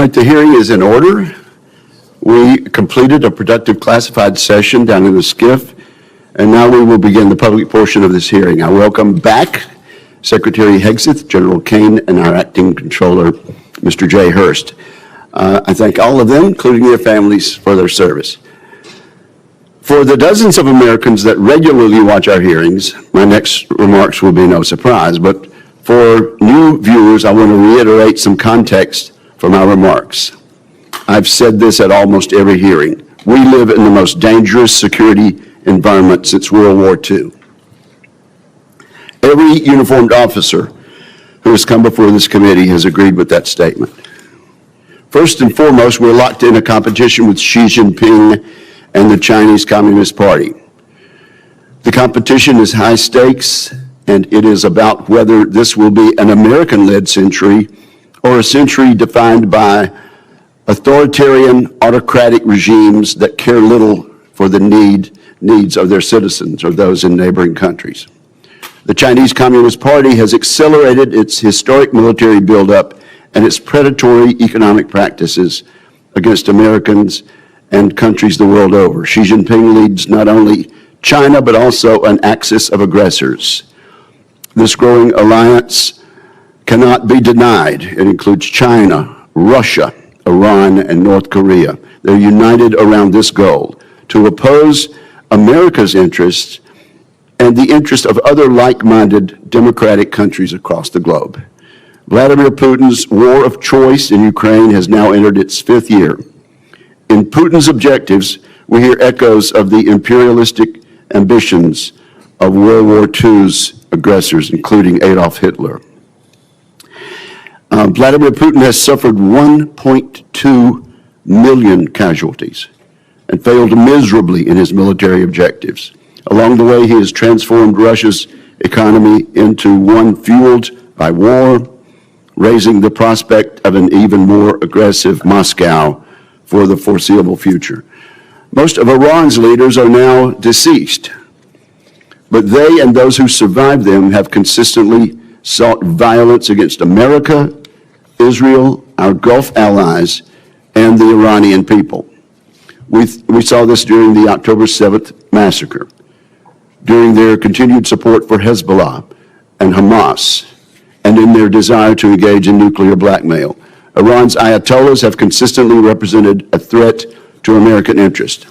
right, the hearing is in order. We completed a productive classified session down in the SCIF, and now we will begin the public portion of this hearing. I welcome back Secretary Hegseth, General Caine, and our acting controller, Mr. Jay Hurst. I thank all of them, including their families, for their service. For the dozens of Americans that regularly watch our hearings, my next remarks will be no surprise, but for new viewers, I want to reiterate some context from our remarks. I've said this at almost every hearing. We live in the most dangerous security environment since World War II. Every uniformed officer who has come before this committee has agreed with that statement. First and foremost, we're locked in a competition with Xi Jinping and the Chinese Communist Party. The competition is high stakes, and it is about whether this will be an American-led century or a century defined by authoritarian, autocratic regimes that care little for the needs of their citizens or those in neighboring countries. The Chinese Communist Party has accelerated its historic military buildup and its predatory economic practices against Americans and countries the world over. Xi Jinping leads not only China, but also an axis of aggressors. This growing alliance cannot be denied. It includes China, Russia, Iran, and North Korea. They're united around this goal, to oppose America's interests and the interests of other like-minded democratic countries across the globe. Vladimir Putin's war of choice in Ukraine has now entered its 5th year. In Putin's objectives, we hear echoes of the imperialistic ambitions of World War II's aggressors, including Adolf Hitler. Vladimir Putin has suffered 1.2 million casualties and failed miserably in his military objectives. Along the way, he has transformed Russia's economy into one fueled by war, raising the prospect of an even more aggressive Moscow for the foreseeable future. Most of Iran's leaders are now deceased, but they and those who survived them have consistently sought violence against America, Israel, our Gulf allies, and the Iranian people. We saw this during the October 7th massacre, during their continued support for Hezbollah and Hamas, and in their desire to engage in nuclear blackmail. Iran's ayatollahs have consistently represented a threat to American interest.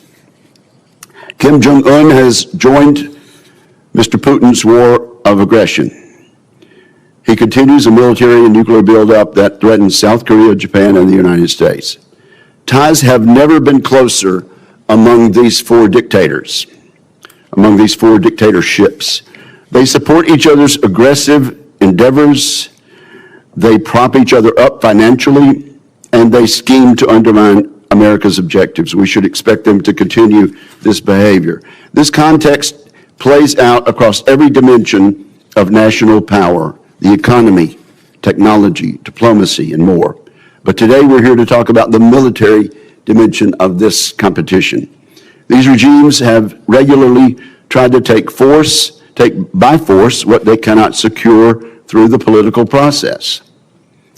Kim Jong-un has joined Mr. Putin's war of aggression. He continues a military and nuclear buildup that threatens South Korea, Japan, and the United States. Ties have never been closer among these four dictators, among these four dictatorships. They support each other's aggressive endeavors, they prop each other up financially, and they scheme to undermine America's objectives. We should expect them to continue this behavior. This context plays out across every dimension of national power, the economy, technology, diplomacy, and more. But today we're here to talk about the military dimension of this competition. These regimes have regularly tried to take by force what they cannot secure through the political process.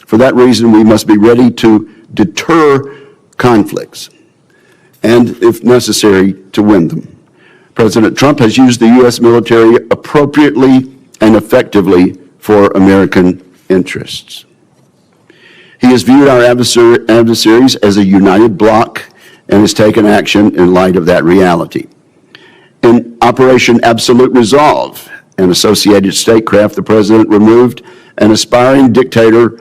For that reason, we must be ready to deter conflicts and, if necessary, to win them. President Trump has used the U.S. military appropriately and effectively for American interests. He has viewed our adversaries as a united bloc and has taken action in light of that reality. In Operation Absolute Resolve and associated statecraft, the president removed an aspiring dictator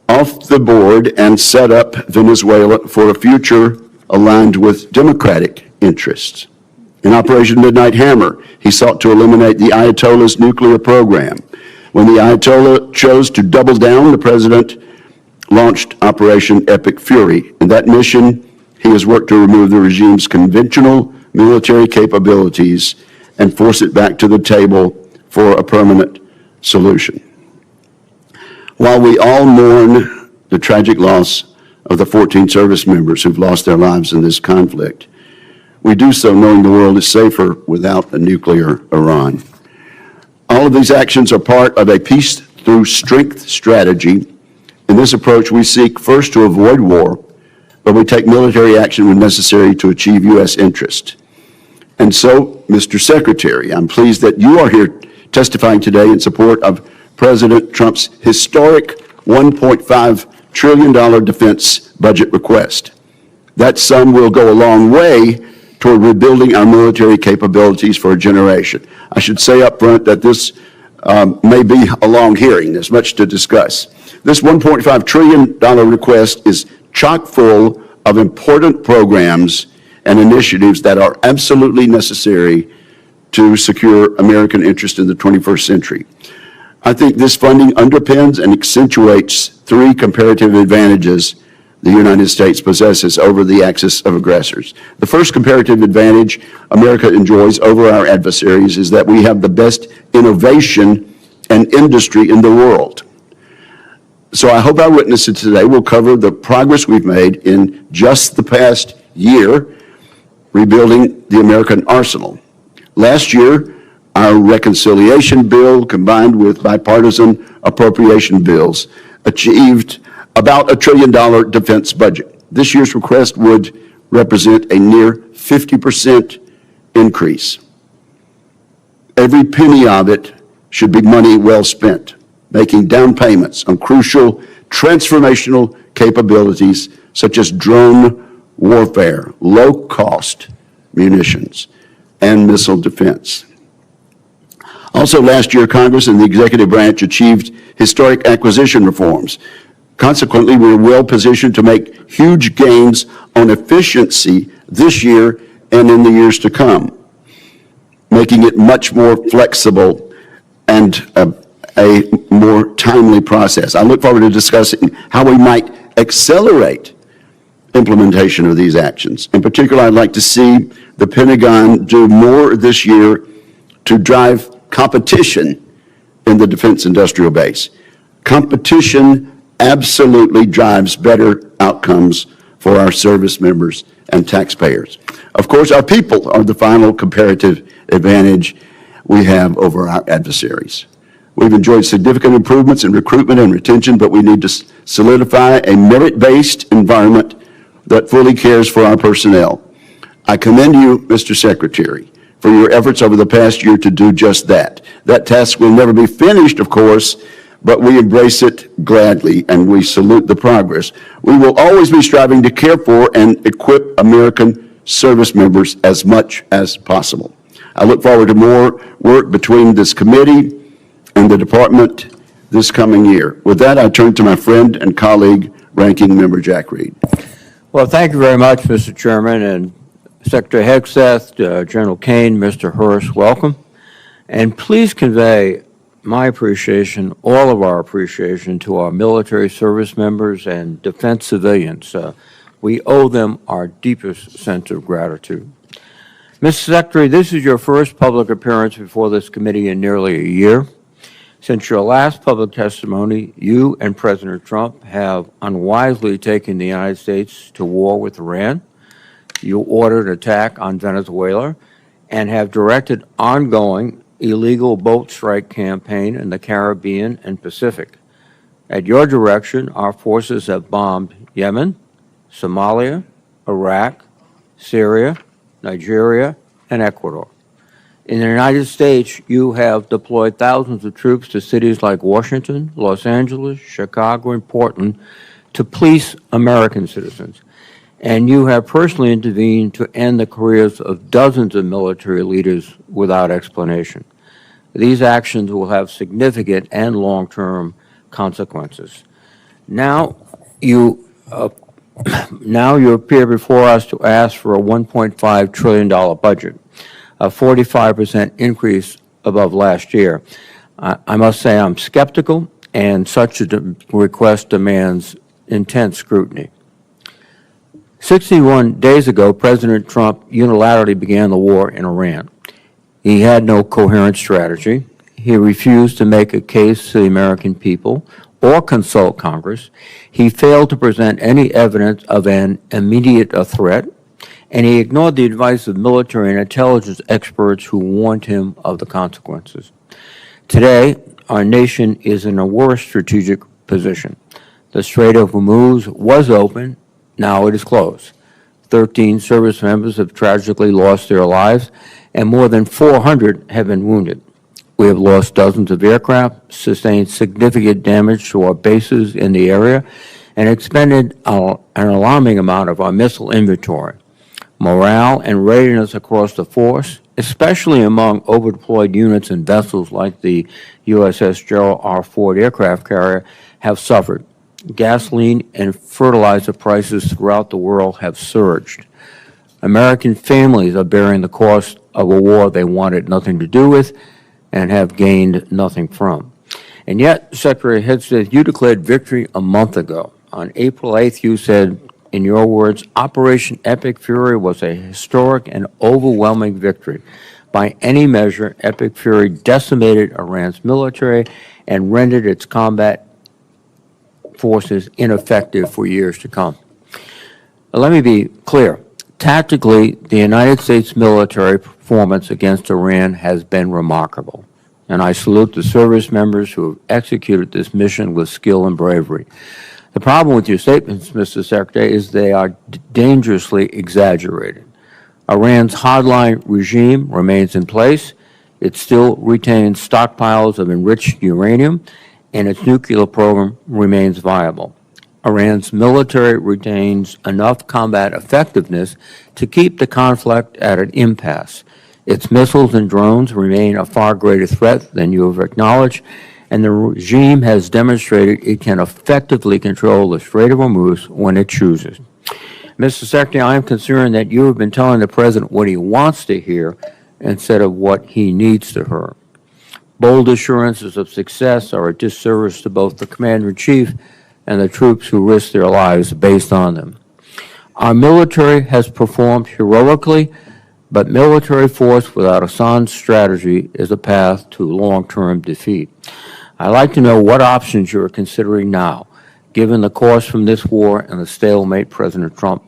off the board and set up Venezuela for a future aligned with democratic interests. In Operation Midnight Hammer, he sought to eliminate the Ayatollah's nuclear program. When the Ayatollah chose to double down, the president launched Operation Epic Fury. In that mission, he has worked to remove the regime's conventional military capabilities and force it back to the table for a permanent solution. While we all mourn the tragic loss of the 14 service members who've lost their lives in this conflict, we do so knowing the world is safer without a nuclear Iran. All of these actions are part of a peace through strength strategy In this approach, we seek first to avoid war, but we take military action when necessary to achieve U.S. interest. And so, Mr. Secretary, I'm pleased that you are here testifying today in support of President Trump's historic $1.5 trillion defense budget request. That sum will go a long way toward rebuilding our military capabilities for a generation. I should say up front that this may be a long hearing. There's much to discuss. This $1.5 trillion request is chock full of important programs and initiatives that are absolutely necessary to secure American interest in the 21st century. I think this funding underpins and accentuates three comparative advantages the United States possesses over the axis of aggressors. The first comparative advantage America enjoys over our adversaries is that we have the best innovation and industry in the world. So I hope our witnesses today will cover the progress we've made in just the past year rebuilding the American arsenal. Last year, our reconciliation bill combined with bipartisan appropriation bills achieved about $1 trillion defense budget. This year's request would represent a near 50% increase. Every penny of it should be money well spent, making down payments on crucial transformational capabilities such as drone warfare, low-cost munitions, and missile defense. Also last year, Congress and the executive branch achieved historic acquisition reforms. Consequently, we're well positioned to make huge gains on efficiency this year and in the years to come, making it much more flexible and a more timely process. I look forward to discussing how we might accelerate implementation of these actions. In particular, I'd like to see the Pentagon do more this year to drive competition in the defense industrial base. Competition absolutely drives better outcomes for our service members and taxpayers. Of course, our people are the final comparative advantage we have over our adversaries. We've enjoyed significant improvements in recruitment and retention, but we need to solidify a merit-based environment that fully cares for our personnel. I commend you, Mr. Secretary, for your efforts over the past year to do just that. That task will never be finished, of course, but we embrace it gladly and we salute the progress. We will always be striving to care for and equip American service members as much as possible. I look forward to more work between this committee and the department this coming year. With that, I turn to my friend and colleague, Ranking Member Jack Reed. Well, thank you very much, Mr. Chairman, and Secretary Hegseth, General Caine, Mr. Hurst, welcome. And please convey my appreciation, all of our appreciation, to our military service members and defense civilians. We owe them our deepest sense of gratitude. Mr. Secretary, this is your first public appearance before this committee in nearly a year. Since your last public testimony, you and President Trump have unwisely taken the United States to war with Iran. You ordered attack on Venezuela and have directed ongoing illegal boat strike campaign in the Caribbean and Pacific. At your direction, our forces have bombed Yemen, Somalia, Iraq, Syria, Nigeria, and Ecuador. In the United States, you have deployed thousands of troops to cities like Washington, Los Angeles, Chicago, and Portland to police American citizens. And you have personally intervened to end the careers of dozens of military leaders without explanation. These actions will have significant and long-term consequences. Now you appear before us to ask for a $1.5 trillion budget, a 45% increase above last year. I must say I'm skeptical, and such a request demands intense scrutiny. 61 days ago, President Trump unilaterally began the war in Iran. He had no coherent strategy. He refused to make a case to the American people or consult Congress. He failed to present any evidence of an immediate threat, and he ignored the advice of military and intelligence experts who warned him of the consequences. Today, our nation is in a worse strategic position. The Strait of Hormuz was open. Now it is closed. 13 service members have tragically lost their lives, and more than 400 have been wounded. We have lost dozens of aircraft, sustained significant damage to our bases in the area, and expended an alarming amount of our missile inventory. Morale and readiness across the force, especially among overdeployed units and vessels like the USS Gerald R. Ford aircraft carrier, have suffered. Gasoline and fertilizer prices throughout the world have surged. American families are bearing the cost of a war they wanted nothing to do with and have gained nothing from. And yet, Secretary Hegseth, you declared victory a month ago. On April 8th, you said, in your words, Operation Epic Fury was a historic and overwhelming victory. By any measure, Epic Fury decimated Iran's military and rendered its combat forces ineffective for years to come. Let me be clear. Tactically, the United States military performance against Iran has been remarkable, and I salute the service members who have executed this mission with skill and bravery. The problem with your statements, Mr. Secretary, is they are dangerously exaggerated. Iran's hardline regime remains in place. It still retains stockpiles of enriched uranium, and its nuclear program remains viable. Iran's military retains enough combat effectiveness to keep the conflict at an impasse. Its missiles and drones remain a far greater threat than you have acknowledged, and the regime has demonstrated it can effectively control the Strait of Hormuz when it chooses. Mr. Secretary, I am concerned that you have been telling the President what he wants to hear instead of what he needs to hear. Bold assurances of success are a disservice to both the Commander-in-Chief and the troops who risk their lives based on them. Our military has performed heroically, but military force without a sound strategy is a path to long-term defeat. I'd like to know what options you are considering now, given the cost from this war and the stalemate President Trump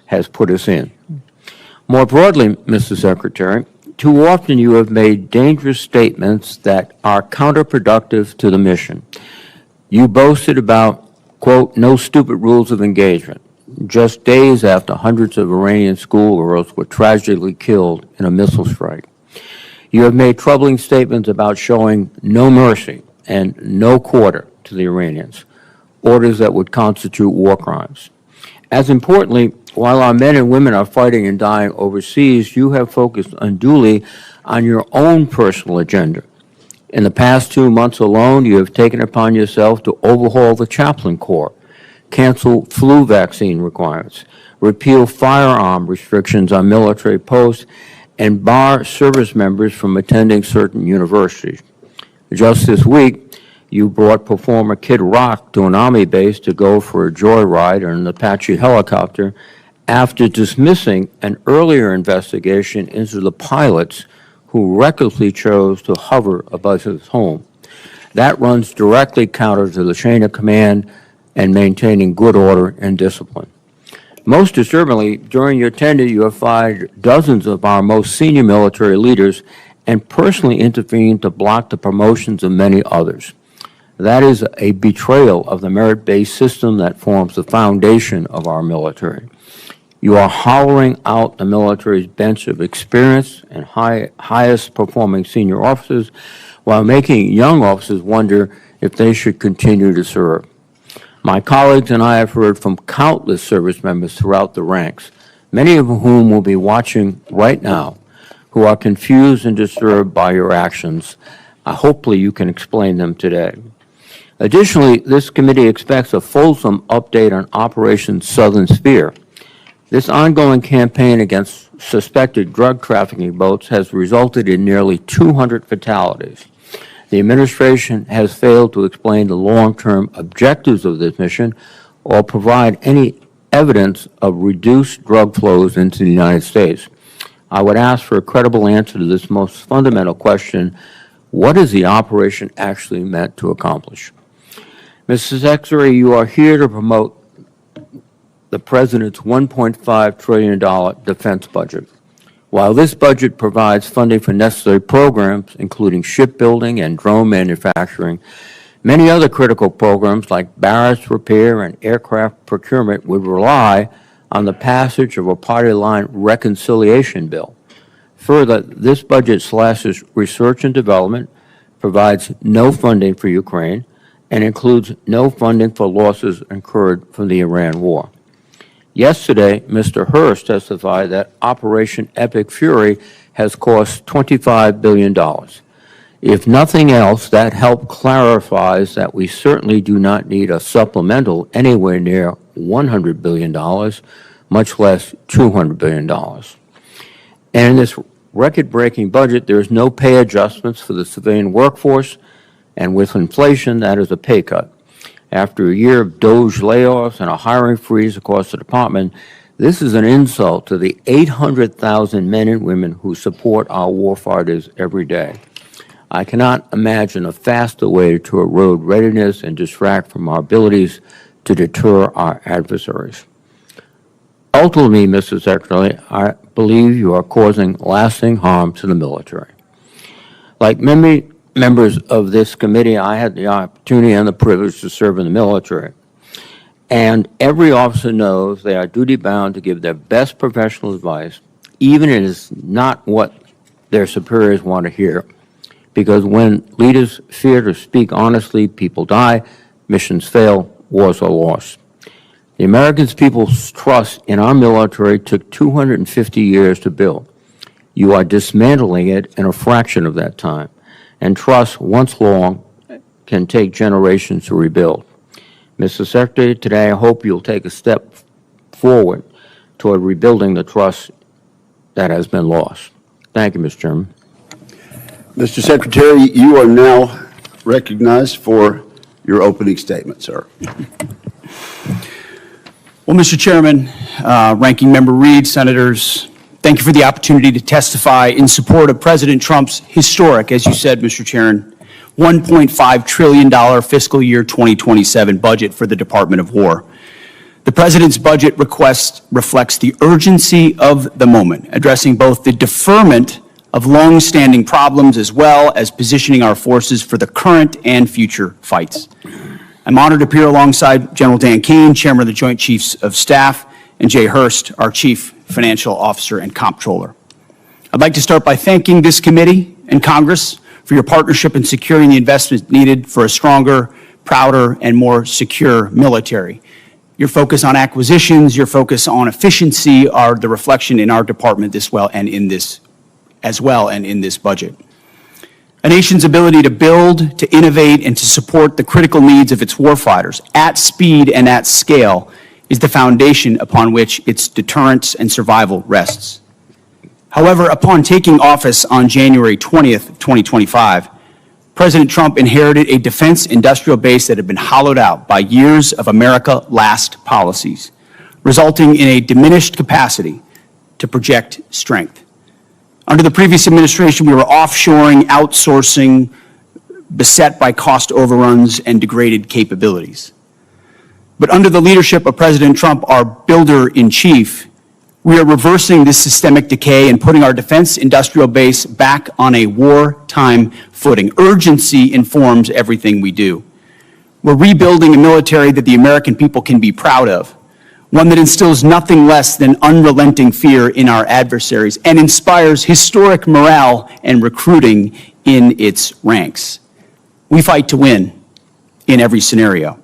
has put us in. More broadly, Mr. Secretary, too often you have made dangerous statements that are counterproductive to the mission. You boasted about, quote, no stupid rules of engagement, just days after hundreds of Iranian schoolgirls were tragically killed in a missile strike. You have made troubling statements about showing no mercy and no quarter to the Iranians, orders that would constitute war crimes. As importantly, while our men and women are fighting and dying overseas, you have focused unduly on your own personal agenda. In the past 2 months alone, you have taken upon yourself to overhaul the chaplain corps, cancel flu vaccine requirements, repeal firearm restrictions on military posts, and bar service members from attending certain universities. Just this week, you brought performer Kid Rock to an Army base to go for a joyride in an Apache helicopter after dismissing an earlier investigation into the pilots who recklessly chose to hover above his home. That runs directly counter to the chain of command and maintaining good order and discipline. Most disturbingly, during your tenure, you have fired dozens of our most senior military leaders and personally intervened to block the promotions of many others. That is a betrayal of the merit-based system that forms the foundation of our military. You are hollowing out the military's bench of experienced and highest performing senior officers while making young officers wonder if they should continue to serve. My colleagues and I have heard from countless service members throughout the ranks, many of whom will be watching right now, who are confused and disturbed by your actions. Hopefully you can explain them today. Additionally, this committee expects a fulsome update on Operation Southern Sphere. This ongoing campaign against suspected drug trafficking boats has resulted in nearly 200 fatalities. The administration has failed to explain the long-term objectives of this mission or provide any evidence of reduced drug flows into the United States. I would ask for a credible answer to this most fundamental question: what is the operation actually meant to accomplish? Mr. Secretary, you are here to promote the President's $1.5 trillion defense budget. While this budget provides funding for necessary programs, including shipbuilding and drone manufacturing, Many other critical programs like barracks repair and aircraft procurement would rely on the passage of a party line reconciliation bill. Further, this budget slashes research and development, provides no funding for Ukraine, and includes no funding for losses incurred from the Iran war. Yesterday, Mr. Hurst testified that Operation Epic Fury has cost $25 billion. If nothing else, that help clarifies that we certainly do not need a supplemental anywhere near $100 billion, much less $200 billion. And in this record-breaking budget, there is no pay adjustments for the civilian workforce, and with inflation, that is a pay cut. After a year of DOGE layoffs and a hiring freeze across the department, this is an insult to the 800,000 men and women who support our warfighters every day. I cannot imagine a faster way to erode readiness and distract from our abilities to deter our adversaries. Ultimately, Mr. Secretary, I believe you are causing lasting harm to the military. Like many members of this committee, I had the opportunity and the privilege to serve in the military. And every officer knows they are duty-bound to give their best professional advice, even if it is not what their superiors want to hear. Because when leaders fear to speak honestly, people die, missions fail, wars are lost. The American people's trust in our military took 250 years to build. You are dismantling it in a fraction of that time. And trust, once long, can take generations to rebuild. Mr. Secretary, today I hope you'll take a step forward toward rebuilding the trust that has been lost. Thank you, Mr. Chairman. Mr. Secretary, you are now recognized for your opening statement, sir. Well, Mr. Chairman, Ranking Member Reed, Senators, thank you for the opportunity to testify in support of President Trump's historic, as you said, Mr. Chairman, $1.5 trillion fiscal year 2027 budget for the Department of War. The President's budget request reflects the urgency of the moment, addressing both the deferment of long-standing problems as well as positioning our forces for the current and future fights. I'm honored to appear alongside General Dan Caine, Chairman of the Joint Chiefs of Staff, and Jay Hurst, our Chief Financial Officer and Comptroller. I'd like to start by thanking this committee and Congress for your partnership in securing the investments needed for a stronger, prouder, and more secure military. Your focus on acquisitions, your focus on efficiency are the reflection in our department as well and in this budget. A nation's ability to build, to innovate, and to support the critical needs of its warfighters at speed and at scale is the foundation upon which its deterrence and survival rests. However, upon taking office on January 20th, 2025, President Trump inherited a defense industrial base that had been hollowed out by years of America Last policies, resulting in a diminished capacity to project strength. Under the previous administration, we were offshoring, outsourcing, beset by cost overruns and degraded capabilities. But under the leadership of President Trump, our builder-in-chief, we are reversing this systemic decay and putting our defense industrial base back on a wartime footing. Urgency informs everything we do. We're rebuilding a military that the American people can be proud of, one that instills nothing less than unrelenting fear in our adversaries and inspires historic morale and recruiting in its ranks. We fight to win in every scenario.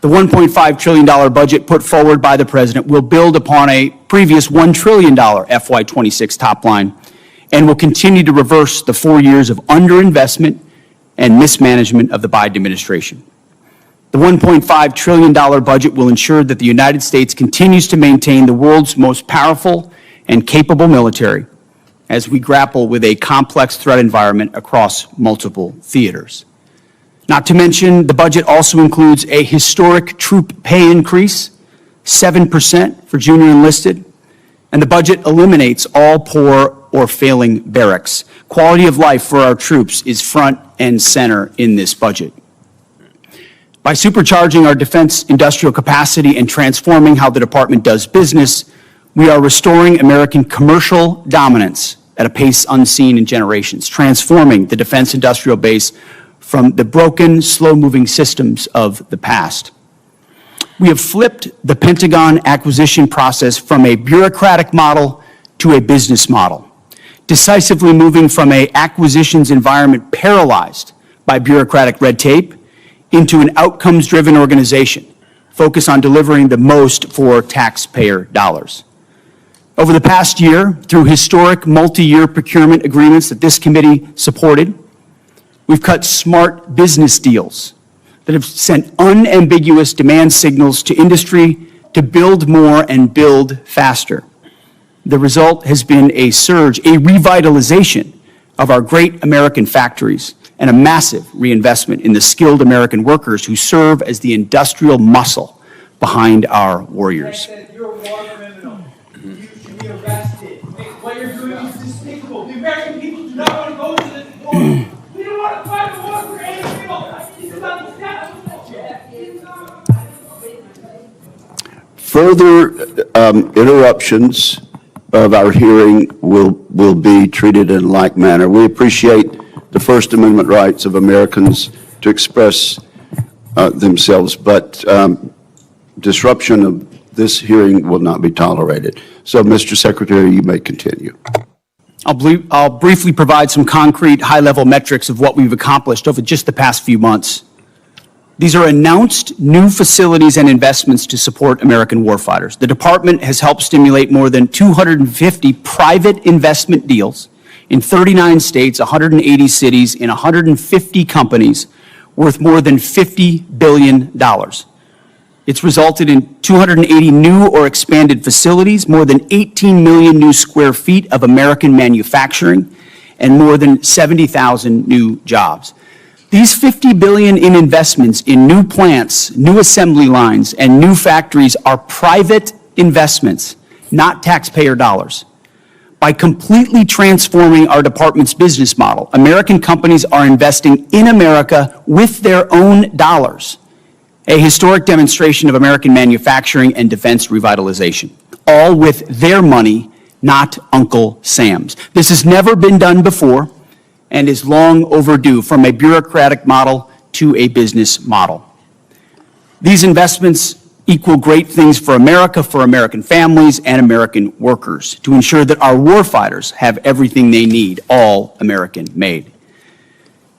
The $1.5 trillion budget put forward by the President will build upon a previous $1 trillion FY26 top line and will continue to reverse the 4 years of underinvestment and mismanagement of the Biden administration. The $1.5 trillion budget will ensure that the United States continues to maintain the world's most powerful and capable military as we grapple with a complex threat environment across multiple theaters. Not to mention, the budget also includes a historic troop pay increase, 7% for junior enlisted, and the budget eliminates all poor or failing barracks. Quality of life for our troops is front and center in this budget. By supercharging our defense industrial capacity and transforming how the department does business, we are restoring American commercial dominance at a pace unseen in generations, transforming the defense industrial base from the broken, slow-moving systems of the past. We have flipped the Pentagon acquisition process from a bureaucratic model to a business model, decisively moving from an acquisitions environment paralyzed by bureaucratic red tape into an outcomes-driven organization focused on delivering the most for taxpayer dollars. Over the past year, through historic multi-year procurement agreements that this committee supported, we've cut smart business deals that have sent unambiguous demand signals to industry to build more and build faster. The result has been a surge, a revitalization of our great American factories and a massive reinvestment in the skilled American workers who serve as the industrial muscle behind our warriors. You're a war criminal. You should be arrested. What you're doing is despicable. The American people do not want to go to this war. We don't want to fight a war for any people. This is not the status. Further interruptions of our hearing will be treated in like manner. We appreciate the First Amendment rights of Americans to express themselves, but disruption of this hearing will not be tolerated. So, Mr. Secretary, you may continue. I'll briefly provide some concrete, high-level metrics of what we've accomplished over just the past few months. These are announced new facilities and investments to support American warfighters. The department has helped stimulate more than 250 private investment deals in 39 states, 180 cities, in 150 companies, worth more than $50 billion. It's resulted in 280 new or expanded facilities, more than 18 million new square feet of American manufacturing, and more than 70,000 new jobs. These $50 billion in investments in new plants, new assembly lines, and new factories are private investments, not taxpayer dollars. By completely transforming our department's business model, American companies are investing in America with their own dollars, a historic demonstration of American manufacturing and defense revitalization, all with their money, not Uncle Sam's. This has never been done before and is long overdue, from a bureaucratic model to a business model. These investments equal great things for America, for American families, and American workers, to ensure that our warfighters have everything they need, all American made.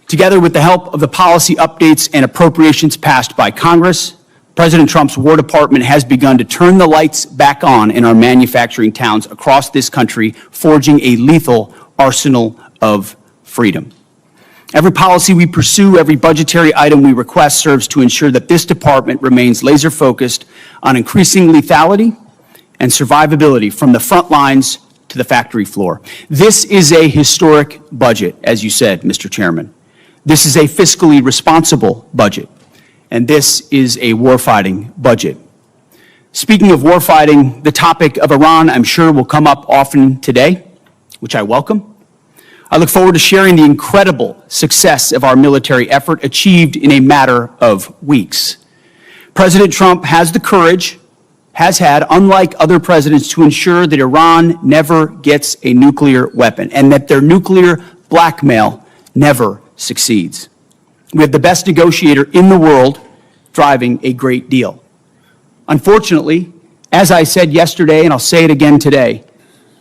Together with the help of the policy updates and appropriations passed by Congress, President Trump's War Department has begun to turn the lights back on in our manufacturing towns across this country, forging a lethal arsenal of freedom. Every policy we pursue, every budgetary item we request serves to ensure that this department remains laser-focused on increasing lethality and survivability from the front lines to the factory floor. This is a historic budget, as you said, Mr. Chairman. This is a fiscally responsible budget, and this is a warfighting budget. Speaking of warfighting, the topic of Iran, I'm sure, will come up often today, which I welcome. I look forward to sharing the incredible success of our military effort achieved in a matter of weeks. President Trump has the courage, has had, unlike other presidents, to ensure that Iran never gets a nuclear weapon and that their nuclear blackmail never succeeds. We have the best negotiator in the world driving a great deal. Unfortunately, as I said yesterday, and I'll say it again today,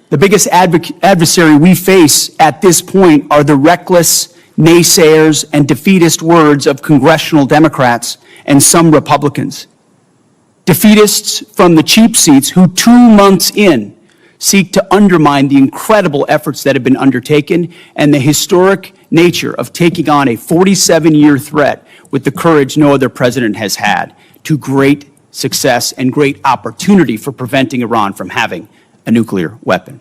the biggest adversary we face at this point are the reckless naysayers and defeatist words of congressional Democrats and some Republicans. Defeatists from the cheap seats who 2 months in seek to undermine the incredible efforts that have been undertaken and the historic nature of taking on a 47-year threat with the courage no other president has had, to great success and great opportunity for preventing Iran from having a nuclear weapon.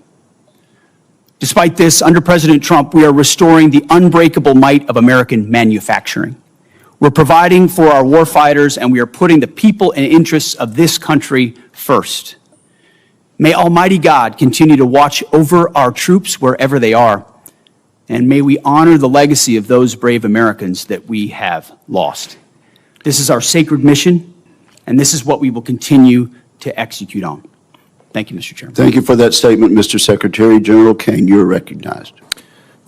Despite this, under President Trump, we are restoring the unbreakable might of American manufacturing. We're providing for our warfighters, and we are putting the people and interests of this country first. May Almighty God continue to watch over our troops wherever they are, and may we honor the legacy of those brave Americans that we have lost. This is our sacred mission, and this is what we will continue to execute on. Thank you, Mr. Chairman. Thank you for that statement, Mr. Secretary. General Caine, you're recognized.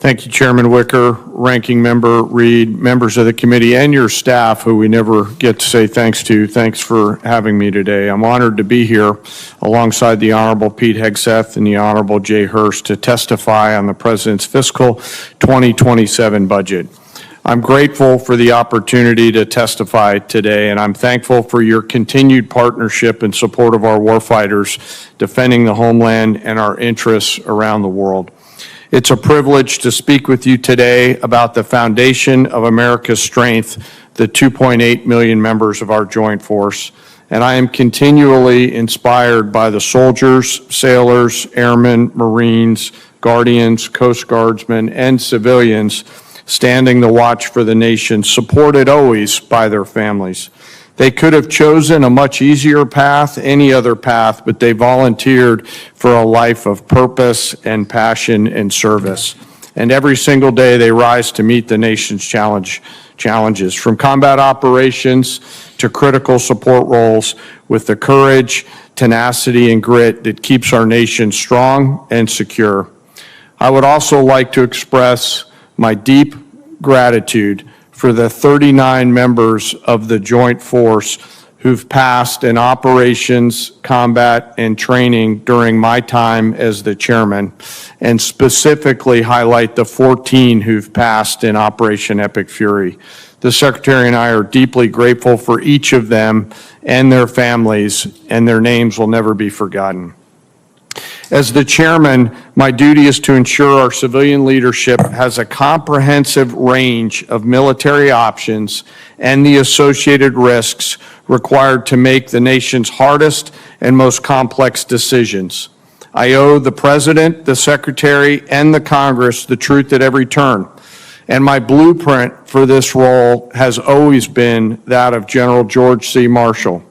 Thank you, Chairman Wicker, Ranking Member Reed, members of the committee, and your staff, who we never get to say thanks to. Thanks for having me today. I'm honored to be here alongside the Honorable Pete Hegseth and the Honorable Jay Hurst to testify on the President's fiscal 2027 budget. I'm grateful for the opportunity to testify today, and I'm thankful for your continued partnership and support of our warfighters defending the homeland and our interests around the world. It's a privilege to speak with you today about the foundation of America's strength, the 2.8 million members of our joint force. And I am continually inspired by the soldiers, sailors, airmen, Marines, Guardians, Coast Guardsmen, and civilians standing the watch for the nation, supported always by their families. They could have chosen a much easier path, any other path, but they volunteered for a life of purpose and passion and service. And every single day they rise to meet the nation's challenges, from combat operations to critical support roles, with the courage, tenacity, and grit that keeps our nation strong and secure. I would also like to express my deep gratitude for the 39 members of the Joint Force who've passed in operations, combat, and training during my time as the chairman, and specifically highlight the 14 who've passed in Operation Epic Fury. The Secretary and I are deeply grateful for each of them and their families, and their names will never be forgotten. As the chairman, my duty is to ensure our civilian leadership has a comprehensive range of military options and the associated risks required to make the nation's hardest and most complex decisions. I owe the President, the Secretary, and the Congress the truth at every turn. And my blueprint for this role has always been that of General George C. Marshall.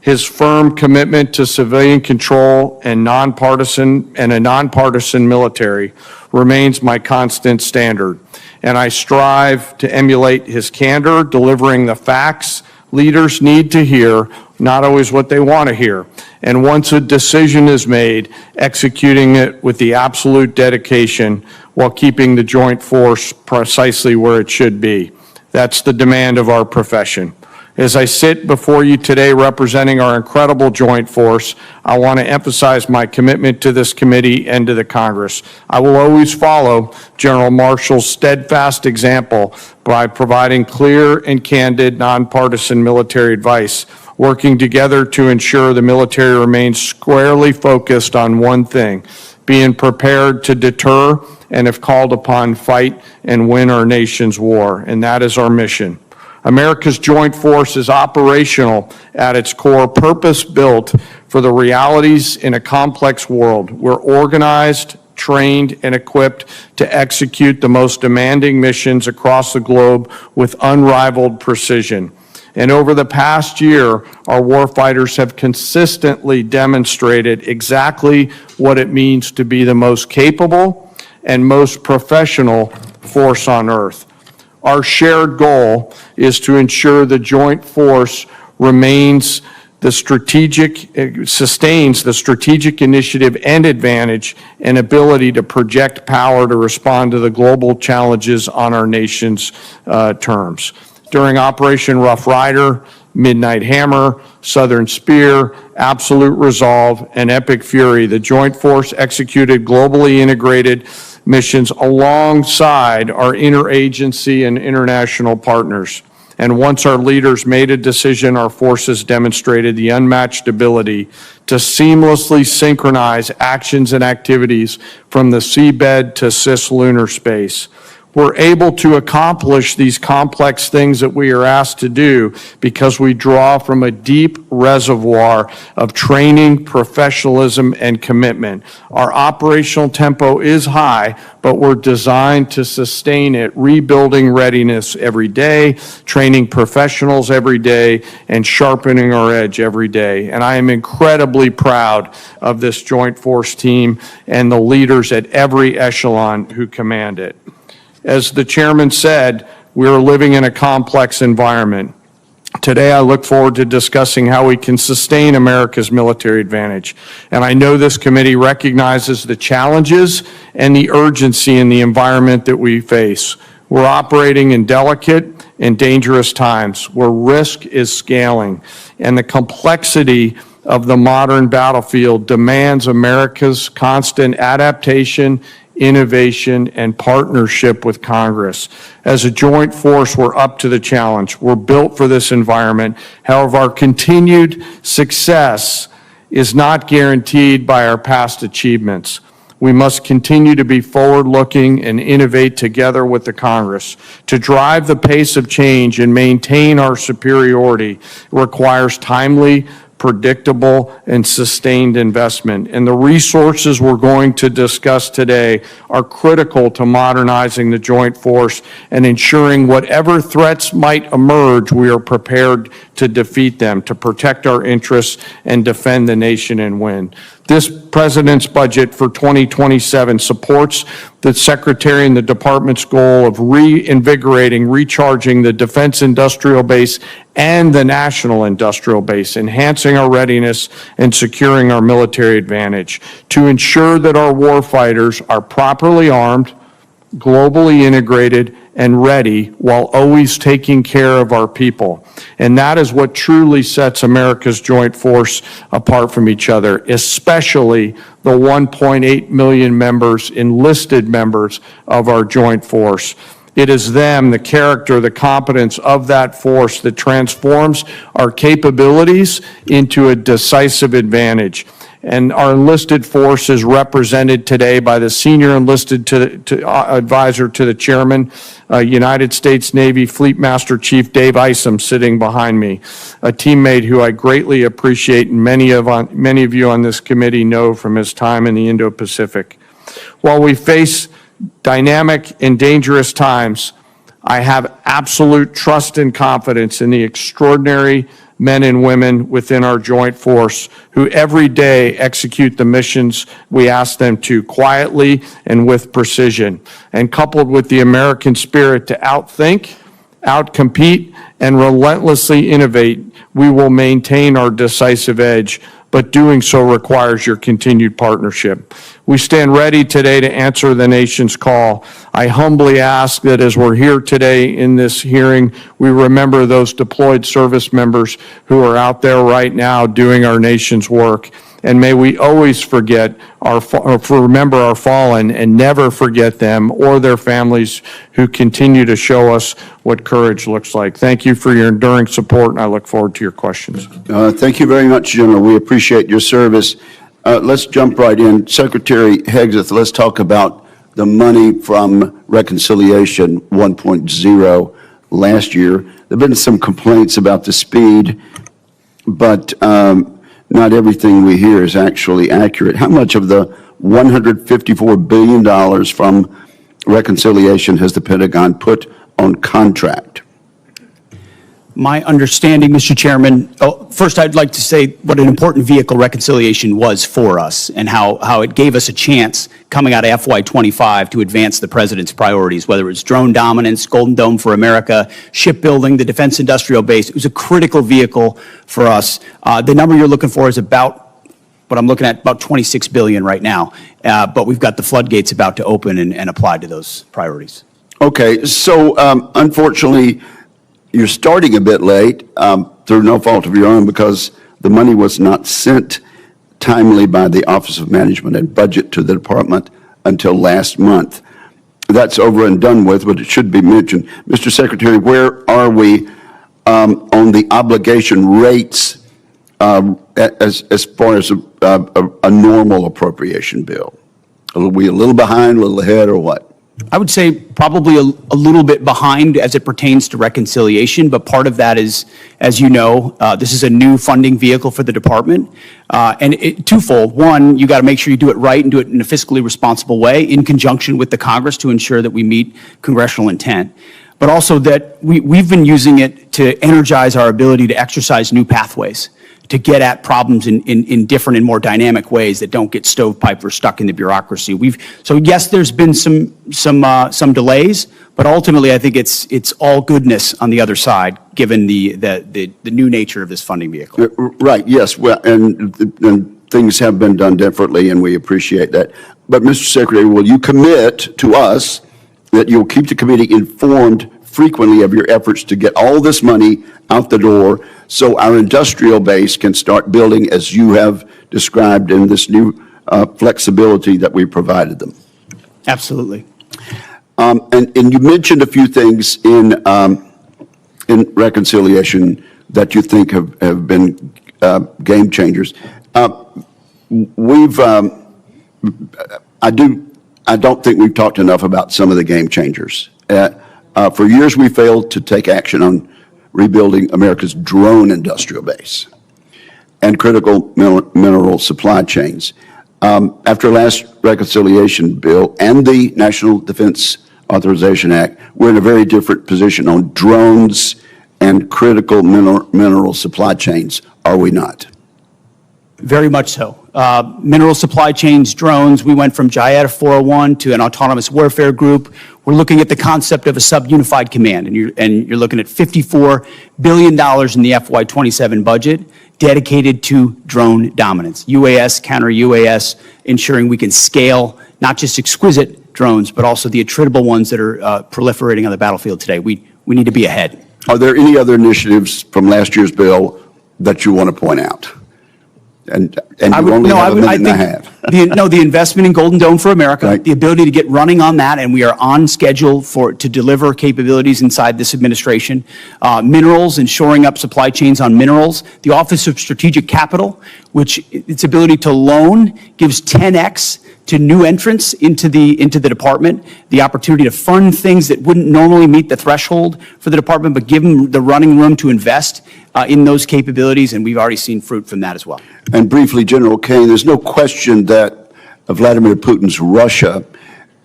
His firm commitment to civilian control and a nonpartisan military remains my constant standard. And I strive to emulate his candor, delivering the facts leaders need to hear, not always what they want to hear. And once a decision is made, executing it with the absolute dedication while keeping the joint force precisely where it should be. That's the demand of our profession. As I sit before you today representing our incredible joint force, I want to emphasize my commitment to this committee and to the Congress. I will always follow General Marshall's steadfast example by providing clear and candid nonpartisan military advice, working together to ensure the military remains squarely focused on one thing: being prepared to deter and, if called upon, fight and win our nation's war. And that is our mission. America's joint force is operational at its core, purpose-built for the realities in a complex world. We're organized, trained, and equipped to execute the most demanding missions across the globe with unrivaled precision. And over the past year, our warfighters have consistently demonstrated exactly what it means to be the most capable and most professional force on earth. Our shared goal is to ensure the joint force sustains the strategic initiative and advantage and ability to project power to respond to the global challenges on our nation's terms. During Operation Rough Rider, Midnight Hammer, Southern Spear, Absolute Resolve, and Epic Fury, the joint force executed globally integrated missions alongside our interagency and international partners. And once our leaders made a decision, our forces demonstrated the unmatched ability to seamlessly synchronize actions and activities from the seabed to cislunar space. We're able to accomplish these complex things that we are asked to do because we draw from a deep reservoir of training, professionalism, and commitment. Our operational tempo is high, but we're designed to sustain it, rebuilding readiness every day, training professionals every day, and sharpening our edge every day. And I am incredibly proud of this joint force team and the leaders at every echelon who command it. As the chairman said, we are living in a complex environment. Today, I look forward to discussing how we can sustain America's military advantage. And I know this committee recognizes the challenges and the urgency in the environment that we face. We're operating in delicate and dangerous times where risk is scaling, and the complexity of the modern battlefield demands America's constant adaptation, innovation, and partnership with Congress. As a joint force, we're up to the challenge. We're built for this environment. However, our continued success is not guaranteed by our past achievements. We must continue to be forward-looking and innovate together with the Congress. To drive the pace of change and maintain our superiority requires timely, predictable, and sustained investment. And the resources we're going to discuss today are critical to modernizing the joint force and ensuring whatever threats might emerge, we are prepared to defeat them, to protect our interests and defend the nation and win. This President's budget for 2027 supports the Secretary and the Department's goal of reinvigorating, recharging the defense industrial base and the national industrial base, enhancing our readiness and securing our military advantage to ensure that our warfighters are properly armed, globally integrated, and ready while always taking care of our people. And that is what truly sets America's joint force apart from each other, especially the 1.8 million members, enlisted members of our joint force. It is them, the character, the competence of that force that transforms our capabilities into a decisive advantage. And our enlisted force is represented today by the senior enlisted advisor to the chairman, United States Navy Fleet Master Chief Dave Isom, sitting behind me, a teammate who I greatly appreciate and many of you on this committee know from his time in the Indo-Pacific. While we face dynamic and dangerous times, I have absolute trust and confidence in the extraordinary men and women within our joint force who every day execute the missions we ask them to quietly and with precision. And coupled with the American spirit to outthink, outcompete, and relentlessly innovate, we will maintain our decisive edge, but doing so requires your continued partnership. We stand ready today to answer the nation's call. I humbly ask that as we're here today in this hearing, we remember those deployed service members who are out there right now doing our nation's work. And may we always remember our fallen and never forget them or their families who continue to show us what courage looks like. Thank you for your enduring support, and I look forward to your questions. Thank you very much, General. We appreciate your service. Let's jump right in. Secretary Hegseth, let's talk about the money from Reconciliation 1.0 last year. There have been some complaints about the speed, but not everything we hear is actually accurate. How much of the $154 billion from Reconciliation has the Pentagon put on contract? My understanding, Mr. Chairman, first I'd like to say what an important vehicle Reconciliation was for us and how it gave us a chance coming out of FY25 to advance the President's priorities, whether it's drone dominance, Golden Dome for America, shipbuilding, the defense industrial base. It was a critical vehicle for us. The number you're looking for is about, what I'm looking at, about $26 billion right now. But we've got the floodgates about to open and apply to those priorities. Okay, so unfortunately, you're starting a bit late through no fault of your own because the money was not sent timely by the Office of Management and Budget to the department until last month. That's over and done with, but it should be mentioned. Mr. Secretary, where are we on the obligation rates as far as a normal appropriation bill? Are we a little behind, a little ahead, or what? I would say probably a little bit behind as it pertains to Reconciliation, but part of that is, as you know, this is a new funding vehicle for the department, and twofold. One, you got to make sure you do it right and do it in a fiscally responsible way in conjunction with the Congress to ensure that we meet congressional intent, but also that we've been using it to energize our ability to exercise new pathways, to get at problems in different and more dynamic ways that don't get stovepiped or stuck in the bureaucracy. So yes, there's been some delays, but ultimately I think it's all goodness on the other side. given the new nature of this funding vehicle. Right, yes, well, and things have been done differently, and we appreciate that. But, Mr. Secretary, will you commit to us that you'll keep the committee informed frequently of your efforts to get all this money out the door so our industrial base can start building as you have described in this new flexibility that we provided them? Absolutely. And you mentioned a few things in reconciliation that you think have been game changers. I don't think we've talked enough about some of the game changers. For years, we failed to take action on rebuilding America's drone industrial base and critical mineral supply chains. After last reconciliation bill and the National Defense Authorization Act, we're in a very different position on drones and critical mineral supply chains, are we not? Very much so. Mineral supply chains, drones, we went from JIATA 401 to an autonomous warfare group. We're looking at the concept of a sub-unified command, and you're looking at $54 billion in the FY27 budget dedicated to drone dominance, UAS, counter-UAS, ensuring we can scale not just exquisite drones, but also the attritable ones that are proliferating on the battlefield today. We need to be ahead. Are there any other initiatives from last year's bill that you want to point out? And you only have a minute and a half. The investment in Golden Dome for America, Right. the ability to get running on that, and we are on schedule to deliver capabilities inside this administration. Minerals and shoring up supply chains on minerals. The Office of Strategic Capital, which its ability to loan gives 10x to new entrants into the department, the opportunity to fund things that wouldn't normally meet the threshold for the department, but give them the running room to invest in those capabilities, and we've already seen fruit from that as well. And briefly, General Caine, there's no question that Vladimir Putin's Russia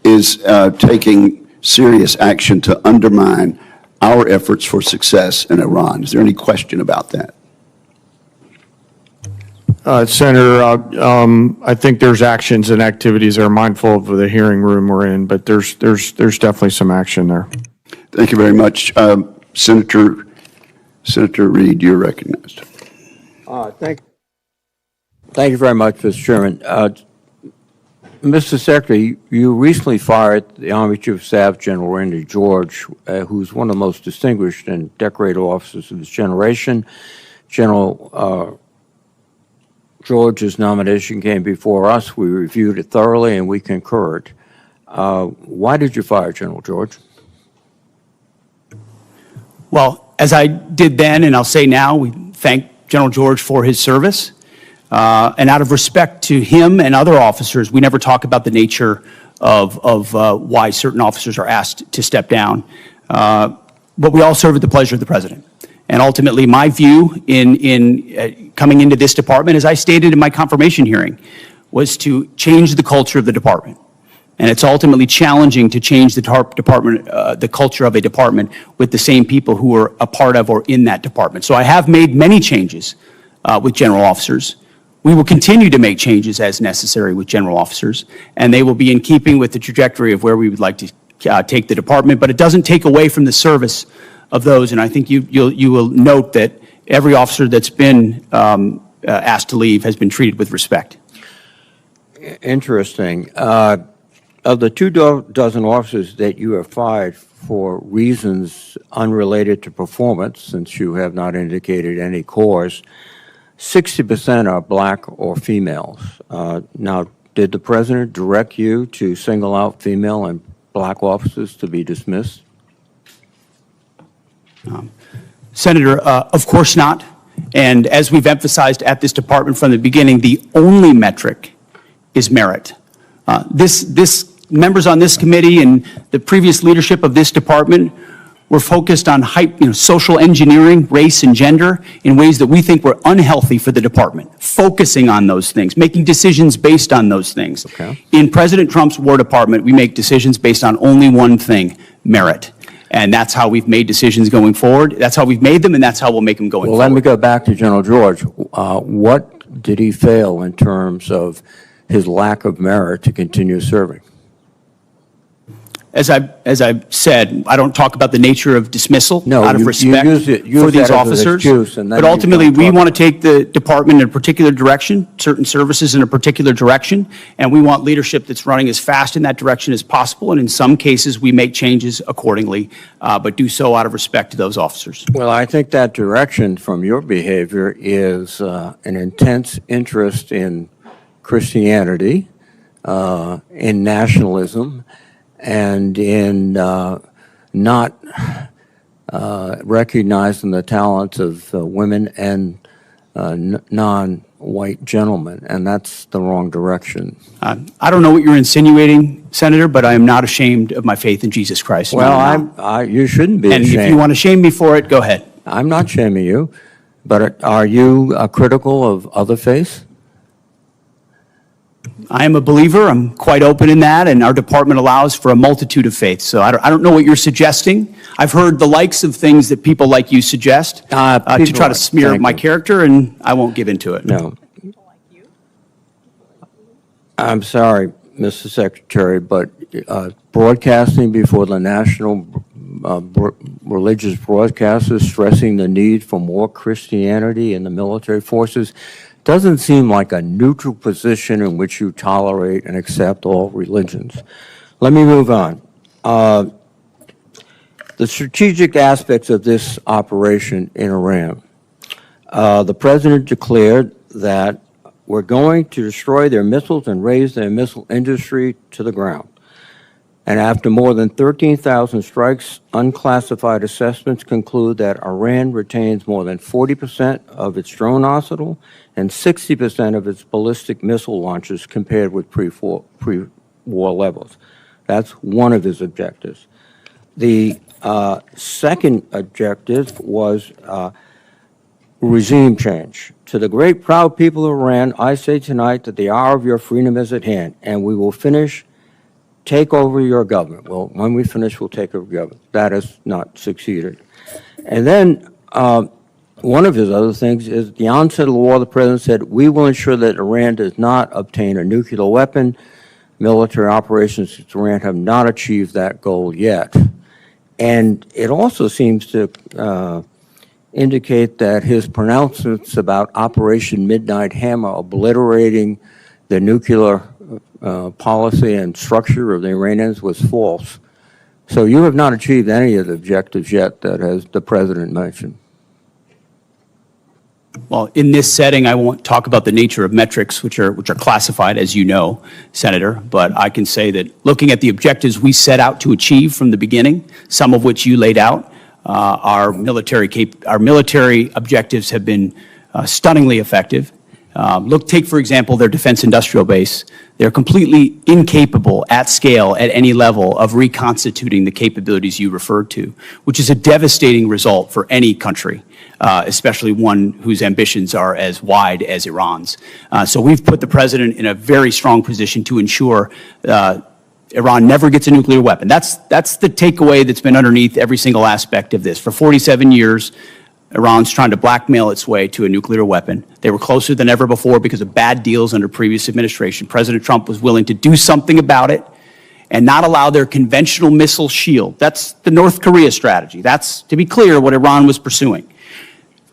is taking serious action to undermine our efforts for success in Iran. Is there any question about that? Senator, I think there's actions and activities that are mindful of the hearing room we're in, but there's definitely some action there. Thank you very much. Senator Reid, you're recognized. Thank you very much, Mr. Chairman. Mr. Secretary, you recently fired the Army Chief of Staff, General Randy George, who's one of the most distinguished and decorated officers of this generation. General George's nomination came before us. We reviewed it thoroughly, and we concurred. Why did you fire General George? Well, as I did then, and I'll say now, we thank General George for his service. And out of respect to him and other officers, we never talk about the nature of why certain officers are asked to step down. But we all serve at the pleasure of the President. And ultimately, my view in coming into this department, as I stated in my confirmation hearing, was to change the culture of the department. And it's ultimately challenging to change the department, the culture of a department with the same people who are a part of or in that department. So I have made many changes with general officers. We will continue to make changes as necessary with general officers, and they will be in keeping with the trajectory of where we would like to take the department. But it doesn't take away from the service of those, and I think you will note that every officer that's been asked to leave has been treated with respect. Interesting. Of the 24 officers that you have fired for reasons unrelated to performance, since you have not indicated any cause, 60% are black or females. Now, did the President direct you to single out female and black officers to be dismissed? Senator, of course not. And as we've emphasized at this department from the beginning, the only metric is merit. Members on this committee and the previous leadership of this department were focused on social engineering, race and gender in ways that we think were unhealthy for the department, focusing on those things, making decisions based on those things. Okay. In President Trump's War Department, we make decisions based on only one thing, merit. And that's how we've made decisions going forward. That's how we've made them, and that's how we'll make them going forward. Well, let me go back to General George. What did he fail in terms of his lack of merit to continue serving? as I've said, I don't talk about the nature of dismissal No, out of you respect use for these that as an officers. excuse, and then But you ultimately, don't we talk want to about take the department in a particular direction, certain services in a particular direction, and we want leadership that's running as fast in that direction as possible. And in some cases, we make changes accordingly, but do so out of respect to those officers. Well, I think that direction from your behavior is an intense interest in Christianity, in nationalism, and in not recognizing the talents of women and non-white gentlemen, and that's the wrong direction. I don't know what you're insinuating, Senator, but I am not ashamed of my faith in Jesus Christ. No, I'm not. You shouldn't be And ashamed. if you want to shame me for it, go ahead. I'm not shaming you, but are you critical of other faiths? I am a believer. I'm quite open in that, and our department allows for a multitude of faiths. So I don't know what you're suggesting. I've heard the likes of things that people like you suggest to people try to like- smear thank my you. character, and I won't give into it. No. I'm sorry, Mr. Secretary, but broadcasting before the national religious broadcasters stressing the need for more Christianity in the military forces doesn't seem like a neutral position in which you tolerate and accept all religions. Let me move on. The strategic aspects of this operation in Iran. The president declared that we're going to destroy their missiles and raise their missile industry to the ground. And after more than 13,000 strikes, unclassified assessments conclude that Iran retains more than 40% of its drone arsenal and 60% of its ballistic missile launches compared with pre-war levels. That's one of his objectives. The second objective was regime change. To the great proud people of Iran, I say tonight that the hour of your freedom is at hand, and we will take over your government. Well, when we finish, we'll take over government. That has not succeeded. And then one of his other things is at the onset of the war, the president said, we will ensure that Iran does not obtain a nuclear weapon. Military operations in Iran have not achieved that goal yet. And it also seems to indicate that his pronouncements about Operation Midnight Hammer obliterating the nuclear policy and structure of the Iranians was false. So you have not achieved any of the objectives yet that has the president mentioned. Well, in this setting, I won't talk about the nature of metrics, which are classified, as you know, Senator. But I can say that looking at the objectives we set out to achieve from the beginning, some of which you laid out, our military objectives have been stunningly effective. Take, for example, their defense industrial base. They're completely incapable at scale at any level of reconstituting the capabilities you referred to, which is a devastating result for any country, especially one whose ambitions are as wide as Iran's. So we've put the president in a very strong position to ensure Iran never gets a nuclear weapon. That's the takeaway that's been underneath every single aspect of this. For 47 years, Iran's trying to blackmail its way to a nuclear weapon. They were closer than ever before because of bad deals under previous administration. President Trump was willing to do something about it and not allow their conventional missile shield. That's the North Korea strategy. That's, to be clear, what Iran was pursuing.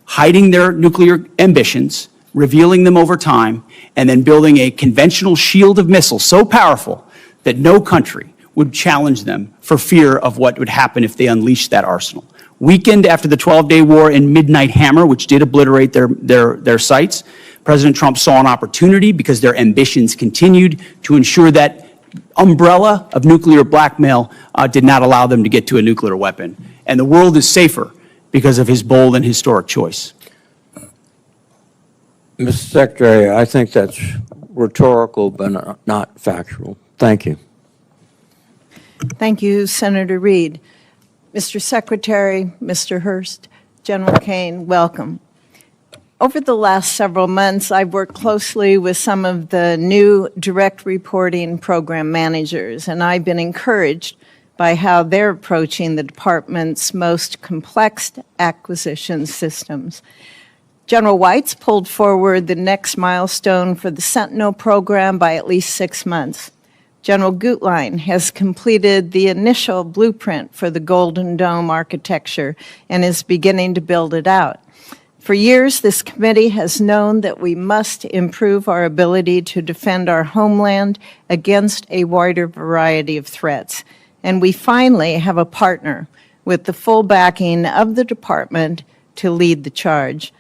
Hiding their nuclear ambitions, revealing them over time, and then building a conventional shield of missiles so powerful that no country would challenge them for fear of what would happen if they unleashed that arsenal. Weakened after the 12-day war and Midnight Hammer, which did obliterate their sites, President Trump saw an opportunity because their ambitions continued to ensure that umbrella of nuclear blackmail did not allow them to get to a nuclear weapon. And the world is safer because of his bold and historic choice. Mr. Secretary, I think that's rhetorical but not factual. Thank you. Thank you, Senator Reid. Mr. Secretary, Mr. Hurst, General Caine, welcome. Over the last several months, I've worked closely with some of the new direct reporting program managers, and I've been encouraged by how they're approaching the department's most complex acquisition systems. General White's pulled forward the next milestone for the Sentinel program by at least 6 months. General Gutlein has completed the initial blueprint for the Golden Dome architecture and is beginning to build it out. For years, this committee has known that we must improve our ability to defend our homeland against a wider variety of threats. And we finally have a partner with the full backing of the department to lead the charge.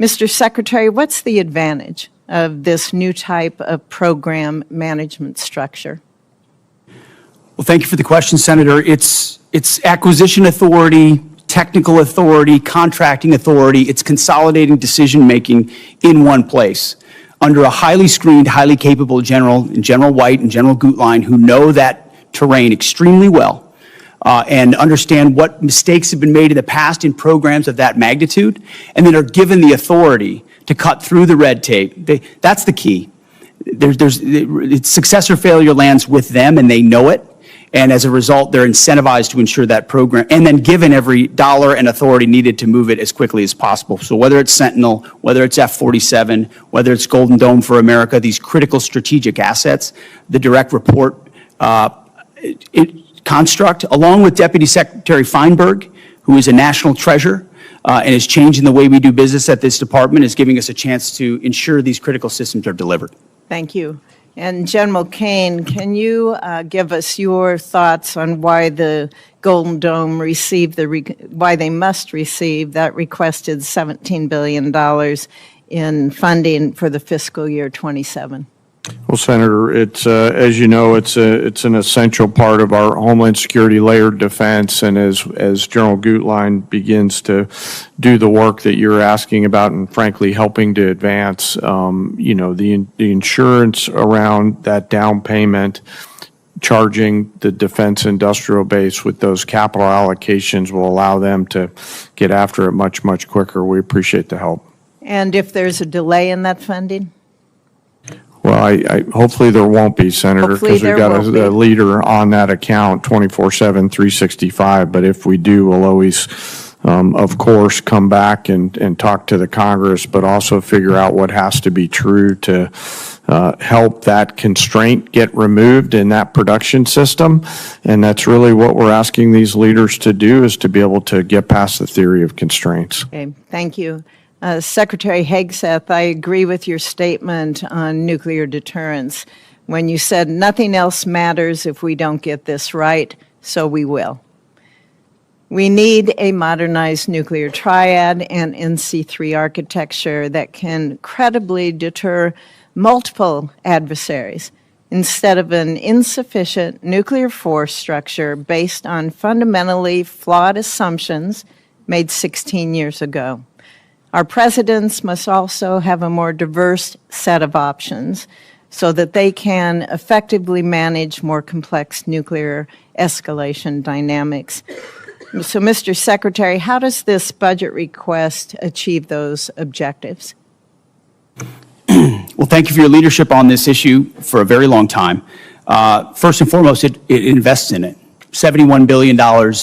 Mr. Secretary, what's the advantage of this new type of program management structure? Well, thank you for the question, Senator. It's acquisition authority, technical authority, contracting authority. It's consolidating decision-making in one place under a highly screened, highly capable General White and General Gutlein, who know that terrain extremely well and understand what mistakes have been made in the past in programs of that magnitude, and then are given the authority to cut through the red tape. That's the key. Success or failure lands with them, and they know it. And as a result, they're incentivized to ensure that program, and then given every dollar and authority needed to move it as quickly as possible. So whether it's Sentinel, whether it's F-47, whether it's Golden Dome for America, these critical strategic assets, the direct report construct, along with Deputy Secretary Feinberg, who is a national treasure, and is changing the way we do business at this department, is giving us a chance to ensure these critical systems are delivered. Thank you. And General Caine, can you give us your thoughts on why the Golden Dome why they must receive that requested $17 billion in funding for the fiscal year 27? Well, Senator, it's as you know, it's an essential part of our Homeland Security layered defense, and as General Gutlein begins to do the work that you're asking about, and frankly helping to advance, the insurance around that down payment, charging the defense industrial base with those capital allocations will allow them to get after it much, much quicker. We appreciate the help. And if there's a delay in that funding? Well, I hopefully there won't be, Senator, because we've got a leader on that account 24/7, 365. But if we do, we'll always, of course, come back and talk to the Congress, but also figure out what has to be true to help that constraint get removed in that production system. And that's really what we're asking these leaders to do, is to be able to get past the theory of constraints. Okay, thank you. Secretary Hegseth, I agree with your statement on nuclear deterrence when you said nothing else matters if we don't get this right, so we will. We need a modernized nuclear triad and NC3 architecture that can credibly deter multiple adversaries instead of an insufficient nuclear force structure based on fundamentally flawed assumptions made 16 years ago. Our presidents must also have a more diverse set of options so that they can effectively manage more complex nuclear escalation dynamics. So, Mr. Secretary, how does this budget request achieve those objectives? Well, thank you for your leadership on this issue for a very long time. First and foremost, it invests in it. $71 billion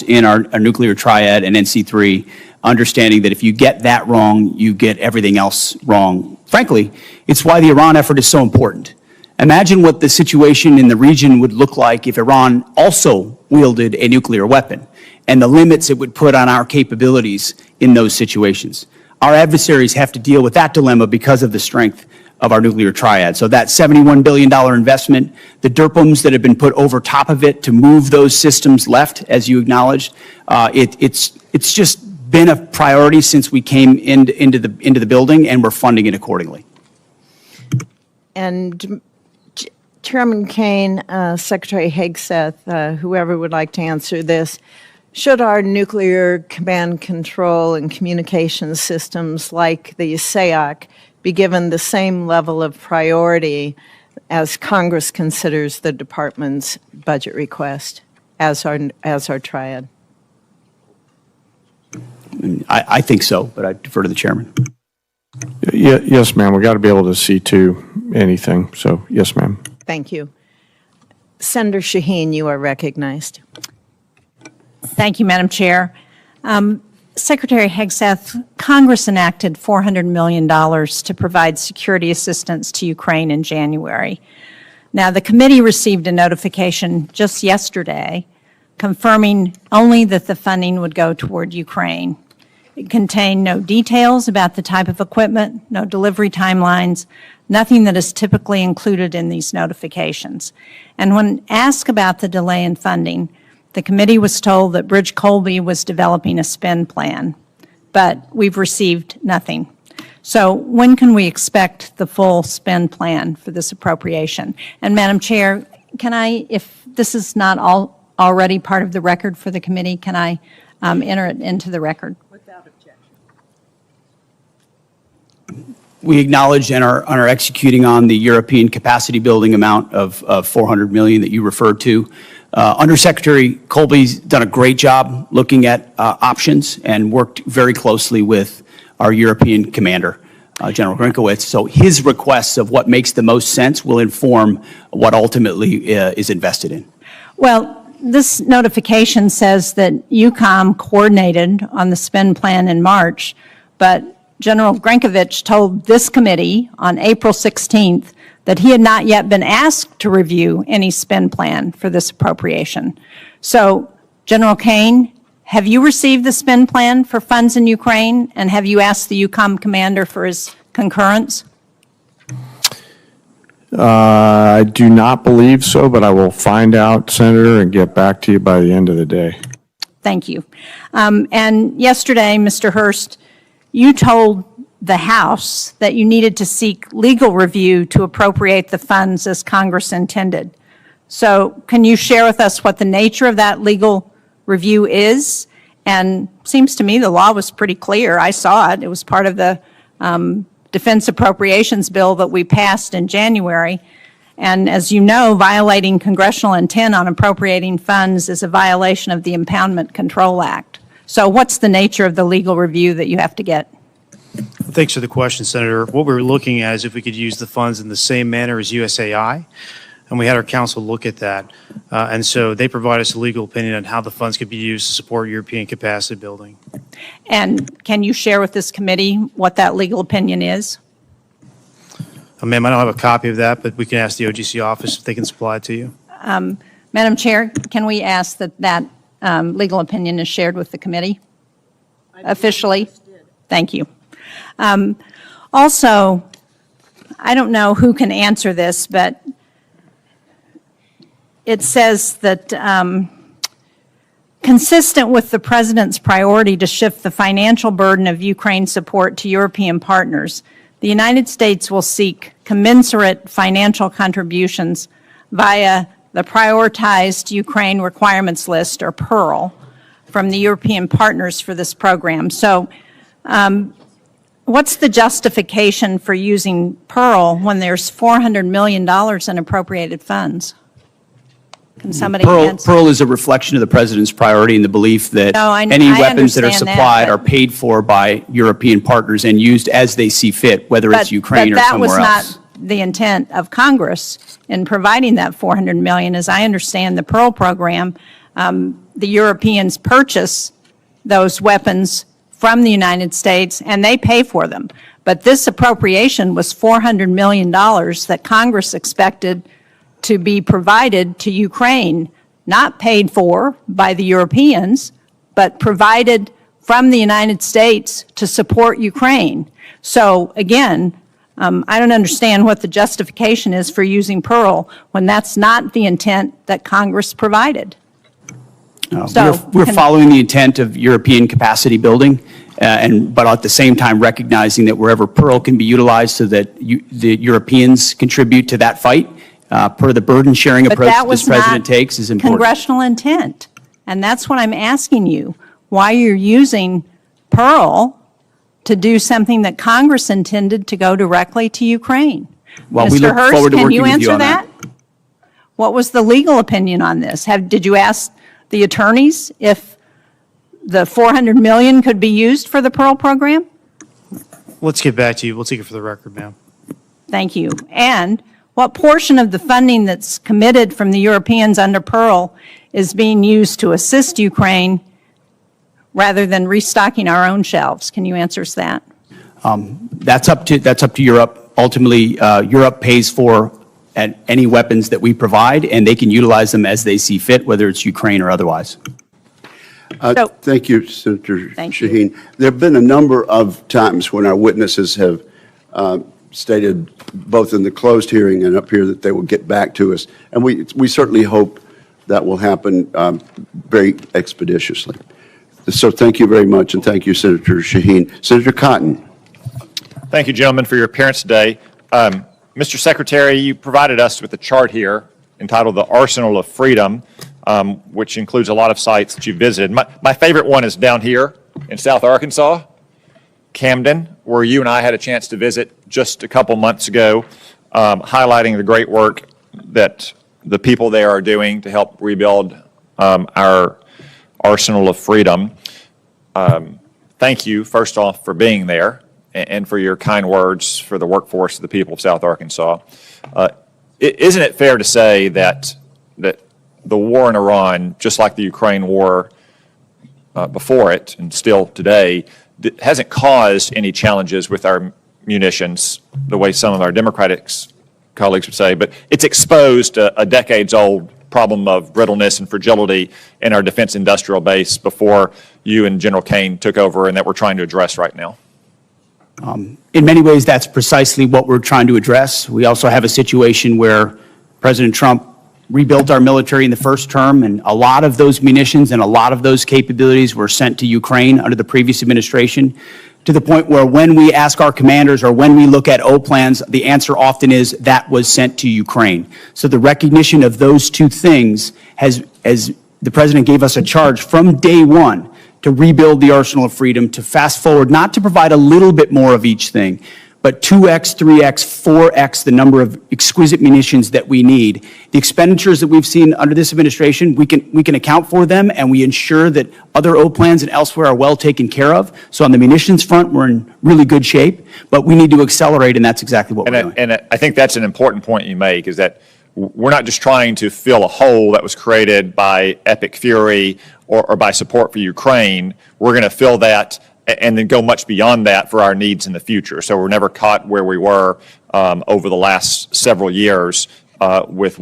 in our nuclear triad and NC3, understanding that if you get that wrong, you get everything else wrong. Frankly, it's why the Iran effort is so important. Imagine what the situation in the region would look like if Iran also wielded a nuclear weapon, and the limits it would put on our capabilities in those situations. Our adversaries have to deal with that dilemma because of the strength of our nuclear triad. So that $71 billion investment, the DRPMs that have been put over top of it to move those systems left, as you acknowledged, it's just been a priority since we came into the building, and we're funding it accordingly. And Chairman Caine, Secretary Hegseth, whoever would like to answer this, should our nuclear command control and communications systems like the SAOC be given the same level of priority as Congress considers the department's budget request as our triad? I think so, but I defer to the chairman. Yes, ma'am. We got to be able to see to anything. So, yes, ma'am. Thank you. Senator Shaheen, you are recognized. Thank you, Madam Chair. Secretary Hegseth, Congress enacted $400 million to provide security assistance to Ukraine in January. Now, the committee received a notification just yesterday confirming only that the funding would go toward Ukraine. It contained no details about the type of equipment, no delivery timelines, nothing that is typically included in these notifications. And when asked about the delay in funding, the committee was told that Bridge Colby was developing a spend plan, but we've received nothing. So when can we expect the full spend plan for this appropriation? And Madam Chair, can I, if this is not already part of the record for the committee, can I enter it into the record? We acknowledge and are executing on the European capacity building amount of $400 million that you referred to. Undersecretary Colby's done a great job looking at options and worked very closely with our European commander, General Grinkowitz. So his requests of what makes the most sense will inform what ultimately is invested in. Well, this notification says that EUCOM coordinated on the spend plan in March, but General Grinkowitz told this committee on April 16th that he had not yet been asked to review any spend plan for this appropriation. So, General Caine, have you received the spend plan for funds in Ukraine, and have you asked the EUCOM commander for his concurrence? I do not believe so, but I will find out, Senator, and get back to you by the end of the day. Thank you. And yesterday, Mr. Hurst, you told the House that you needed to seek legal review to appropriate the funds as Congress intended. So can you share with us what the nature of that legal review is? And seems to me the law was pretty clear. I saw it. It was part of the defense appropriations bill that we passed in January. And as you know, violating congressional intent on appropriating funds is a violation of the Impoundment Control Act. So what's the nature of the legal review that you have to get? Thanks for the question, Senator. What we were looking at is if we could use the funds in the same manner as USAI, and we had our counsel look at that. And so they provide us a legal opinion on how the funds could be used to support European capacity building. And can you share with this committee what that legal opinion is? Ma'am, I don't have a copy of that, but we can ask the OGC office if they can supply it to you. Madam Chair, can we ask that that legal opinion is shared with the committee officially? Thank you. Also, I don't know who can answer this, but it says that consistent with the President's priority to shift the financial burden of Ukraine support to European partners, the United States will seek commensurate financial contributions via the Prioritized Ukraine Requirements List, or PEARL, from the European partners for this program. So what's the justification for using PEARL when there's $400 million in appropriated funds? Can somebody answer? PEARL is a reflection of the President's priority and the belief that any weapons that are supplied are paid for by European partners and used as they see fit, whether it's Ukraine or somewhere else. But that was not the intent of Congress in providing that $400 million. As I understand the PEARL program, the Europeans purchase those weapons from the United States and they pay for them. But this appropriation was $400 million that Congress expected to be provided to Ukraine, not paid for by the Europeans, but provided from the United States to support Ukraine. So again, I don't understand what the justification is for using PEARL when that's not the intent that Congress provided. We're following the intent of European capacity building, but at the same time recognizing that wherever PEARL can be utilized so that the Europeans contribute to that fight, per the burden sharing approach that this President takes, is important. Congressional intent. And that's what I'm asking you, why you're using PEARL to do something that Congress intended to go directly to Ukraine. Well, we look forward to working with you on that. Mr. Hurst, can you answer that? What was the legal opinion on this? Did you ask the attorneys if the $400 million could be used for the PEARL program? Let's get back to you. We'll take it for the record, ma'am. Thank you. And what portion of the funding that's committed from the Europeans under PEARL is being used to assist Ukraine rather than restocking our own shelves? Can you answer us that? That's up to Europe. Ultimately, Europe pays for at any weapons that we provide, and they can utilize them as they see fit, whether it's Ukraine or otherwise. Thank you, Senator Thank you. Shaheen. There have been a number of times when our witnesses have stated, both in the closed hearing and up here, that they will get back to us. And we certainly hope that will happen very expeditiously. So thank you very much, and thank you, Senator Shaheen. Senator Cotton. Thank you, gentlemen, for your appearance today. Mr. Secretary, you provided us with a chart here entitled The Arsenal of Freedom, which includes a lot of sites that you visited. My favorite one is down here in South Arkansas, Camden, where you and I had a chance to visit just a couple months ago, highlighting the great work that the people there are doing to help rebuild our arsenal of freedom. Thank you, first off, for being there and for your kind words for the workforce of the people of South Arkansas. Isn't it fair to say that the war in Iran, just like the Ukraine war before it and still today, hasn't caused any challenges with our munitions the way some of our Democratic colleagues would say, but it's exposed a decades-old problem of brittleness and fragility in our defense industrial base before you and General Caine took over, and that we're trying to address right now? In many ways, that's precisely what we're trying to address. We also have a situation where President Trump rebuilt our military in the first term, and a lot of those munitions and a lot of those capabilities were sent to Ukraine under the previous administration, to the point where when we ask our commanders or when we look at O plans, the answer often is that was sent to Ukraine. So the recognition of those two things has, as the President gave us a charge from day one, to rebuild the arsenal of freedom, to fast forward, not to provide a little bit more of each thing, but 2x, 3x, 4x the number of exquisite munitions that we need. The expenditures that we've seen under this administration, we can account for them, and we ensure that other O plans and elsewhere are well taken care of. So on the munitions front, we're in really good shape, but we need to accelerate, and that's exactly what we're doing. And I think that's an important point you make, is that we're not just trying to fill a hole that was created by epic fury or by support for Ukraine. We're going to fill that and then go much beyond that for our needs in the future. So we're never caught where we were over the last several years with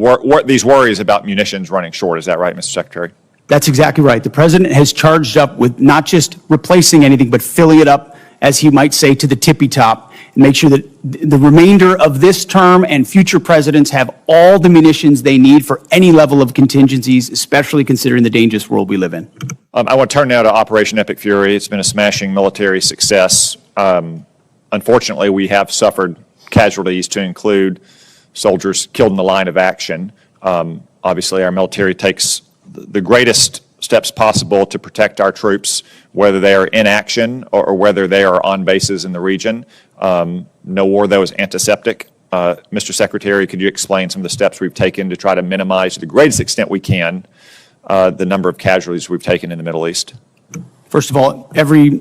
these worries about munitions running short. Is that right, Mr. Secretary? That's exactly right. The President has charged up with not just replacing anything, but filling it up, as he might say, to the tippy top, and make sure that the remainder of this term and future presidents have all the munitions they need for any level of contingencies, especially considering the dangerous world we live in. I want to turn now to Operation Epic Fury. It's been a smashing military success. Unfortunately, we have suffered casualties, to include soldiers killed in the line of action. Obviously, our military takes the greatest steps possible to protect our troops, whether they are in action or whether they are on bases in the region. No war, though, is antiseptic. Mr. Secretary, could you explain some of the steps we've taken to try to minimize, to the greatest extent we can, the number of casualties we've taken in the Middle East? First of all, every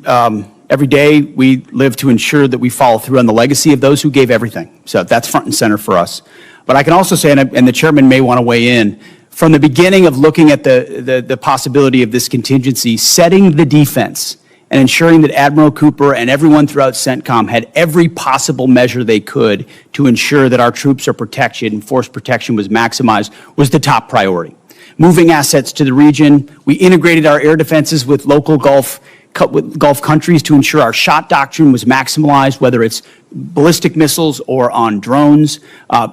day we live to ensure that we follow through on the legacy of those who gave everything. So that's front and center for us. But I can also say, and the chairman may want to weigh in, from the beginning of looking at the possibility of this contingency, setting the defense and ensuring that Admiral Cooper and everyone throughout CENTCOM had every possible measure they could to ensure that our troops are protected and force protection was maximized was the top priority. Moving assets to the region, we integrated our air defenses with local Gulf countries to ensure our shot doctrine was maximized, whether it's ballistic missiles or on drones,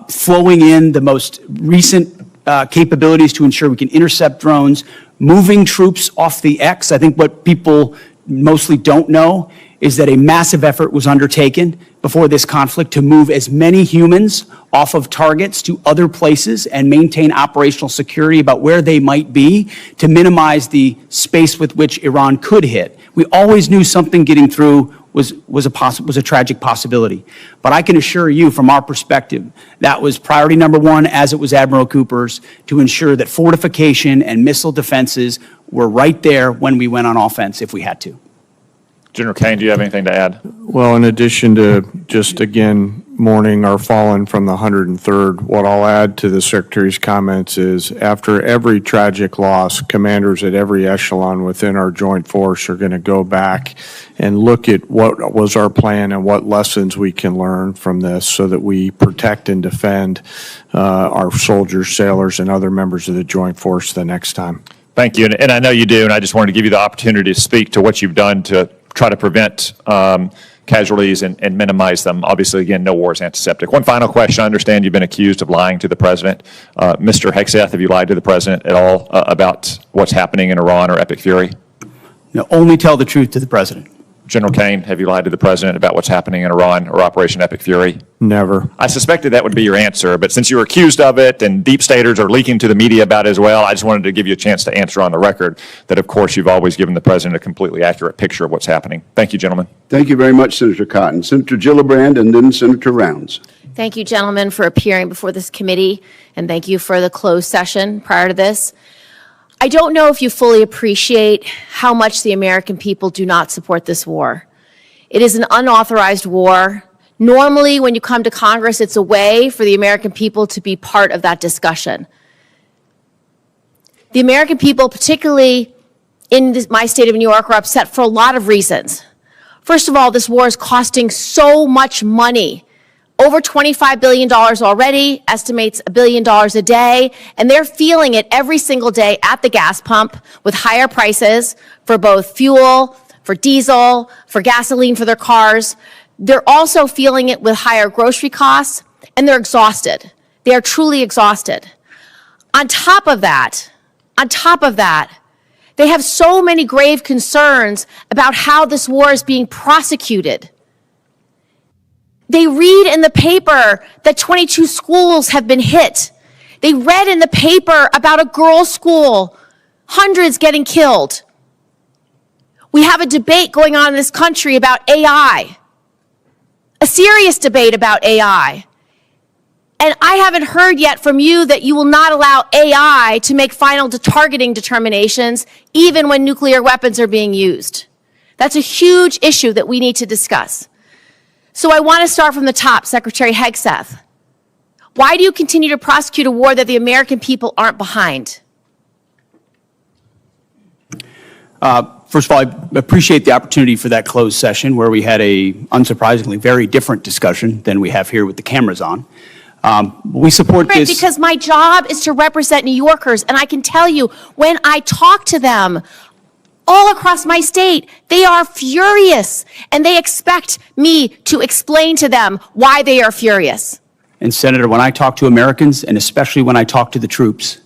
flowing in the most recent capabilities to ensure we can intercept drones, moving troops off the X. I think what people mostly don't know is that a massive effort was undertaken before this conflict to move as many humans off of targets to other places and maintain operational security about where they might be to minimize the space with which Iran could hit. We always knew something getting through was a tragic possibility. But I can assure you, from our perspective, that was priority number one, as it was Admiral Cooper's, to ensure that fortification and missile defenses were right there when we went on offense if we had to. General Caine, do you have anything to add? Well, in addition to just, again, mourning our fallen from the 103rd. What I'll add to the Secretary's comments is after every tragic loss, commanders at every echelon within our joint force are going to go back and look at what was our plan and what lessons we can learn from this so that we protect and defend our soldiers, sailors, and other members of the joint force the next time. Thank you, and I know you do, and I just wanted to give you the opportunity to speak to what you've done to try to prevent casualties and minimize them. Obviously, again, no war is antiseptic. One final question. I understand you've been accused of lying to the president. Mr. Hegseth, have you lied to the president at all about what's happening in Iran or Epic Fury? No, only tell the truth to the president. General Caine, have you lied to the president about what's happening in Iran or Operation Epic Fury? Never. I suspected that would be your answer, but since you were accused of it and deep staters are leaking to the media about it as well, I just wanted to give you a chance to answer on the record that, of course, you've always given the president a completely accurate picture of what's happening. Thank you, gentlemen. Thank you very much, Senator Cotton. Senator Gillibrand and then Senator Rounds. Thank you, gentlemen, for appearing before this committee, and thank you for the closed session prior to this. I don't know if you fully appreciate how much the American people do not support this war. It is an unauthorized war. Normally, when you come to Congress, it's a way for the American people to be part of that discussion. The American people, particularly in my state of New York, are upset for a lot of reasons. First of all, this war is costing so much money. Over $25 billion already, estimates $1 billion a day, and they're feeling it every single day at the gas pump with higher prices for both fuel, for diesel, for gasoline for their cars. They're also feeling it with higher grocery costs, and they're exhausted. They are truly exhausted. On top of that, they have so many grave concerns about how this war is being prosecuted. They read in the paper that 22 schools have been hit. They read in the paper about a girls' school, hundreds getting killed. We have a debate going on in this country about AI, a serious debate about AI. And I haven't heard yet from you that you will not allow AI to make final targeting determinations, even when nuclear weapons are being used. That's a huge issue that we need to discuss. So I want to start from the top, Secretary Hegseth. Why do you continue to prosecute a war that the American people aren't behind? First of all, I appreciate the opportunity for that closed session where we had a, unsurprisingly, very different discussion than we have here with the cameras on. We support this. Because my job is to represent New Yorkers, and I can tell you, when I talk to them all across my state, they are furious, and they expect me to explain to them why they are furious. And Senator, when I talk to Americans, and especially when I talk to the troops,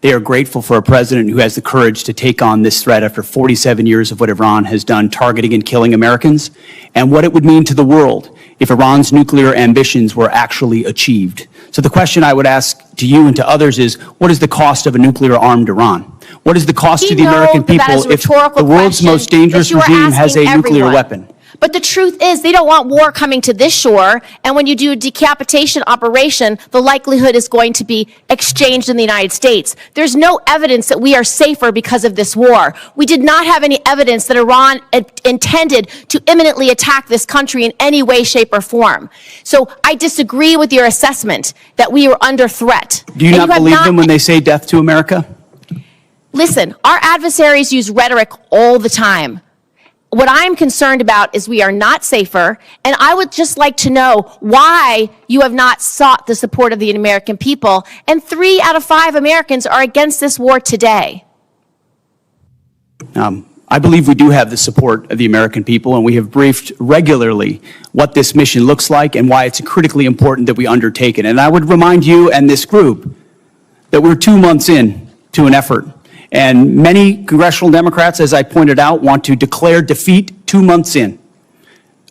they are grateful for a president who has the courage to take on this threat after 47 years of what Iran has done, targeting and killing Americans, and what it would mean to the world if Iran's nuclear ambitions were actually achieved. So the question I would ask to you and to others is, what is the cost of a nuclear-armed Iran? What is the cost to the American people if the world's most dangerous regime has a nuclear weapon? But the truth is, they don't want war coming to this shore, and when you do a decapitation operation, the likelihood is going to be exchanged in the United States. There's no evidence that we are safer because of this war. We did not have any evidence that Iran intended to imminently attack this country in any way, shape, or form. So I disagree with your assessment that we were under threat. Do you not believe them when they say death to America? Listen, our adversaries use rhetoric all the time. What I'm concerned about is we are not safer, and I would just like to know why you have not sought the support of the American people, and 3 out of 5 Americans are against this war today. I believe we do have the support of the American people, and we have briefed regularly what this mission looks like and why it's critically important that we undertake it. And I would remind you and this group that we're 2 months in to an effort. And many congressional Democrats, as I pointed out, want to declare defeat 2 months in.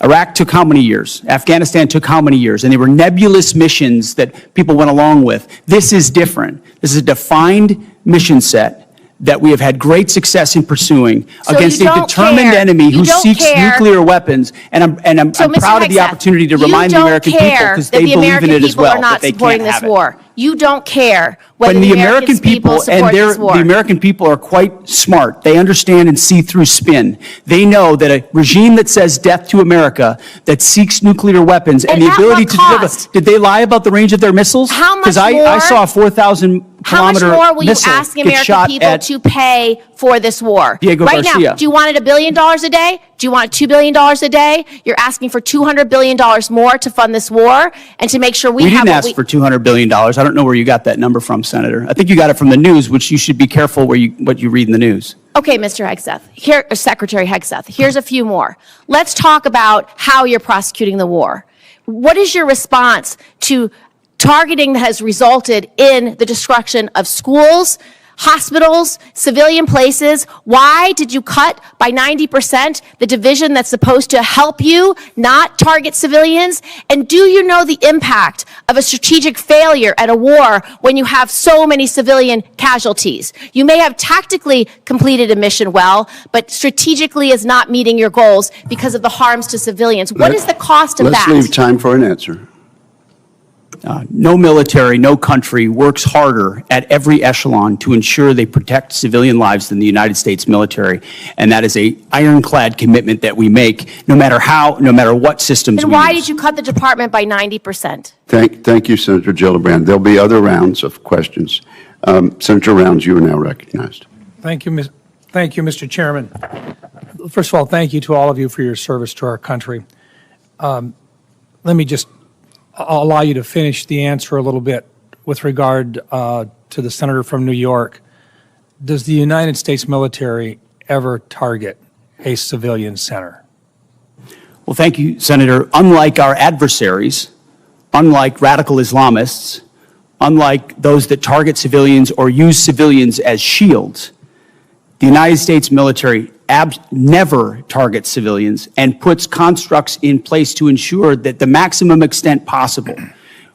Iraq took how many years? Afghanistan took how many years? And they were nebulous missions that people went along with. This is different. This is a defined mission set that we have had great success in pursuing against a determined enemy who seeks nuclear weapons. And I'm proud of the opportunity to remind the American people, because they believe in it as well, that they can't have it. you don't care whether When the the American people support and this war. the American people are quite smart. They understand and see through spin. They know that a regime that says death to America, that seeks nuclear weapons and And the at ability what to deliver. cost? Did they lie about the range of their missiles? How much Because I more- saw a 4,000 How much kilometer more will you missile ask the get American shot people at to pay for this war? Diego Right Garcia. now, do you want it $1 billion a day? Do you want it $2 billion a day? You're asking for $200 billion more to fund this war and to make sure we We have didn't what ask we... for $200 billion. I don't know where you got that number from, Senator. I think you got it from the news, which you should be careful what you read in the news. Okay, Mr. Hegseth, Secretary Hegseth, here's a few more. Let's talk about how you're prosecuting the war. What is your response to targeting that has resulted in the destruction of schools, hospitals, civilian places? Why did you cut by 90% the division that's supposed to help you not target civilians? And do you know the impact of a strategic failure at a war when you have so many civilian casualties? You may have tactically completed a mission well, but strategically is not meeting your goals because of the harms to civilians. What is the cost of that? Let's leave time for an answer. No military, no country works harder at every echelon to ensure they protect civilian lives than the United States military. And that is an ironclad commitment that we make, no matter what systems And we why use. did you cut the department by 90%? Thank you, Senator Gillibrand. There'll be other rounds of questions. Senator Rounds, you are now recognized. Thank you, Mr. Chairman. First of all, thank you to all of you for your service to our country. Let me just allow you to finish the answer a little bit with regard to the senator from New York. Does the United States military ever target a civilian center? Well, thank you, Senator. Unlike our adversaries, unlike radical Islamists, unlike those that target civilians or use civilians as shields, the United States military never targets civilians and puts constructs in place to ensure that the maximum extent possible,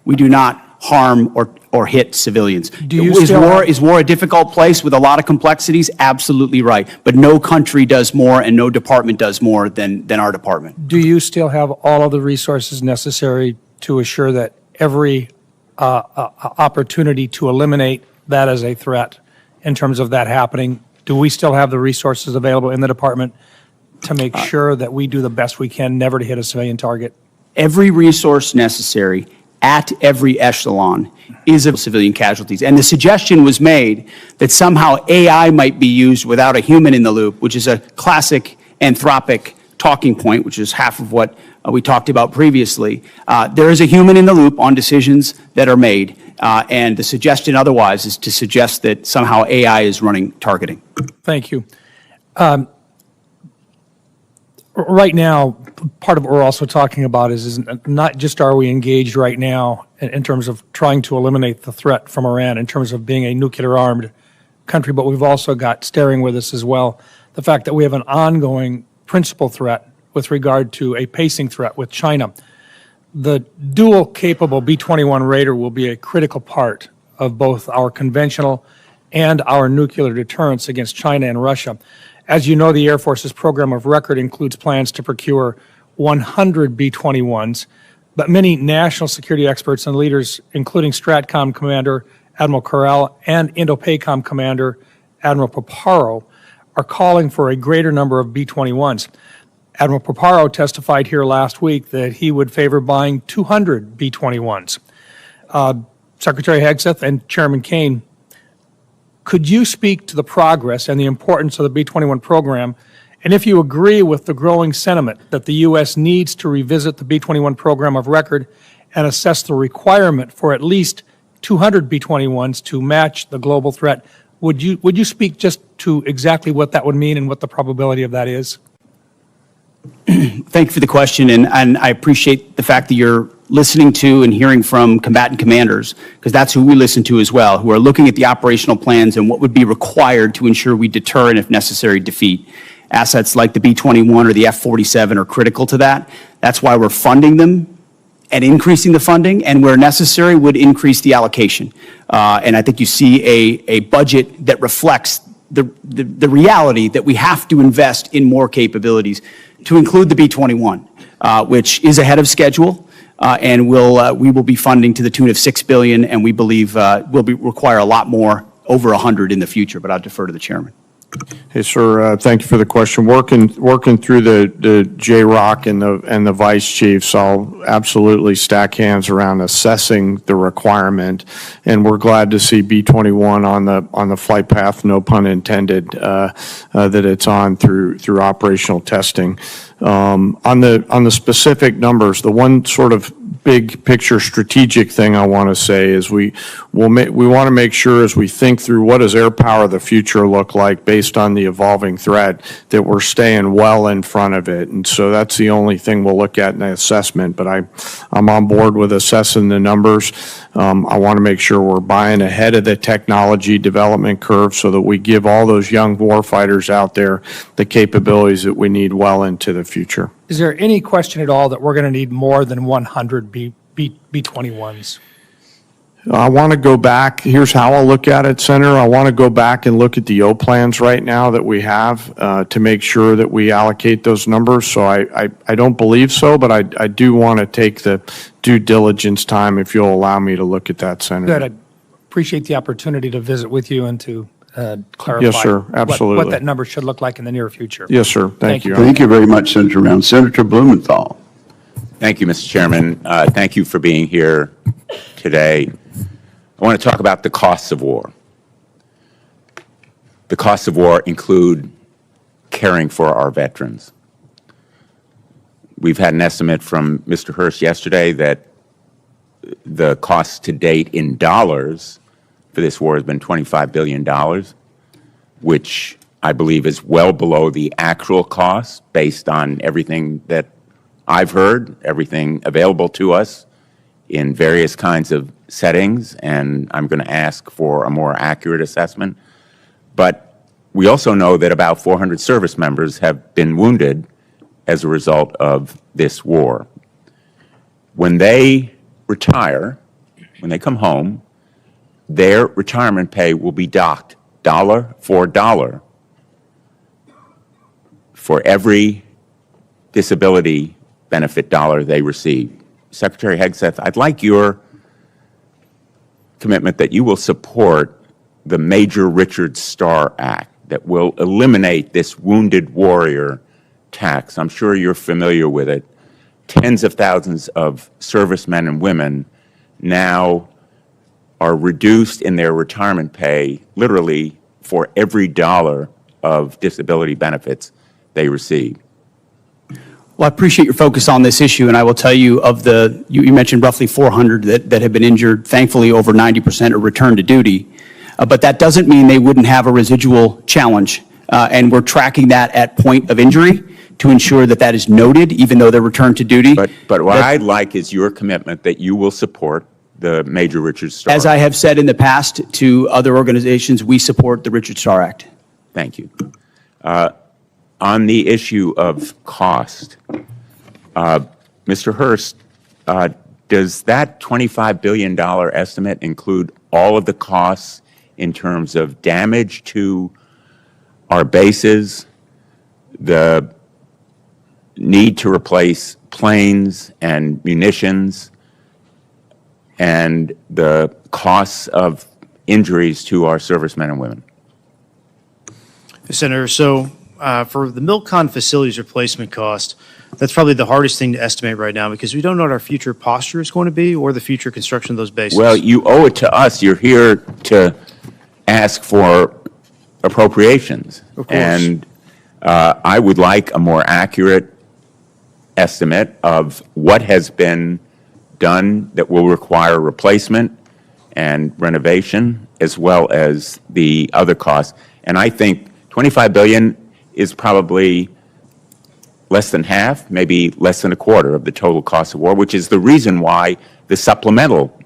we do not harm or hit civilians. Is war a difficult place with a lot of complexities? Absolutely right. But no country does more and no department does more than our department. Do you still have all of the resources necessary to assure that every opportunity to eliminate that as a threat in terms of that happening? Do we still have the resources available in the department to make sure that we do the best we can never to hit a civilian target? Every resource necessary at every echelon is of civilian casualties. And the suggestion was made that somehow AI might be used without a human in the loop, which is a classic anthropic talking point, which is half of what we talked about previously. There is a human in the loop on decisions that are made. And the suggestion otherwise is to suggest that somehow AI is running targeting. Thank you. Right now, part of what we're also talking about is not just are we engaged right now in terms of trying to eliminate the threat from Iran in terms of being a nuclear-armed country, but we've also got staring with us as well the fact that we have an ongoing principal threat with regard to a pacing threat with China. The dual-capable B-21 Raider will be a critical part of both our conventional and our nuclear deterrence against China and Russia. As you know, the Air Force's program of record includes plans to procure 100 B-21s, but many national security experts and leaders, including STRATCOM Commander Admiral Correll and INDOPACOM Commander Admiral Paparo, are calling for a greater number of B-21s. Admiral Paparo testified here last week that he would favor buying 200 B-21s. Secretary Hegseth and Chairman Caine, could you speak to the progress and the importance of the B-21 program, and if you agree with the growing sentiment that the U.S. needs to revisit the B-21 program of record and assess the requirement for at least 200 B-21s to match the global threat, would you speak just to exactly what that would mean and what the probability of that is? Thank you for the question, and I appreciate the fact that you're listening to and hearing from combatant commanders, because that's who we listen to as well, who are looking at the operational plans and what would be required to ensure we deter and, if necessary, defeat. Assets like the B-21 or the F-47 are critical to that. That's why we're funding them and increasing the funding, and where necessary would increase the allocation. And I think you see a budget that reflects the reality that we have to invest in more capabilities, to include the B-21, which is ahead of schedule. and we will be funding to the tune of $6 billion, and we believe will require a lot more, over 100 in the future, but I'll defer to the chairman. Hey, sir, thank you for the question. Working through the J-Rock and the vice chiefs, I'll absolutely stack hands around assessing the requirement, and we're glad to see B-21 on the flight path, no pun intended, that it's on through operational testing. On the specific numbers, the one sort of big picture strategic thing I want to say is we want to make sure as we think through what does air power of the future look like based on the evolving threat, that we're staying well in front of it. And so that's the only thing we'll look at in the assessment, but I'm on board with assessing the numbers. I want to make sure we're buying ahead of the technology development curve so that we give all those young warfighters out there the capabilities that we need well into the future. Is there any question at all that we're going to need more than 100 B-21s? I want to go back. Here's how I'll look at it, Senator. I want to go back and look at the O plans right now that we have to make sure that we allocate those numbers. So I don't believe so, but I do want to take the due diligence time if you'll allow me to look at that, Senator. Good. I appreciate the opportunity to visit with you and to clarify. Yes, sir. Absolutely. What that number should look like in the near future. Yes, sir. Thank you. Thank you very much, Senator Round. Senator Blumenthal. Thank you, Mr. Chairman. Thank you for being here today. I want to talk about the costs of war. The costs of war include caring for our veterans. We've had an estimate from Mr. Hurst yesterday that the cost to date in dollars for this war has been $25 billion, which I believe is well below the actual cost based on everything that I've heard, everything available to us in various kinds of settings, and I'm going to ask for a more accurate assessment. But we also know that about 400 service members have been wounded as a result of this war. When they retire, when they come home, their retirement pay will be docked dollar for dollar for every disability benefit dollar they receive. Secretary Hegseth, I'd like your commitment that you will support the Major Richard Starr Act that will eliminate this wounded warrior tax. I'm sure you're familiar with it. Tens of thousands of servicemen and women now are reduced in their retirement pay literally for every dollar of disability benefits they receive. Well, I appreciate your focus on this issue, and I will tell you you mentioned roughly 400 that have been injured. Thankfully, over 90% are returned to duty. But that doesn't mean they wouldn't have a residual challenge. And we're tracking that at point of injury to ensure that that is noted, even though they're returned to duty. But what I'd like is your commitment that you will support the Major Richard Starr. As I have said in the past to other organizations, we support the Richard Starr Act. Thank you. On the issue of cost, Mr. Hurst, does that $25 billion estimate include all of the costs in terms of damage to our bases, the need to replace planes and munitions, and the costs of injuries to our servicemen and women? Senator, so for the Milcon facilities replacement cost, that's probably the hardest thing to estimate right now because we don't know what our future posture is going to be or the future construction of those bases. Well, you owe it to us. You're here to ask for appropriations. Of course. And I would like a more accurate estimate of what has been done that will require replacement and renovation, as well as the other costs. And I think $25 billion is probably less than half, maybe less than a quarter of the total cost of war, which is the reason why the supplemental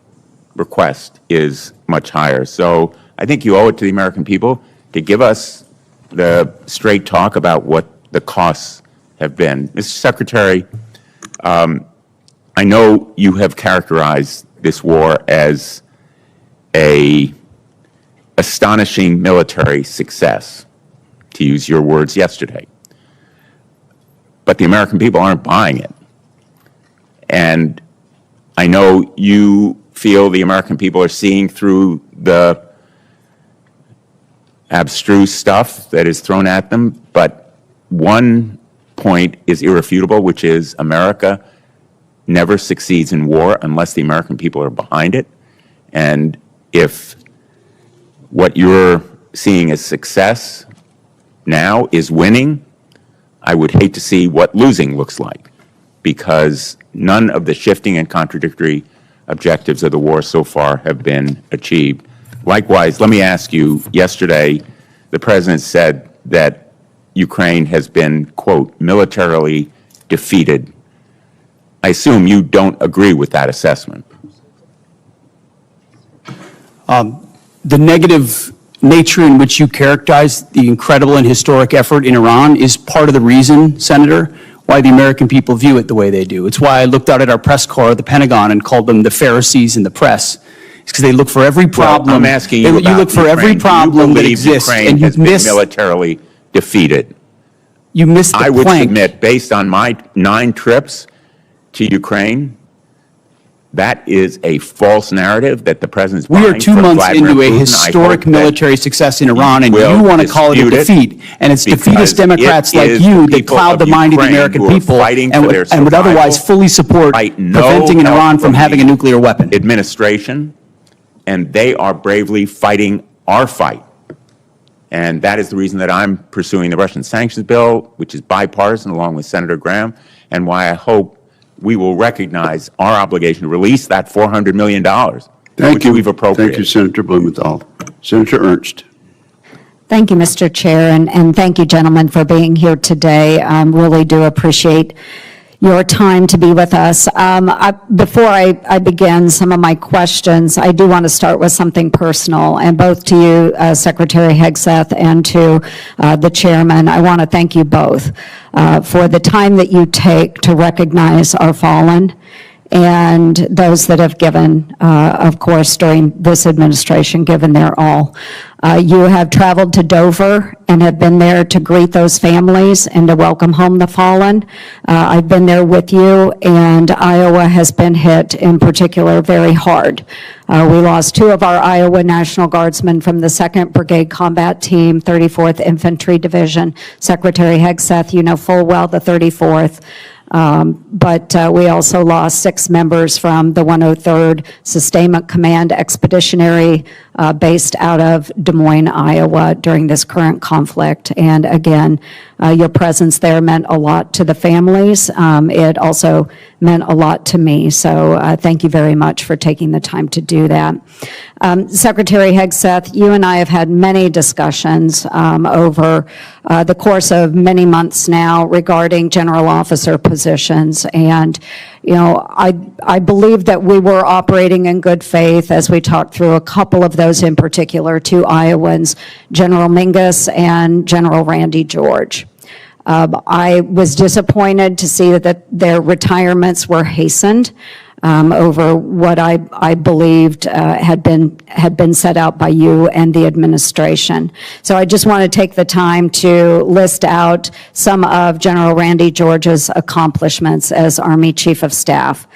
request is much higher. So I think you owe it to the American people to give us the straight talk about what the costs have been. Mr. Secretary, I know you have characterized this war as an astonishing military success, to use your words yesterday. But the American people aren't buying it. And I know you feel the American people are seeing through the abstruse stuff that is thrown at them, but one point is irrefutable, which is America never succeeds in war unless the American people are behind it. And if what you're seeing as success now is winning, I would hate to see what losing looks like, because none of the shifting and contradictory objectives of the war so far have been achieved. Likewise, let me ask you, yesterday, the President said that Ukraine has been, quote, militarily defeated. I assume you don't agree with that assessment. The negative nature in which you characterize the incredible and historic effort in Iran is part of the reason, Senator, why the American people view it the way they do. It's why I looked out at our press corps at the Pentagon and called them the Pharisees in the press. It's because they look for every problem. Well, I'm asking you about you look for Ukraine. every problem that Do you believe exists, Ukraine and you has been miss militarily defeated? you miss the I would plank. submit, based on my 9 trips to Ukraine, that is a false narrative that the President's We are buying 2 from months Vladimir into a Putin. I historic hope that military success in Iran, and will you want to call it a dispute it, defeat. And it's because defeatist Democrats it like is you the that people cloud the of mind of the Ukraine American who are people fighting and for their would otherwise survival, fully support fight no preventing help Iran from having a the nuclear weapon. Administration, and they are bravely fighting our fight. And that is the reason that I'm pursuing the Russian sanctions bill, which is bipartisan, along with Senator Graham, and why I hope we will recognize our obligation to release that $400 million, Thank you. we've appropriated. Thank you, Senator Blumenthal. Senator Ernst. Thank you, Mr. Chair, and thank you, gentlemen, for being here today. Really do appreciate your time to be with us. Before I begin some of my questions, I do want to start with something personal, and both to you, Secretary Hegseth, and to the chairman, I want to thank you both for the time that you take to recognize our fallen and those that have given, of course, during this administration, given their all. You have traveled to Dover and have been there to greet those families and to welcome home the fallen. I've been there with you, and Iowa has been hit in particular very hard. We lost 2 of our Iowa National Guardsmen from the 2nd Brigade Combat Team, 34th Infantry Division. Secretary Hegseth, you know full well the 34th. But we also lost 6 members from the 103rd Sustainment Command Expeditionary based out of Des Moines, Iowa during this current conflict. And again, your presence there meant a lot to the families. It also meant a lot to me. So thank you very much for taking the time to do that. Secretary Hegseth, you and I have had many discussions over the course of many months now regarding general officer positions. And, you know, I believe that we were operating in good faith as we talked through a couple of those in particular, 2 Iowans, General Mingus and General Randy George. I was disappointed to see that their retirements were hastened over what I believed had been set out by you and the administration. So I just want to take the time to list out some of General Randy George's accomplishments as Army Chief of Staff.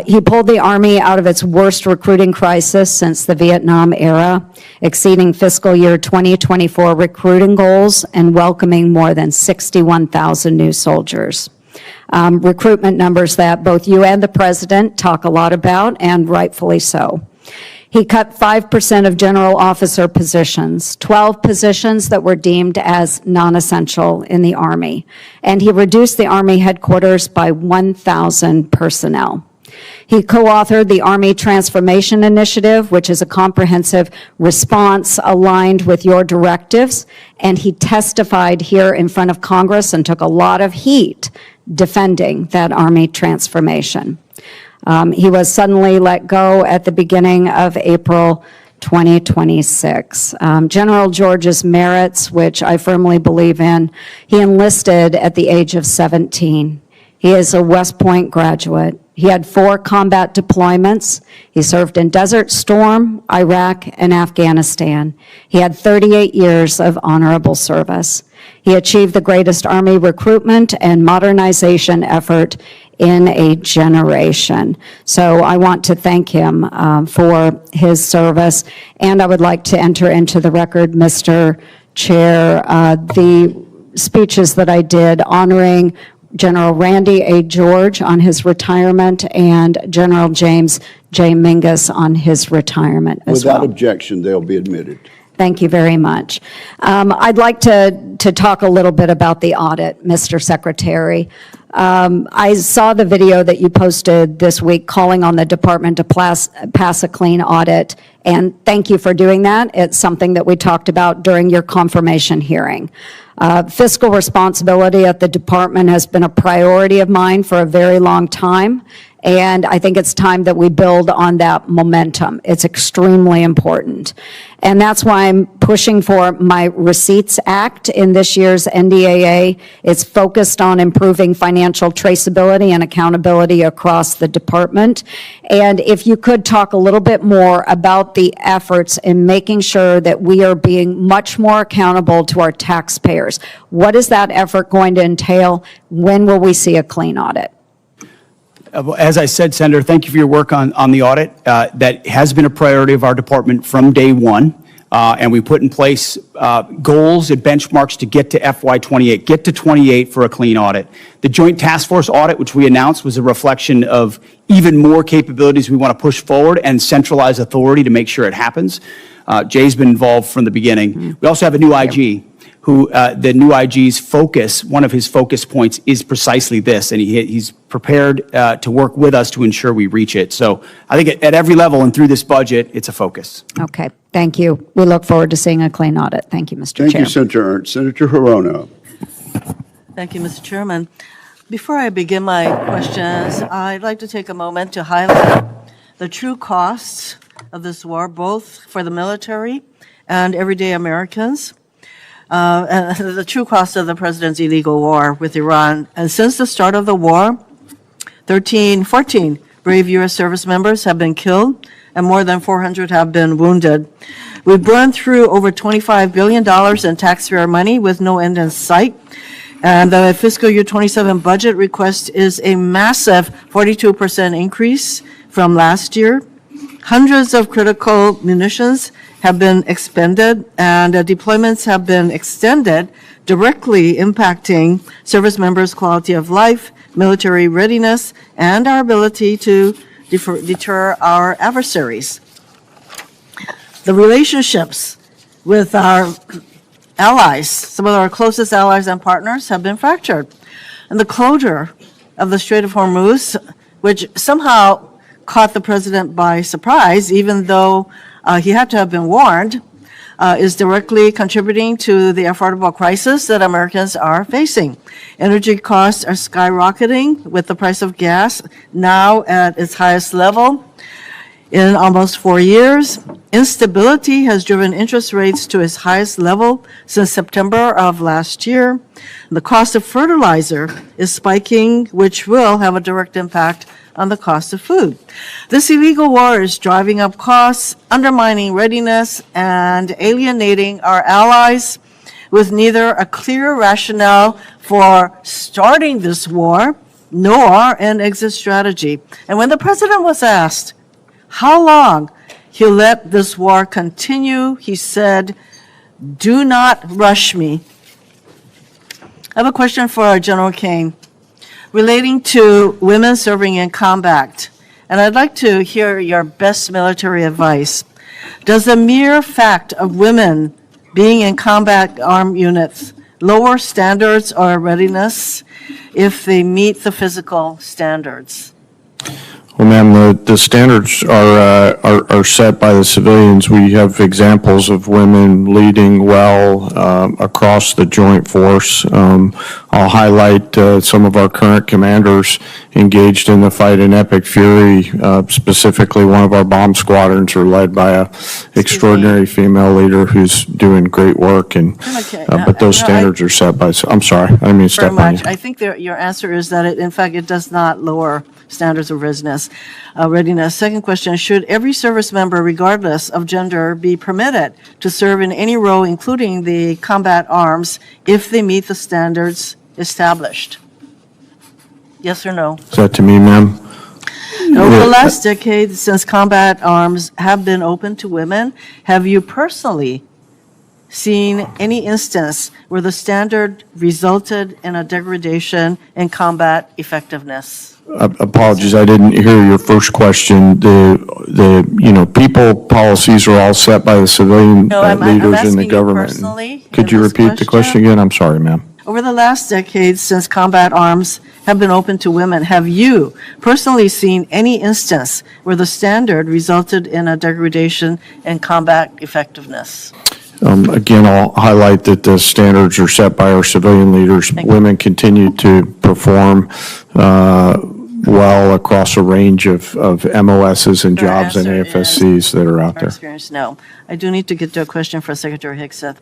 He pulled the Army out of its worst recruiting crisis since the Vietnam era, exceeding fiscal year 2024 recruiting goals and welcoming more than 61,000 new soldiers. Recruitment numbers that both you and the President talk a lot about, and rightfully so. He cut 5% of general officer positions, 12 positions that were deemed as non-essential in the Army, and he reduced the Army headquarters by 1,000 personnel. He co-authored the Army Transformation Initiative, which is a comprehensive response aligned with your directives, and he testified here in front of Congress and took a lot of heat defending that Army transformation. He was suddenly let go at the beginning of April 2026. General George's merits, which I firmly believe in, he enlisted at the age of 17. He is a West Point graduate. He had 4 combat deployments. He served in Desert Storm, Iraq, and Afghanistan. He had 38 years of honorable service. He achieved the greatest Army recruitment and modernization effort in a generation. So I want to thank him for his service, and I would like to enter into the record, Mr. Chair, the speeches that I did honoring General Randy A. George on his retirement and General James J. Mingus on his retirement as well. Without objection, they'll be admitted. Thank you very much. I'd like to talk a little bit about the audit, Mr. Secretary. I saw the video that you posted this week calling on the department to pass a clean audit, and thank you for doing that. It's something that we talked about during your confirmation hearing. Fiscal responsibility at the department has been a priority of mine for a very long time, and I think it's time that we build on that momentum. It's extremely important. And that's why I'm pushing for my Receipts Act in this year's NDAA. It's focused on improving financial traceability and accountability across the department. And if you could talk a little bit more about the efforts in making sure that we are being much more accountable to our taxpayers. What is that effort going to entail? When will we see a clean audit? As I said, Senator, thank you for your work on the audit. That has been a priority of our department from day one. And we put in place goals and benchmarks to get to FY28, get to 28 for a clean audit. The Joint Task Force audit, which we announced, was a reflection of even more capabilities we want to push forward and centralize authority to make sure it happens. Jay's been involved from the beginning. We also have a new IG. Who the new IG's focus, one of his focus points is precisely this, and he's prepared to work with us to ensure we reach it. So I think at every level and through this budget, it's a focus. Okay, thank you. We look forward to seeing a clean audit. Thank you, Mr. Chair. Thank you, Senator Ernst. Senator Hirono. Thank you, Mr. Chairman. Before I begin my questions, I'd like to take a moment to highlight the true costs of this war, both for the military and everyday Americans. And the true cost of the president's illegal war with Iran. And since the start of the war, 14 brave U.S. service members have been killed and more than 400 have been wounded. We've burned through over $25 billion in taxpayer money with no end in sight. And the fiscal year 27 budget request is a massive 42% increase from last year. Hundreds of critical munitions have been expended, and deployments have been extended, directly impacting service members' quality of life, military readiness, and our ability to deter our adversaries. The relationships with our allies, some of our closest allies and partners, have been fractured. And the closure of the Strait of Hormuz, which somehow caught the president by surprise, even though he had to have been warned, is directly contributing to the affordable crisis that Americans are facing. Energy costs are skyrocketing with the price of gas now at its highest level in almost 4 years. Instability has driven interest rates to its highest level since September of last year. The cost of fertilizer is spiking, which will have a direct impact on the cost of food. This illegal war is driving up costs, undermining readiness, and alienating our allies with neither a clear rationale for starting this war nor an exit strategy. And when the president was asked how long he'll let this war continue, he said, "Do not rush me." I have a question for General Caine relating to women serving in combat, and I'd like to hear your best military advice. Does the mere fact of women being in combat armed units lower standards or readiness if they meet the physical standards? Well, ma'am, the standards are set by the civilians. We have examples of women leading well across the joint force. I'll highlight some of our current commanders engaged in the fight in Epic Fury. Specifically, one of our bomb squadrons are led by an extraordinary female leader who's doing great work. And but those standards are set by. I'm sorry, I didn't mean to step on you. I think your answer is that in fact it does not lower standards of readiness. Second question, should every service member, regardless of gender, be permitted to serve in any role, including the combat arms, if they meet the standards established? Yes or no? Is that to me, ma'am? Over the last decade, since combat arms have been open to women, have you personally seen any instance where the standard resulted in a degradation in combat effectiveness? Apologies, I didn't hear your first question. People policies are all set by the civilian No, I'm leaders in asking the you government. personally Could in you this repeat the question again? I'm sorry, ma'am. Over the last decade, since combat arms have been open to women, have you personally seen any instance where the standard resulted in a degradation in combat effectiveness? Again, I'll highlight that the standards are set by our civilian leaders. Women continue to perform well across a range of MOSs and Your jobs and answer AFSCs that are out Our there. experience, no. I do need to get to a question for Secretary Hegseth.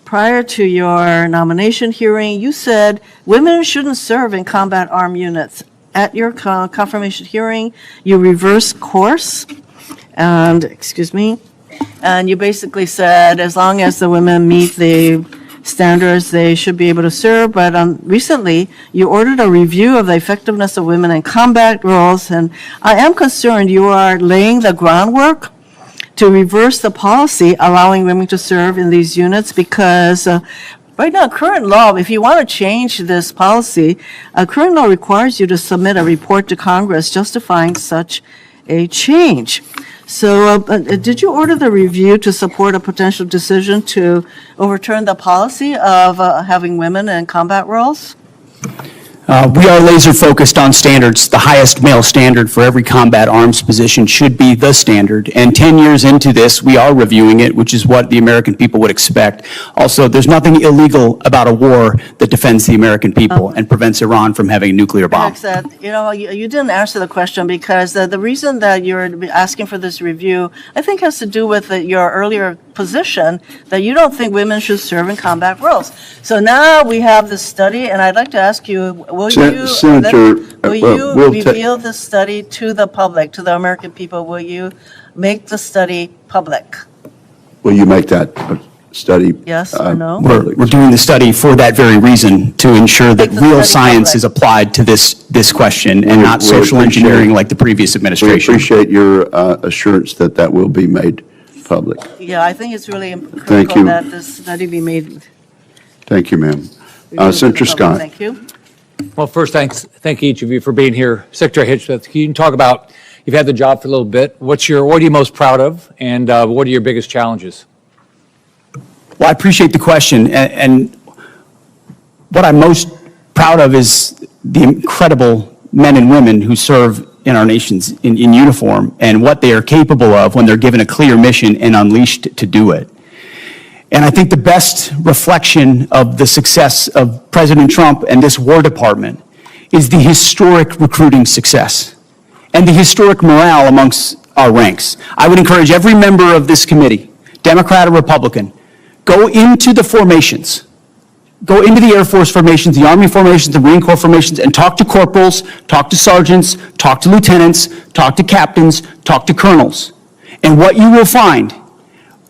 Prior to your nomination hearing, you said women shouldn't serve in combat armed units. At your confirmation hearing, you reversed course, and, and you basically said as long as the women meet the standards, they should be able to serve. But recently, you ordered a review of the effectiveness of women in combat roles, and I am concerned you are laying the groundwork to reverse the policy allowing women to serve in these units, because right now, current law, if you want to change this policy, current law requires you to submit a report to Congress justifying such a change. So did you order the review to support a potential decision to overturn the policy of having women in combat roles? We are laser focused on standards. The highest male standard for every combat arms position should be the standard. And 10 years into this, we are reviewing it, which is what the American people would expect. Also, there's nothing illegal about a war that defends the American people and prevents Iran from having a nuclear bomb. You didn't answer the question, because the reason that you're asking for this review, I think, has to do with your earlier position that you don't think women should serve in combat roles. So now we have this study, and I'd like to ask you, will you reveal the study to the public, to the American people? Will you make the study public? Will you make that study? Yes or no? We're doing the study for that very reason, to ensure that Make the real study science public. is applied to this question and not We social appreciate- engineering like the previous We administration. appreciate your assurance that that will be made public. Yeah, I think it's really Thank critical you. that this study be made. Thank you, ma'am. reviewed to the Senator public. Scott. Thank you. Well, first, thank each of you for being here. Secretary Hegseth, can you talk about, you've had the job for a little bit. What are you most proud of, and what are your biggest challenges? Well, I appreciate the question, and what I'm most proud of is the incredible men and women who serve in our nations in uniform, and what they are capable of when they're given a clear mission and unleashed to do it. And I think the best reflection of the success of President Trump and this War Department is the historic recruiting success and the historic morale amongst our ranks. I would encourage every member of this committee, Democrat or Republican, go into the formations. Go into the Air Force formations, the Army formations, the Marine Corps formations, and talk to corporals, talk to sergeants, talk to lieutenants, talk to captains, talk to colonels. And what you will find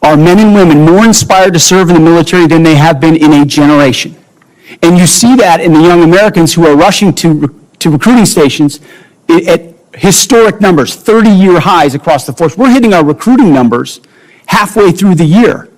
are men and women more inspired to serve in the military than they have been in a generation. And you see that in the young Americans who are rushing to recruiting stations at historic numbers, 30-year highs across the force. We're hitting our recruiting numbers halfway through the year.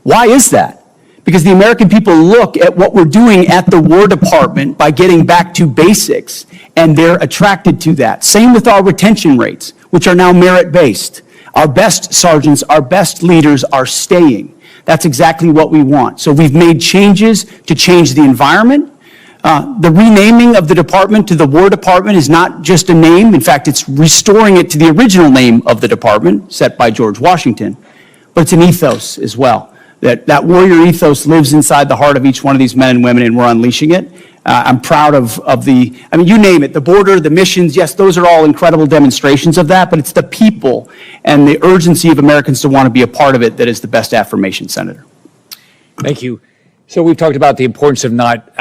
Why is that? Because the American people look at what we're doing at the War Department by getting back to basics, and they're attracted to that. Same with our retention rates, which are now merit-based. Our best sergeants, our best leaders are staying. That's exactly what we want. So we've made changes to change the environment. The renaming of the department to the War Department is not just a name. In fact, it's restoring it to the original name of the department set by George Washington. But it's an ethos as well. That warrior ethos lives inside the heart of each one of these men and women, and we're unleashing it. I'm proud of you name it, the border, the missions, yes, those are all incredible demonstrations of that, but it's the people and the urgency of Americans to want to be a part of it that is the best affirmation, Senator. Thank you. So we've talked about the importance of not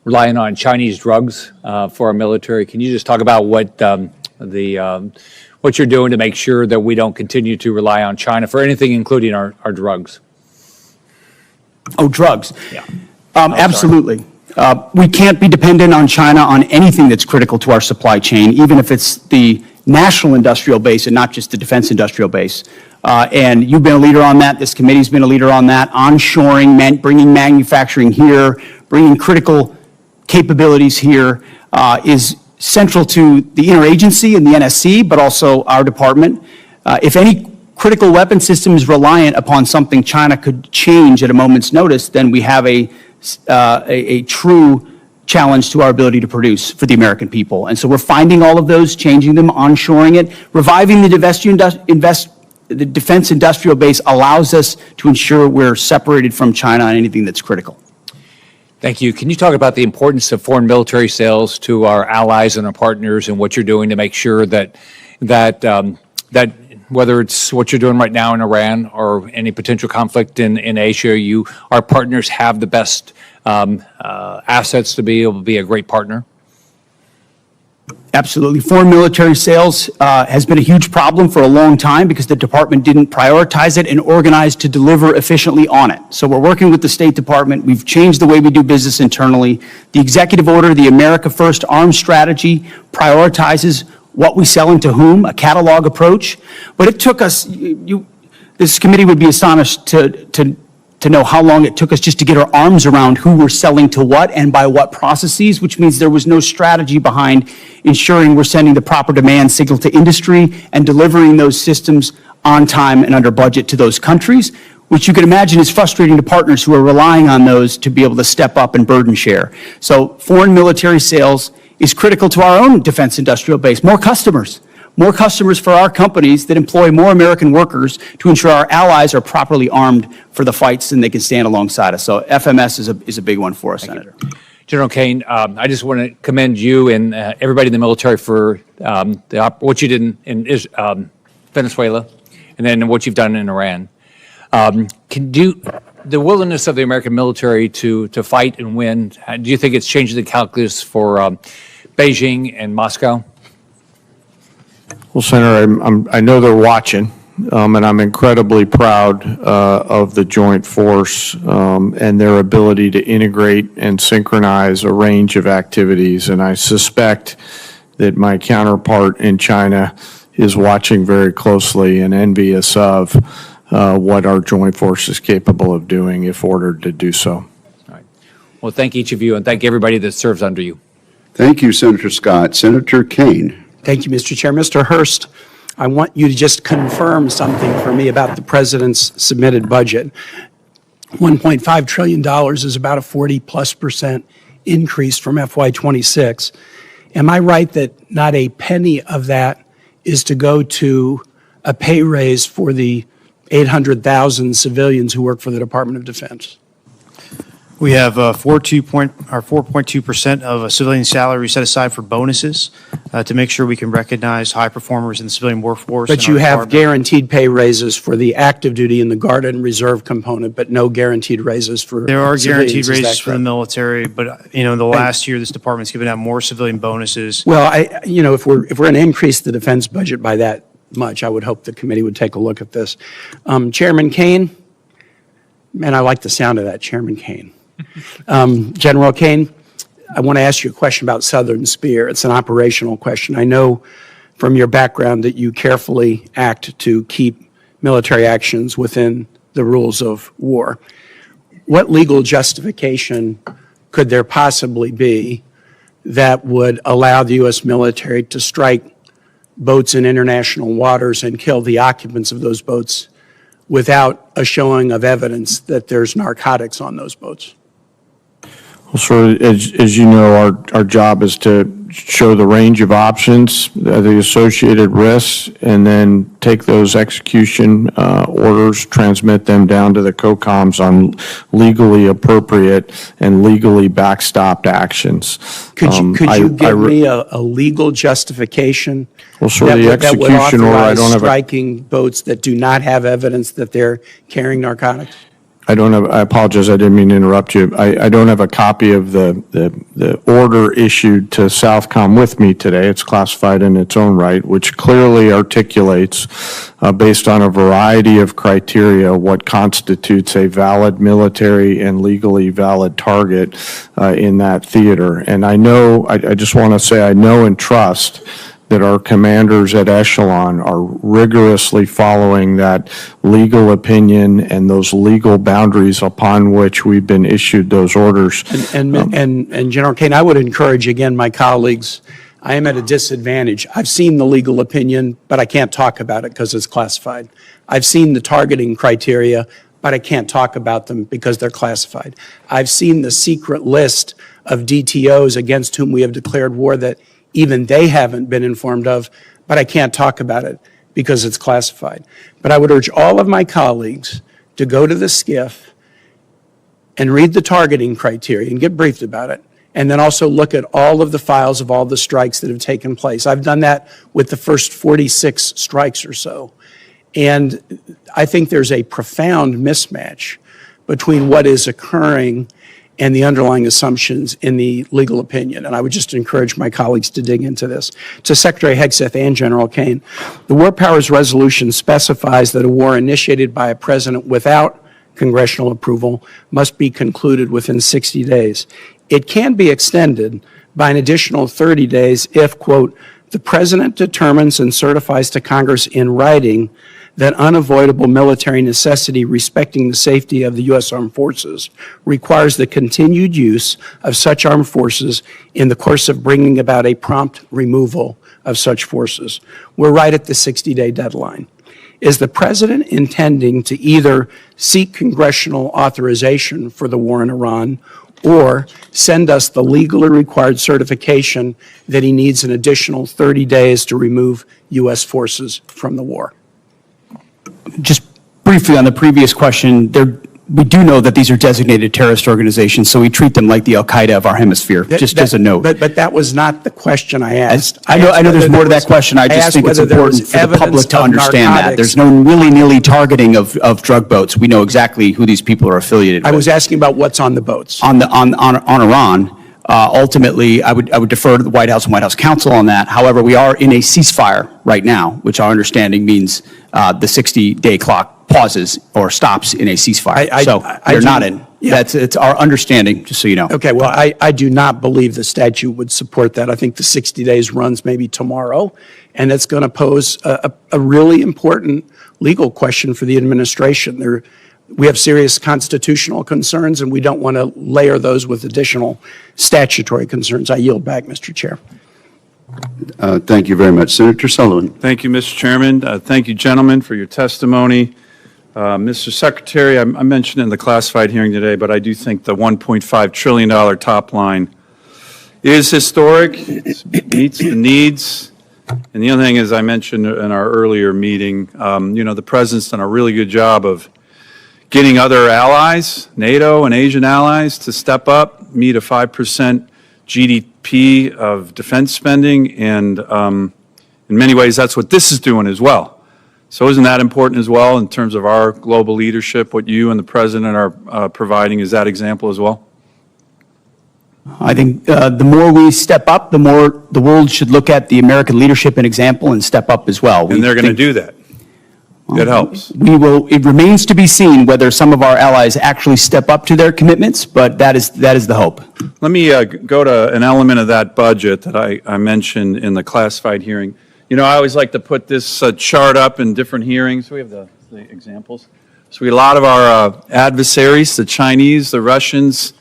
relying on Chinese drugs for our military. Can you just talk about what you're doing to make sure that we don't continue to rely on China for anything, including our drugs? Oh, drugs. Yeah. Absolutely. We can't be dependent on China on anything that's critical to our supply chain, even if it's the national industrial base and not just the defense industrial base. And you've been a leader on that. This committee's been a leader on that. Onshoring, bringing manufacturing here, bringing critical capabilities here is central to the interagency and the NSC, but also our department. If any critical weapon system is reliant upon something China could change at a moment's notice, then we have a true challenge to our ability to produce for the American people. And so we're finding all of those, changing them, onshoring it, reviving the defense industrial base allows us to ensure we're separated from China on anything that's critical. Thank you. Can you talk about the importance of foreign military sales to our allies and our partners and what you're doing to make sure that whether it's what you're doing right now in Iran or any potential conflict in Asia, our partners have the best assets to be able to be a great partner? Absolutely. Foreign military sales has been a huge problem for a long time because the department didn't prioritize it and organize to deliver efficiently on it. So we're working with the State Department. We've changed the way we do business internally. The executive order, the America First Arms Strategy, prioritizes what we sell and to whom, a catalog approach. But it took us, this committee would be astonished to know how long it took us just to get our arms around who we're selling to what and by what processes, which means there was no strategy behind ensuring we're sending the proper demand signal to industry and delivering those systems on time and under budget to those countries, which you can imagine is frustrating to partners who are relying on those to be able to step up and burden share. So foreign military sales is critical to our own defense industrial base. More customers for our companies that employ more American workers to ensure our allies are properly armed for the fights and they can stand alongside us. So FMS is a big one for us, Senator. General Caine, I just want to commend you and everybody in the military for what you did in Venezuela and then what you've done in Iran. The willingness of the American military to fight and win, do you think it's changing the calculus for Beijing and Moscow? Well, Senator, I know they're watching, and I'm incredibly proud of the joint force and their ability to integrate and synchronize a range of activities. And I suspect that my counterpart in China is watching very closely and envious of what our joint force is capable of doing if ordered to do so. All right. Well, thank each of you, and thank everybody that serves under you. Thank you, Senator Scott. Senator Caine. Thank you, Mr. Chair. Mr. Hurst, I want you to just confirm something for me about the President's submitted budget. $1.5 trillion is about a 40+% increase from FY26. Am I right that not a penny of that is to go to a pay raise for the 800,000 civilians who work for the Department of Defense? We have 4.2% of a civilian salary set aside for bonuses to make sure we can recognize high performers in the civilian workforce. But you have guaranteed pay raises for the active duty and the Guard and Reserve component, but no guaranteed raises for There are civilians. guaranteed Is that raises for the correct? military, but in the last year, this department's given out more civilian bonuses. Well, if we're going to increase the defense budget by that much, I would hope the committee would take a look at this. Chairman Caine, man, I like the sound of that, Chairman Caine. General Caine, I want to ask you a question about Southern Spear. It's an operational question. I know from your background that you carefully act to keep military actions within the rules of war. What legal justification could there possibly be that would allow the U.S. military to strike boats in international waters and kill the occupants of those boats without a showing of evidence that there's narcotics on those boats? Well, sir, as you know, our job is to show the range of options, the associated risks, and then take those execution orders, transmit them down to the COCOMs on legally appropriate and legally backstopped actions. Could you give me a legal justification? Well, sir, the execution order, I don't have striking boats that do not have evidence that they're carrying narcotics? I don't have, I apologize, I didn't mean to interrupt you. I don't have a copy of the order issued to Southcom with me today. It's classified in its own right, which clearly articulates, based on a variety of criteria, what constitutes a valid military and legally valid target in that theater. And I know, I just want to say I know and trust that our commanders at echelon are rigorously following that legal opinion and those legal boundaries upon which we've been issued those orders. And General Caine, I would encourage, again, my colleagues, I am at a disadvantage. I've seen the legal opinion, but I can't talk about it because it's classified. I've seen the targeting criteria, but I can't talk about them because they're classified. I've seen the secret list of DTOs against whom we have declared war that even they haven't been informed of, but I can't talk about it because it's classified. But I would urge all of my colleagues to go to the SCIF and read the targeting criteria and get briefed about it, and then also look at all of the files of all the strikes that have taken place. I've done that with the first 46 strikes or so. And I think there's a profound mismatch between what is occurring and the underlying assumptions in the legal opinion. And I would just encourage my colleagues to dig into this. To Secretary Hegseth and General Caine, the War Powers Resolution specifies that a war initiated by a president without congressional approval must be concluded within 60 days. It can be extended by an additional 30 days if, quote, the president determines and certifies to Congress in writing that unavoidable military necessity respecting the safety of the U.S. Armed Forces requires the continued use of such armed forces in the course of bringing about a prompt removal of such forces. We're right at the 60-day deadline. Is the president intending to either seek congressional authorization for the war in Iran or send us the legally required certification that he needs an additional 30 days to remove U.S. forces from the war? Just briefly on the previous question, we do know that these are designated terrorist organizations, so we treat them like the Al-Qaeda of our hemisphere, just as a note. But that was not the question I asked. I know there's more to that question. I just think it's important for the public to understand that. There's no willy-nilly targeting of drug boats. We know exactly who these people are affiliated with. I was asking about what's on the boats. On Iran, ultimately, I would defer to the White House and White House counsel on that. However, we are in a ceasefire right now, which our understanding means the 60-day clock pauses or stops in a ceasefire. They're not in. Yeah. It's our understanding, just so you know. Okay, well, I do not believe the statute would support that. I think the 60 days runs maybe tomorrow, and it's going to pose a really important legal question for the administration. We have serious constitutional concerns, and we don't want to layer those with additional statutory concerns. I yield back, Mr. Chair. Thank you very much. Senator Sullivan. Thank you, Mr. Chairman. Thank you, gentlemen, for your testimony. Mr. Secretary, I mentioned in the classified hearing today, but I do think the $1.5 trillion top line is historic. It meets the needs. And the other thing is, I mentioned in our earlier meeting, the President's done a really good job of getting other allies, NATO and Asian allies, to step up, meet a 5% GDP of defense spending, and in many ways, that's what this is doing as well. So isn't that important as well in terms of our global leadership? What you and the President are providing is that example as well? I think the more we step up, the more the world should look at the American leadership and example and step up as well. And they're going to do that. That helps. It remains to be seen whether some of our allies actually step up to their commitments, but that is the hope. Let me go to an element of that budget that I mentioned in the classified hearing. I always like to put this chart up in different hearings. We have the examples. So a lot of our adversaries, the Chinese, the Russians,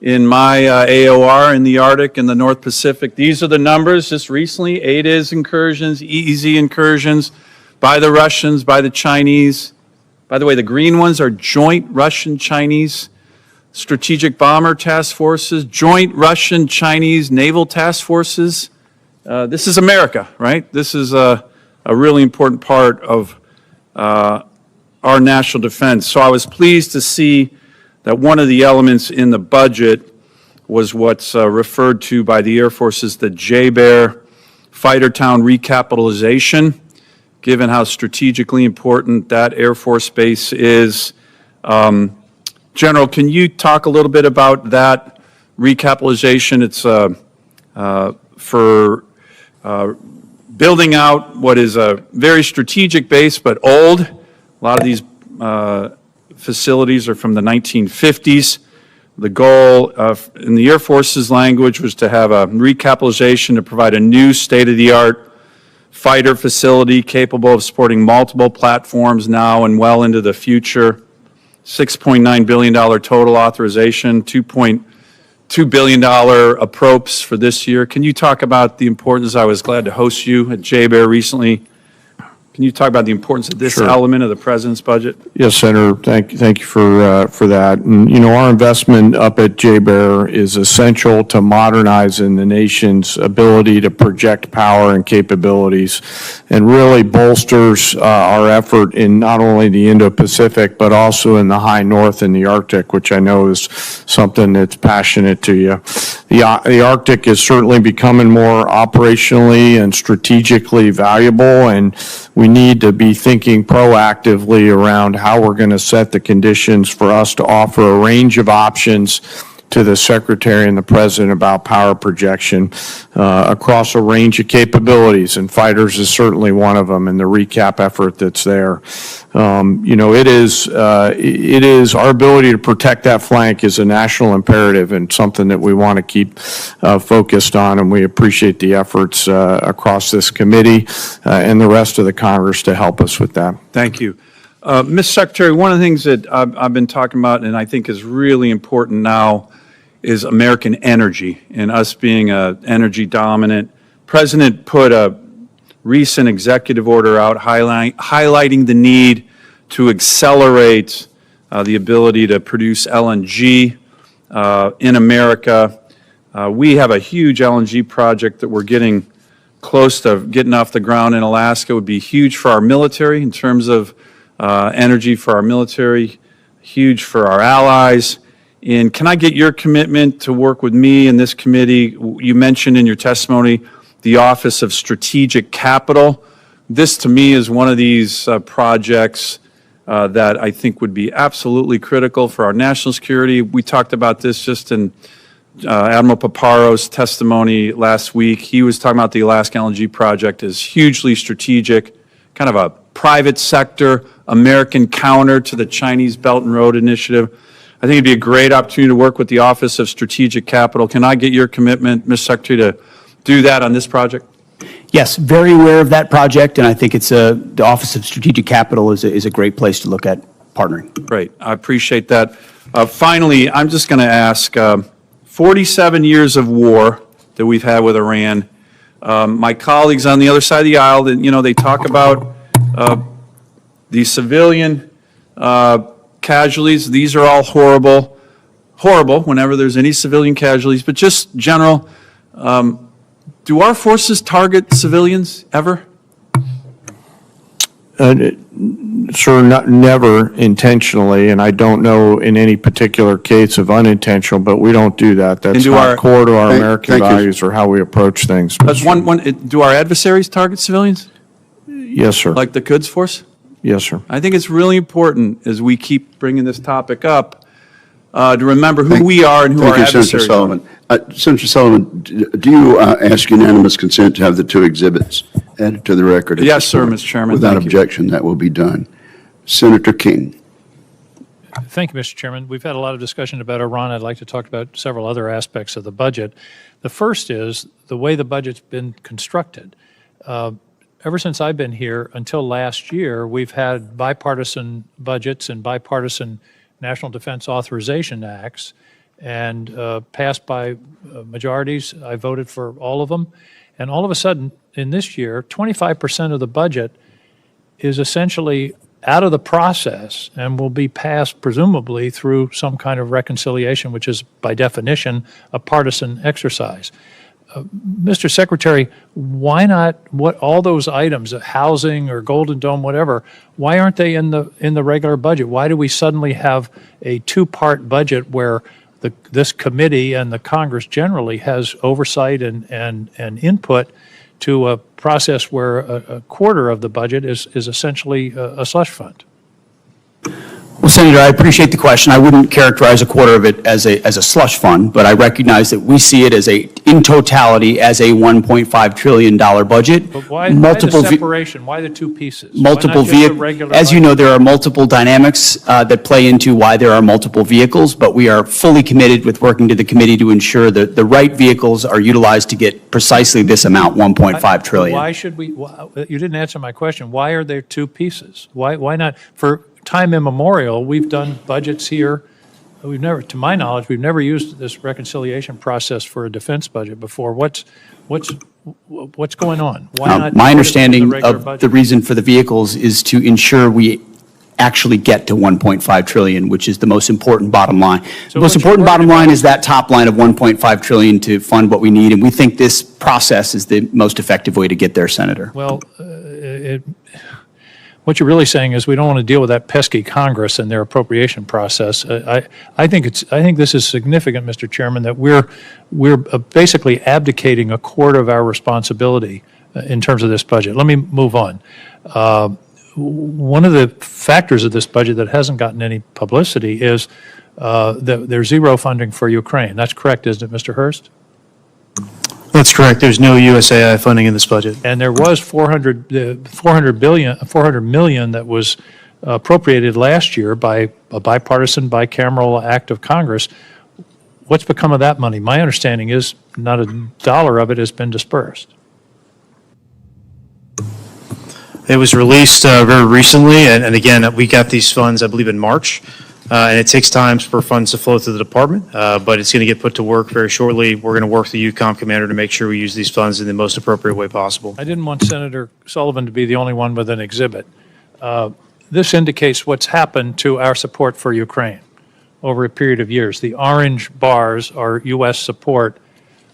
in my AOR in the Arctic and the North Pacific, these are the numbers just recently, ADIZ incursions, EEZ incursions, by the Russians, by the Chinese. By the way, the green ones are joint Russian-Chinese strategic bomber task forces, joint Russian-Chinese naval task forces. This is America, right? This is a really important part of our national defense. So I was pleased to see that one of the elements in the budget was what's referred to by the Air Force as the JBER fighter town recapitalization. Given how strategically important that Air Force base is, General, can you talk a little bit about that recapitalization? It's for building out what is a very strategic base, but old. A lot of these facilities are from the 1950s. The goal in the Air Force's language was to have a recapitalization to provide a new state-of-the-art fighter facility capable of supporting multiple platforms now and well into the future. $6.9 billion total authorization, $2.2 billion approps for this year. Can you talk about the importance? I was glad to host you at JBER recently. Can you talk about the importance of this element of the President's budget? Yes, Senator. Thank you for that. And, our investment up at JBER is essential to modernizing the nation's ability to project power and capabilities, and really bolsters our effort in not only the Indo-Pacific, but also in the high north and the Arctic, which I know is something that's passionate to you. The Arctic is certainly becoming more operationally and strategically valuable, and we need to be thinking proactively around how we're going to set the conditions for us to offer a range of options to the Secretary and the President about power projection across a range of capabilities, and fighters is certainly one of them, and the recap effort that's there. It is our ability to protect that flank is a national imperative and something that we want to keep focused on, and we appreciate the efforts across this committee and the rest of the Congress to help us with that. Thank you. Ms. Secretary, one of the things that I've been talking about and I think is really important now is American energy and us being energy dominant. President put a recent executive order out highlighting the need to accelerate the ability to produce LNG in America. We have a huge LNG project that we're getting close to getting off the ground in Alaska. It would be huge for our military in terms of energy for our military, huge for our allies. And can I get your commitment to work with me and this committee? You mentioned in your testimony the Office of Strategic Capital. This, to me, is one of these projects that I think would be absolutely critical for our national security. We talked about this just in Admiral Paparo's testimony last week. He was talking about the Alaska LNG project as hugely strategic, kind of a private sector, American counter to the Chinese Belt and Road Initiative. I think it'd be a great opportunity to work with the Office of Strategic Capital. Can I get your commitment, Ms. Secretary, to do that on this project? Yes, very aware of that project, and I think it's the Office of Strategic Capital is a great place to look at partnering. Great, I appreciate that. Finally, I'm just going to ask, 47 years of war that we've had with Iran. My colleagues on the other side of the aisle, they talk about the civilian casualties. These are all horrible whenever there's any civilian casualties. But just general, do our forces target civilians ever? Sir, never intentionally, and I don't know in any particular case of unintentional, but we don't do that. That's not core to our American values or how we approach things. That's do our adversaries target civilians? Yes, sir. Like the Quds Force? Yes, sir. I think it's really important as we keep bringing this topic up to remember who we are and who our adversaries Senator Sullivan. Senator Sullivan, do you ask unanimous consent to have the two exhibits added to the record? Yes, sir, Mr. Chairman. Without objection, that will be done. Senator King. Thank you, Mr. Chairman. We've had a lot of discussion about Iran. I'd like to talk about several other aspects of the budget. The first is the way the budget's been constructed. Ever since I've been here until last year, we've had bipartisan budgets and bipartisan National Defense Authorization Acts, and passed by majorities. I voted for all of them. And all of a sudden, in this year, 25% of the budget is essentially out of the process and will be passed presumably through some kind of reconciliation, which is by definition a partisan exercise. Mr. Secretary, why not all those items, housing or Golden Dome, whatever, why aren't they in the regular budget? Why do we suddenly have a two-part budget where this committee and the Congress generally has oversight and input to a process where a quarter of the budget is essentially a slush fund? Well, Senator, I appreciate the question. I wouldn't characterize a quarter of it as a slush fund, but I recognize that we see it as in totality, as a $1.5 trillion budget. But why the separation? Why the two pieces? Multiple vehicles. As you know, there are multiple dynamics that play into why there are multiple vehicles, but we are fully committed with working to the committee to ensure that the right vehicles are utilized to get precisely this amount, $1.5 trillion. Why should we, you didn't answer my question. Why are there two pieces? Why not? For time immemorial, we've done budgets here. We've never, to my knowledge, we've never used this reconciliation process for a defense budget before. What's going on? Why not? My understanding regular of budget? the reason for the vehicles is to ensure we actually get to 1.5 trillion, which is the most important bottom line. The most important bottom line is that top line of 1.5 trillion to fund what we need, and we think this process is the most effective way to get there, Senator. Well, what you're really saying is we don't want to deal with that pesky Congress and their appropriation process. I think this is significant, Mr. Chairman, that we're basically abdicating a quarter of our responsibility in terms of this budget. Let me move on. One of the factors of this budget that hasn't gotten any publicity is that there's zero funding for Ukraine. That's correct, isn't it, Mr. Hurst? That's correct. There's no USAI funding in this budget. And there was 400 million that was appropriated last year by a bipartisan, bicameral act of Congress. What's become of that money? My understanding is not a dollar of it has been dispersed. It was released very recently, and again, we got these funds, I believe, in March. And it takes time for funds to flow through the department, but it's going to get put to work very shortly. We're going to work with the UCOM commander to make sure we use these funds in the most appropriate way possible. I didn't want Senator Sullivan to be the only one with an exhibit. This indicates what's happened to our support for Ukraine over a period of years. The orange bars are U.S. support.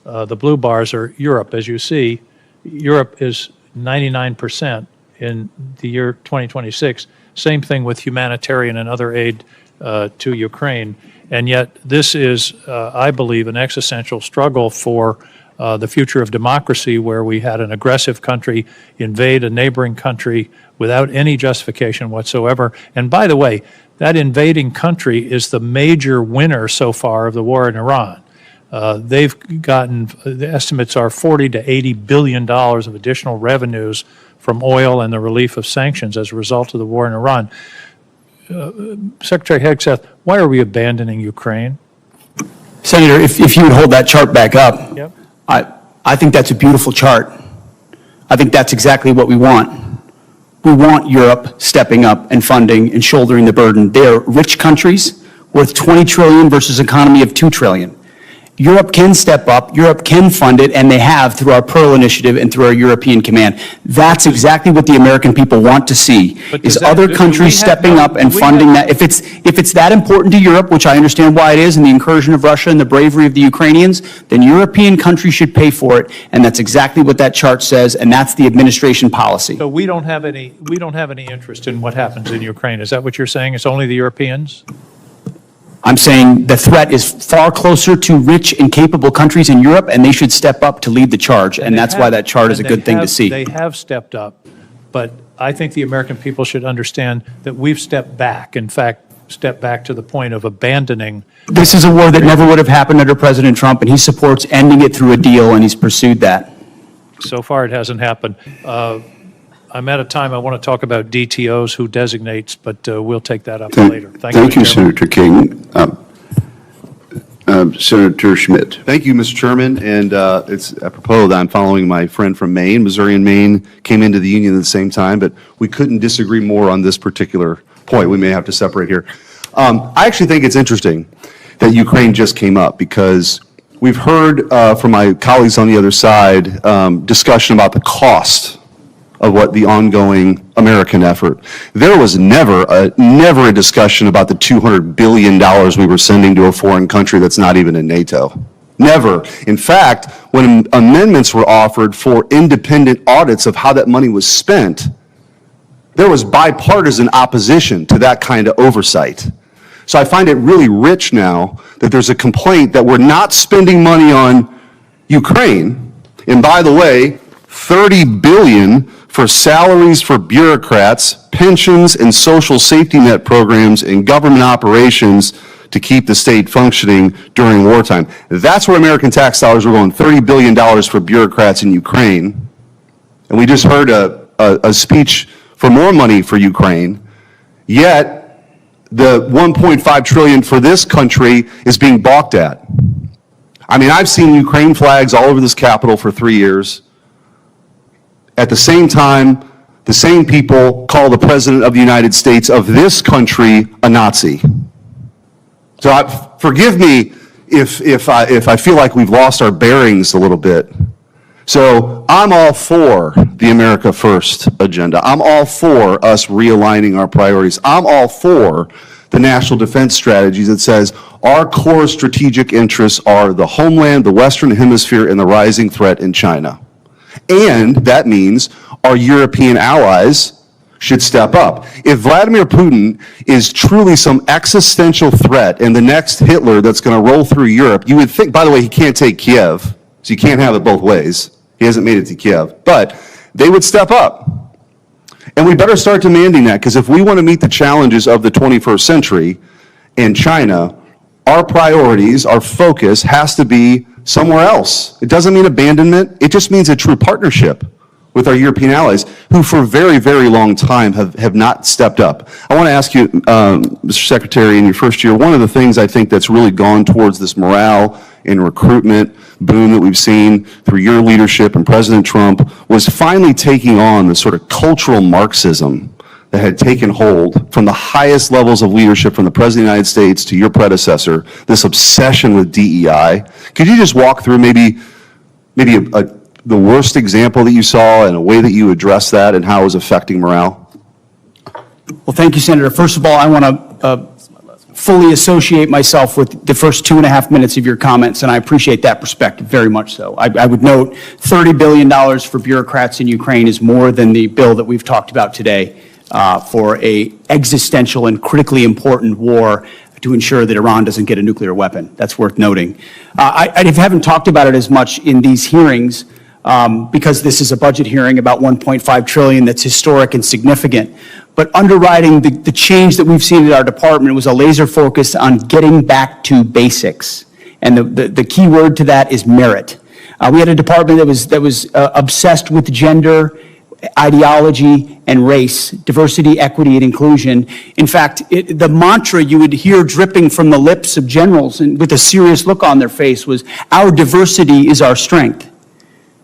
The blue bars are Europe. As you see, Europe is 99% in the year 2026. Same thing with humanitarian and other aid to Ukraine. And yet this is, I believe, an existential struggle for the future of democracy, where we had an aggressive country invade a neighboring country without any justification whatsoever. And by the way, that invading country is the major winner so far of the war in Iran. They've gotten, the estimates are $40 to $80 billion of additional revenues from oil and the relief of sanctions as a result of the war in Iran. Secretary Hegseth, why are we abandoning Ukraine? Senator, if you would hold that chart back up. Yep. I think that's a beautiful chart. I think that's exactly what we want. We want Europe stepping up and funding and shouldering the burden. They are rich countries worth $20 trillion versus an economy of $2 trillion. Europe can step up, Europe can fund it, and they have through our Pearl Initiative and through our European Command. That's exactly what the American people want to see, is other countries stepping up and funding that. If it's that important to Europe, which I understand why it is, and the incursion of Russia and the bravery of the Ukrainians, then European countries should pay for it, and that's exactly what that chart says, and that's the administration policy. So we don't have any interest in what happens in Ukraine. Is that what you're saying? It's only the Europeans? I'm saying the threat is far closer to rich and capable countries in Europe, and they should step up to lead the charge, and that's why that chart is a good thing to see. They have stepped up, but I think the American people should understand that we've stepped back, in fact, stepped back to the point of abandoning. This is a war that never would have happened under President Trump, and he supports ending it through a deal, and he's pursued that. So far, it hasn't happened. I'm out of time. I want to talk about DTOs, who designates, but we'll take that up later. Thank you, Senator King. Senator Schmidt. Thank you, Mr. Chairman, and it's apropos that I'm following my friend from Maine. Missouri and Maine came into the union at the same time, but we couldn't disagree more on this particular point. We may have to separate here. I actually think it's interesting that Ukraine just came up, because we've heard from my colleagues on the other side discussion about the cost of what the ongoing American effort. There was never a discussion about the $200 billion we were sending to a foreign country that's not even in NATO. Never. In fact, when amendments were offered for independent audits of how that money was spent, there was bipartisan opposition to that kind of oversight. So I find it really rich now that there's a complaint that we're not spending money on Ukraine. And by the way, $30 billion for salaries for bureaucrats, pensions and social safety net programs, and government operations to keep the state functioning during wartime. That's where American tax dollars are going, $30 billion for bureaucrats in Ukraine. And we just heard a speech for more money for Ukraine, yet the $1.5 trillion for this country is being balked at. I mean, I've seen Ukraine flags all over this Capitol for 3 years. At the same time, the same people call the President of the United States of this country a Nazi. So forgive me if I feel like we've lost our bearings a little bit. So I'm all for the America First agenda. I'm all for us realigning our priorities. I'm all for the national defense strategies that says our core strategic interests are the homeland, the Western Hemisphere, and the rising threat in China. And that means our European allies should step up. If Vladimir Putin is truly some existential threat and the next Hitler that's going to roll through Europe, you would think, by the way, he can't take Kiev, so you can't have it both ways. He hasn't made it to Kiev. But they would step up. And we better start demanding that, because if we want to meet the challenges of the 21st century in China, our priorities, our focus has to be somewhere else. It doesn't mean abandonment. It just means a true partnership with our European allies, who for a very, very long time have not stepped up. I want to ask you, Mr. Secretary, in your first year, one of the things I think that's really gone towards this morale and recruitment boom that we've seen through your leadership and President Trump was finally taking on the sort of cultural Marxism that had taken hold from the highest levels of leadership, from the President of the United States to your predecessor, this obsession with DEI. Could you just walk through maybe the worst example that you saw and a way that you addressed that and how it was affecting morale? Well, thank you, Senator. First of all, I want to fully associate myself with the first 2.5 minutes of your comments, and I appreciate that perspective very much so. I would note $30 billion for bureaucrats in Ukraine is more than the bill that we've talked about today for a existential and critically important war to ensure that Iran doesn't get a nuclear weapon. That's worth noting. I haven't talked about it as much in these hearings because this is a budget hearing about $1.5 trillion that's historic and significant. But underwriting the change that we've seen at our department was a laser focus on getting back to basics. And the key word to that is merit. We had a department that was obsessed with gender, ideology, and race, diversity, equity, and inclusion. In fact, the mantra you would hear dripping from the lips of generals and with a serious look on their face was, "Our diversity is our strength,"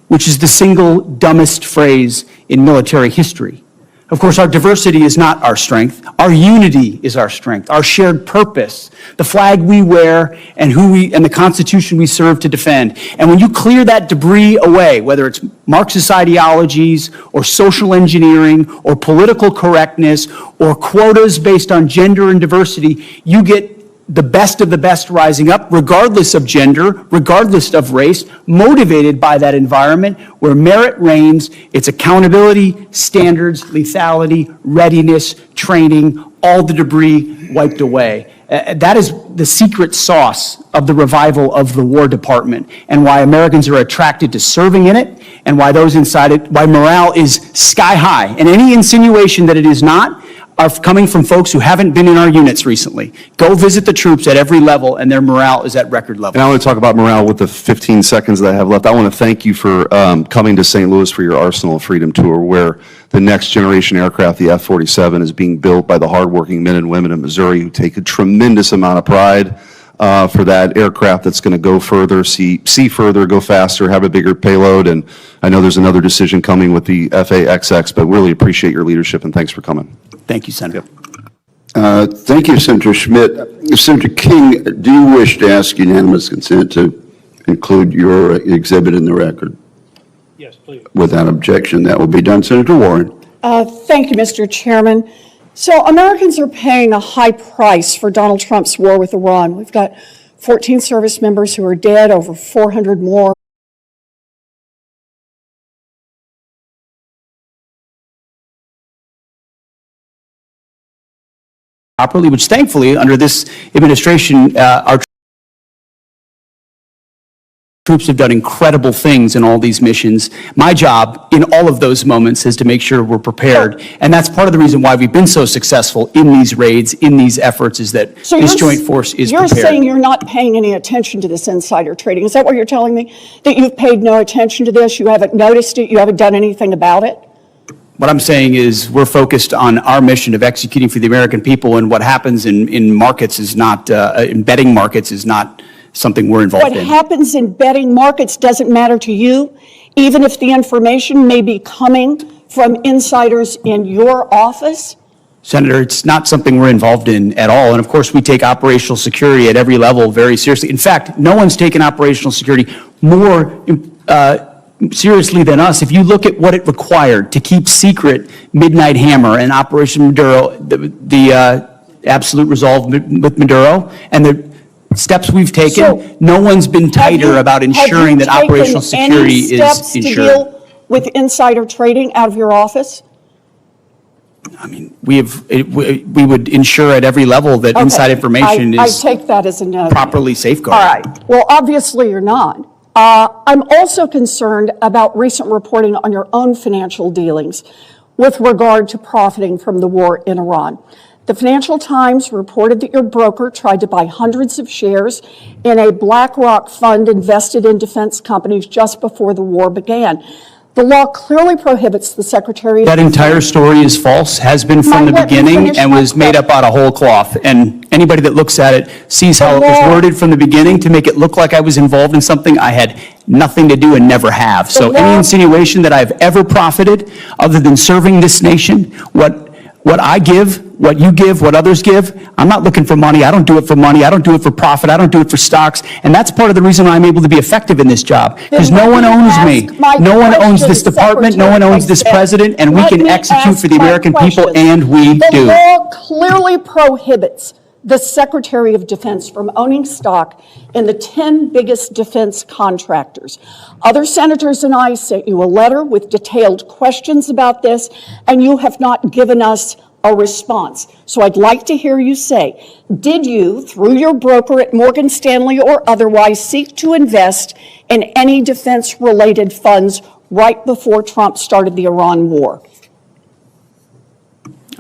which is the single dumbest phrase in military history. Of course, our diversity is not our strength. Our unity is our strength, our shared purpose, the flag we wear, and the Constitution we serve to defend. And when you clear that debris away, whether it's Marxist ideologies or social engineering or political correctness or quotas based on gender and diversity, you get the best of the best rising up, regardless of gender, regardless of race, motivated by that environment where merit reigns. It's accountability, standards, lethality, readiness, training, all the debris wiped away. That is the secret sauce of the revival of the War Department, and why Americans are attracted to serving in it, and why those inside it, why morale is sky high. And any insinuation that it is not are coming from folks who haven't been in our units recently. Go visit the troops at every level, and their morale is at record levels. And I want to talk about morale with the 15 seconds that I have left. I want to thank you for coming to St. Louis for your Arsenal of Freedom tour, where the next generation aircraft, the F-47, is being built by the hardworking men and women in Missouri who take a tremendous amount of pride for that aircraft that's going to go further, see further, go faster, have a bigger payload. And I know there's another decision coming with the FA-XX, but really appreciate your leadership, and thanks for coming. Thank you, Senator. Thank you, Senator Schmidt. Senator King, do you wish to ask unanimous consent to include your exhibit in the record? Yes, please. Without objection, that will be done. Senator Warren. Thank you, Mr. Chairman. So Americans are paying a high price for Donald Trump's war with Iran. We've got 14 service members who are dead, over 400 more. Properly, which thankfully under this administration are Troops have done incredible things in all these missions. My job in all of those moments is to make sure we're prepared. And that's part of the reason why we've been so successful in these raids, in these efforts, is that this joint force is prepared. You're saying you're not paying any attention to this insider trading. Is that what you're telling me? That you've paid no attention to this? You haven't noticed it? You haven't done anything about it? What I'm saying is we're focused on our mission of executing for the American people, and what happens in markets is not, in betting markets is not something we're involved in. What happens in betting markets doesn't matter to you, even if the information may be coming from insiders in your office? Senator, it's not something we're involved in at all. And of course, we take operational security at every level very seriously. In fact, no one's taken operational security more seriously than us. If you look at what it required to keep secret Midnight Hammer and Operation Maduro, the absolute resolve with Maduro, and the steps we've taken, So, no one's been tighter about ensuring that operational security is Have you taken any steps to ensured. deal with insider trading out of your office? We would ensure at every level that inside Okay, information I is take that as a no. properly safeguarded. All right. Well, obviously you're not. I'm also concerned about recent reporting on your own financial dealings with regard to profiting from the war in Iran. The Financial Times reported that your broker tried to buy hundreds of shares in a BlackRock fund invested in defense companies just before the war began. The law clearly prohibits the Secretary of That entire story is false, has been from the Let me beginning, finish and my was made up out of whole cloth. And anybody that looks at it sees how it was law- worded from the beginning to make it look like I was involved in something I had nothing to do and never have. So law- any insinuation that I've ever profited, other than serving this nation, what I give, what you give, what others give, I'm not looking for money. I don't do it for money. I don't do it for profit. I don't do it for stocks. And that's part of the reason why I'm able to be effective in this job. Because Then no let one me owns me. ask my No one owns this question, department. No one owns this Secretary president. And we Let can me execute ask for the my American people, question. and we do. The law clearly prohibits the Secretary of Defense from owning stock in the 10 biggest defense contractors. Other senators and I sent you a letter with detailed questions about this, and you have not given us a response. So I'd like to hear you say, did you, through your broker at Morgan Stanley or otherwise, seek to invest in any defense-related funds right before Trump started the Iran war?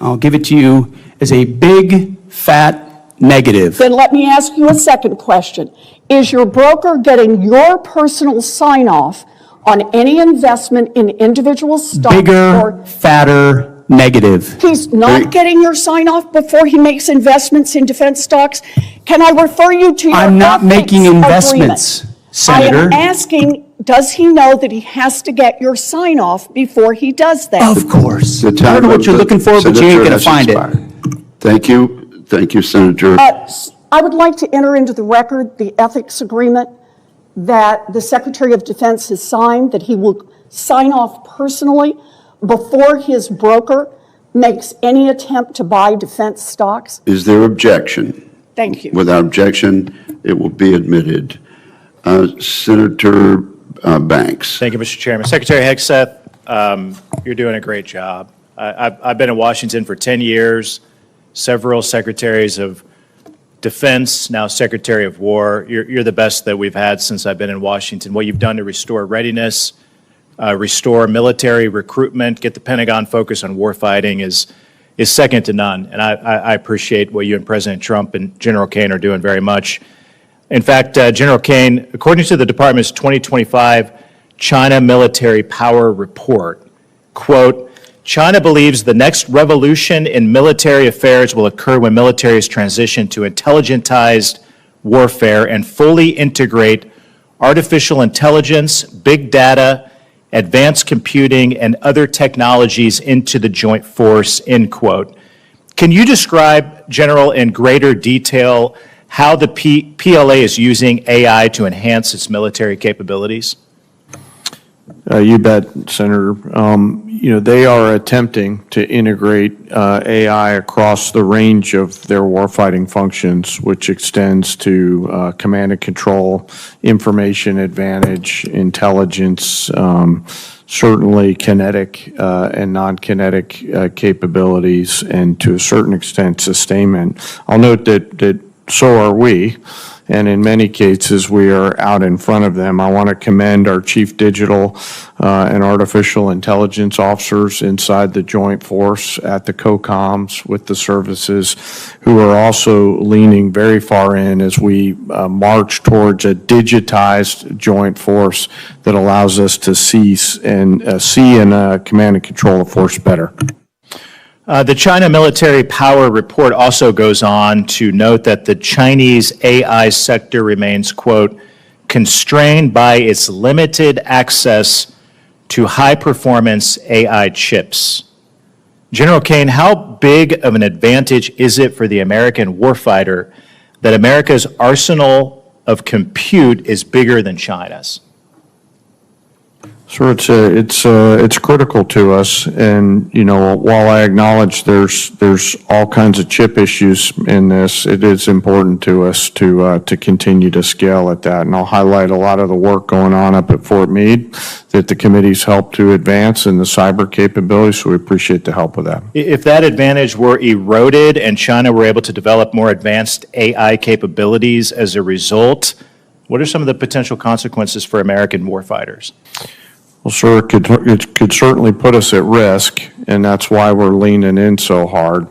I'll give it to you as a big, fat negative. Then let me ask you a second question. Is your broker getting your personal sign-off on any investment in individual stocks? Bigger, fatter, negative. He's not getting your sign-off before he makes investments in defense stocks? Can I refer you to your I'm not ethics making investments, agreement? Senator. I am asking, does he know that he has to get your sign-off before he does that? Of course. The I don't know what you're looking for, but you ain't going to find it. Thank you. Thank you, Senator. I would like to enter into the record the ethics agreement that the Secretary of Defense has signed, that he will sign off personally before his broker makes any attempt to buy defense stocks. Is there objection? Thank you. Without objection, it will be admitted. Senator Banks. Thank you, Mr. Chairman. Secretary Hegseth, you're doing a great job. I've been in Washington for 10 years, several secretaries of defense, now Secretary of War. You're the best that we've had since I've been in Washington. What you've done to restore readiness, restore military recruitment, get the Pentagon focused on warfighting is second to none. And I appreciate what you and President Trump and General Caine are doing very much. In fact, General Caine, according to the department's 2025 China Military Power Report, quote, China believes the next revolution in military affairs will occur when militaries transition to intelligentized warfare and fully integrate artificial intelligence, big data, advanced computing, and other technologies into the joint force, end quote. Can you describe, General, in greater detail how the PLA is using AI to enhance its military capabilities? You bet, Senator. They are attempting to integrate AI across the range of their warfighting functions, which extends to command and control, information advantage, intelligence, certainly kinetic and non-kinetic capabilities, and to a certain extent, sustainment. I'll note that so are we. and in many cases, we are out in front of them. I want to commend our Chief Digital and Artificial Intelligence officers inside the Joint Force at the COCOMs with the services, who are also leaning very far in as we march towards a digitized Joint Force that allows us to see and command and control the force better. The China Military Power Report also goes on to note that the Chinese AI sector remains, quote, constrained by its limited access to high-performance AI chips. General Caine, how big of an advantage is it for the American warfighter that America's arsenal of compute is bigger than China's? Sure, it's critical to us, and while I acknowledge there's all kinds of chip issues in this, it is important to us to continue to scale at that. And I'll highlight a lot of the work going on up at Fort Meade that the committee's helped to advance in the cyber capabilities. So we appreciate the help with that. If that advantage were eroded and China were able to develop more advanced AI capabilities as a result, what are some of the potential consequences for American warfighters? Well, sir, it could certainly put us at risk, and that's why we're leaning in so hard.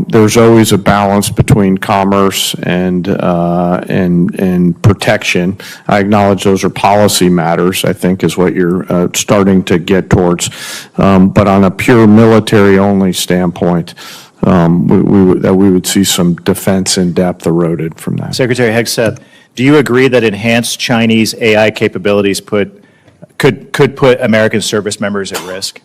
There's always a balance between commerce and protection. I acknowledge those are policy matters, I think, is what you're starting to get towards. But on a pure military-only standpoint, we would see some defense in depth eroded from that. Secretary Hegseth, do you agree that enhanced Chinese AI capabilities could put American service members at risk?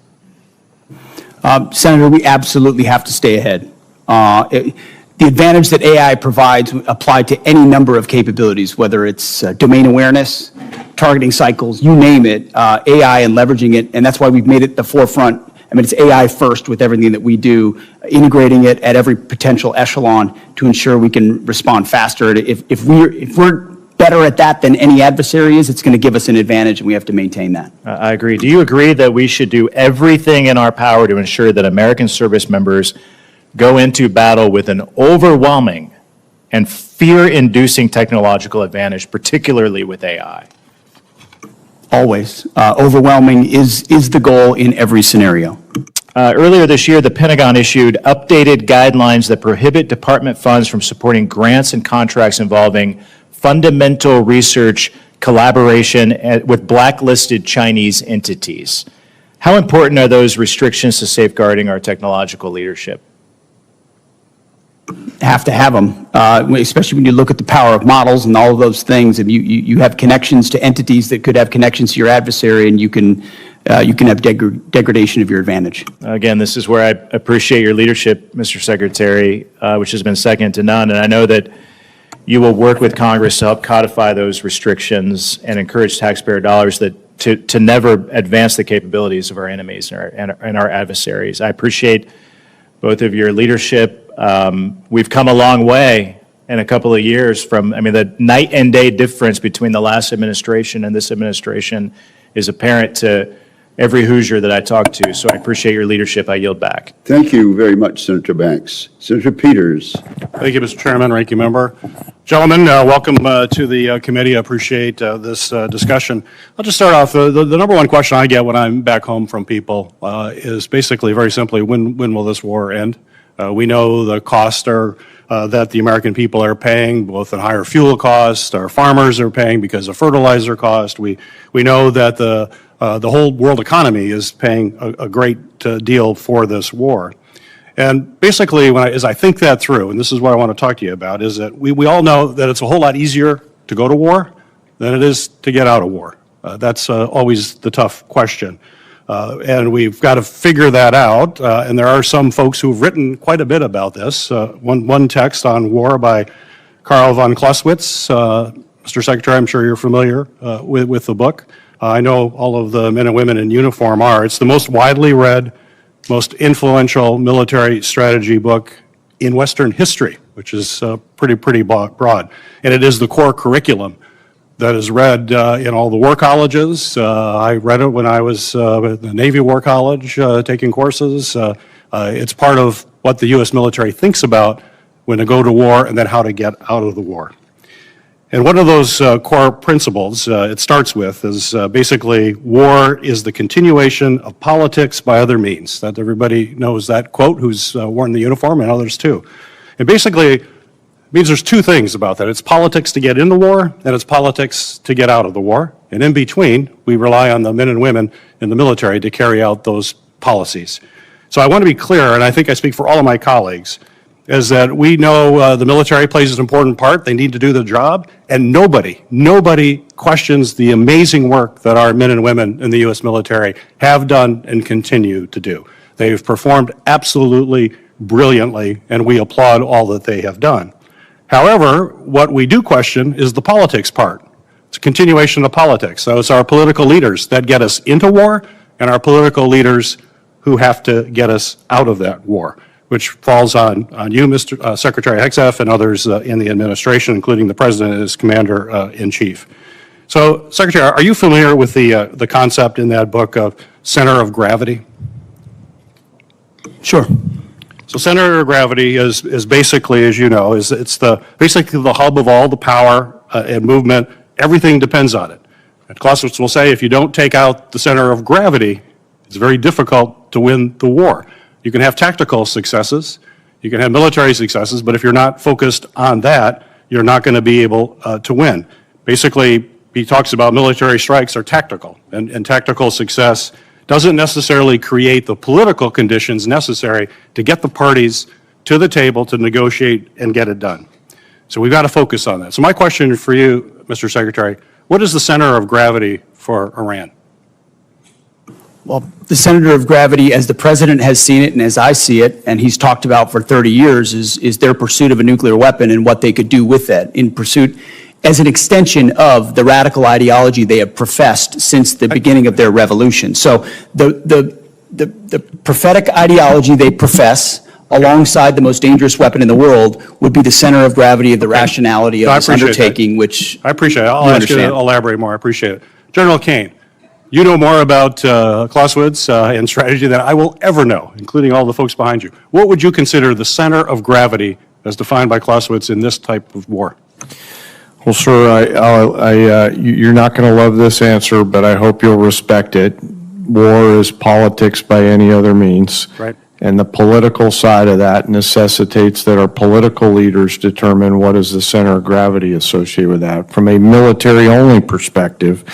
Senator, we absolutely have to stay ahead. The advantage that AI provides apply to any number of capabilities, whether it's domain awareness, targeting cycles, you name it, AI and leveraging it, and that's why we've made it the forefront. I mean, it's AI first with everything that we do, integrating it at every potential echelon to ensure we can respond faster. If we're better at that than any adversary is, it's going to give us an advantage, and we have to maintain that. I agree. Do you agree that we should do everything in our power to ensure that American service members go into battle with an overwhelming and fear-inducing technological advantage, particularly with AI? Always. Overwhelming is the goal in every scenario. Earlier this year, the Pentagon issued updated guidelines that prohibit department funds from supporting grants and contracts involving fundamental research collaboration with blacklisted Chinese entities. How important are those restrictions to safeguarding our technological leadership? Have to have them, especially when you look at the power of models and all of those things. And you have connections to entities that could have connections to your adversary, and you can have degradation of your advantage. Again, this is where I appreciate your leadership, Mr. Secretary, which has been second to none. And I know that you will work with Congress to help codify those restrictions and encourage taxpayer dollars to never advance the capabilities of our enemies and our adversaries. I appreciate both of your leadership. We've come a long way in a couple of years from, the night and day difference between the last administration and this administration is apparent to every Hoosier that I talk to. So I appreciate your leadership. I yield back. Thank you very much, Senator Banks. Senator Peters. Thank you, Mr. Chairman, Ranking Member. Gentlemen, welcome to the committee. I appreciate this discussion. I'll just start off. The number one question I get when I'm back home from people is basically very simply, when will this war end? We know the costs that the American people are paying, both in higher fuel costs, our farmers are paying because of fertilizer cost. We know that the whole world economy is paying a great deal for this war. And basically, as I think that through, and this is what I want to talk to you about, is that we all know that it's a whole lot easier to go to war than it is to get out of war. That's always the tough question. And we've got to figure that out. And there are some folks who've written quite a bit about this. One text on war by Karl von Clausewitz. Mr. Secretary, I'm sure you're familiar with the book. I know all of the men and women in uniform are. It's the most widely read, most influential military strategy book in Western history, which is pretty broad. And it is the core curriculum that is read in all the war colleges. I read it when I was at the Navy War College taking courses. It's part of what the U.S. military thinks about when to go to war and then how to get out of the war. And one of those core principles it starts with is basically war is the continuation of politics by other means. That everybody knows that quote who's worn the uniform, and others too. And basically it means there's two things about that. It's politics to get in the war, and it's politics to get out of the war. And in between, we rely on the men and women in the military to carry out those policies. So I want to be clear, and I think I speak for all of my colleagues, is that we know the military plays an important part. They need to do the job, and nobody questions the amazing work that our men and women in the U.S. military have done and continue to do. They've performed absolutely brilliantly, and we applaud all that they have done. However, what we do question is the politics part. It's a continuation of politics. So it's our political leaders that get us into war, and our political leaders who have to get us out of that war, which falls on you, Mr. Secretary Hegseth, and others in the administration, including the President as Commander-in-Chief. So, Secretary, are you familiar with the concept in that book of center of gravity? Sure. So center of gravity is basically, as you know, it's basically the hub of all the power and movement. Everything depends on it. And Clausewitz will say if you don't take out the center of gravity, it's very difficult to win the war. You can have tactical successes, you can have military successes, but if you're not focused on that, you're not going to be able to win. Basically, he talks about military strikes are tactical, and tactical success doesn't necessarily create the political conditions necessary to get the parties to the table to negotiate and get it done. So we've got to focus on that. So my question for you, Mr. Secretary, what is the center of gravity for Iran? Well, the center of gravity, as the President has seen it and as I see it, and he's talked about for 30 years, is their pursuit of a nuclear weapon and what they could do with that in pursuit as an extension of the radical ideology they have professed since the beginning of their revolution. So the prophetic ideology they profess alongside the most dangerous weapon in the world would be the center of gravity of the rationality of this undertaking, which I appreciate it. I'll ask you to elaborate more. I appreciate it. General Caine, you know more about Clausewitz and strategy than I will ever know, including all the folks behind you. What would you consider the center of gravity as defined by Clausewitz in this type of war? Well, sir, you're not going to love this answer, but I hope you'll respect it. War is politics by any other means. Right. And the political side of that necessitates that our political leaders determine what is the center of gravity associated with that. From a military-only perspective,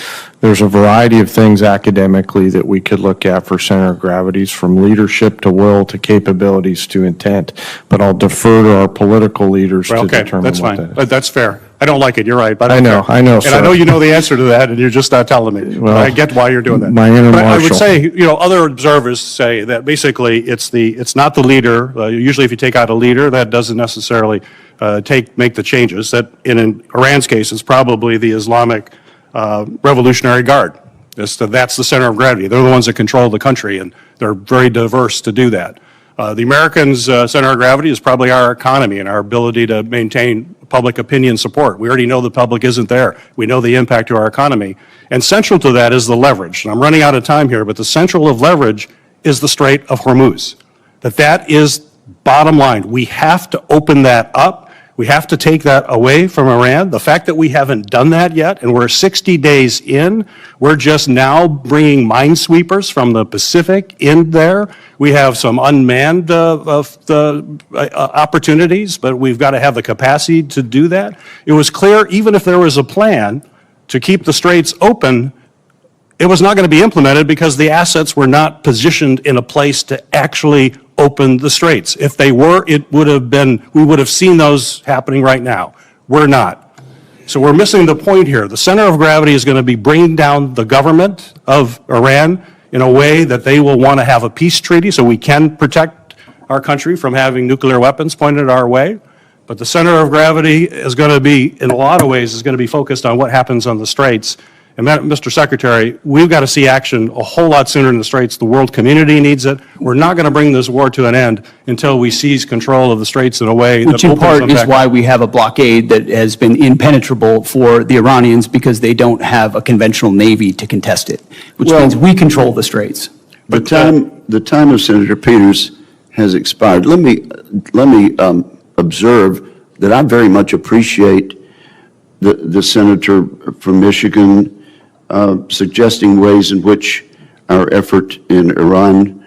there's a variety of things academically that we could look at for center of gravities, from leadership to will to capabilities to intent. But I'll defer to our political leaders to determine that's what fine. that is. That's fair. I don't like it. You're right. But I know, and sir. I know you know the answer to that, and you're just not telling me. Well, I get why you're doing that. my inner But I would marshal. say, other observers say that basically it's not the leader. Usually, if you take out a leader, that doesn't necessarily make the changes. That in Iran's case, it's probably the Islamic Revolutionary Guard. That's the center of gravity. They're the ones that control the country, and they're very diverse to do that. The Americans' center of gravity is probably our economy and our ability to maintain public opinion support. We already know the public isn't there. We know the impact to our economy. And central to that is the leverage. And I'm running out of time here, but the central of leverage is the Strait of Hormuz. That is bottom line. We have to open that up. We have to take that away from Iran. The fact that we haven't done that yet, and we're 60 days in, we're just now bringing minesweepers from the Pacific in there. We have some unmanned opportunities, but we've got to have the capacity to do that. It was clear, even if there was a plan to keep the straits open, it was not going to be implemented because the assets were not positioned in a place to actually open the straits. If they were, we would have seen those happening right now. We're not. So we're missing the point here. The center of gravity is going to be bringing down the government of Iran in a way that they will want to have a peace treaty so we can protect our country from having nuclear weapons pointed our way. But the center of gravity is going to be, in a lot of ways, is going to be focused on what happens on the straits. And Mr. Secretary, we've got to see action a whole lot sooner in the straits. The world community needs it. We're not going to bring this war to an end until we seize control of the straits in a way that which in opens part them is back why up. we have a blockade that has been impenetrable for the Iranians, because they don't have a conventional navy to contest it, which means we control the straits. The time of Senator Peters has expired. Let me observe that I very much appreciate the senator from Michigan suggesting ways in which our effort in Iran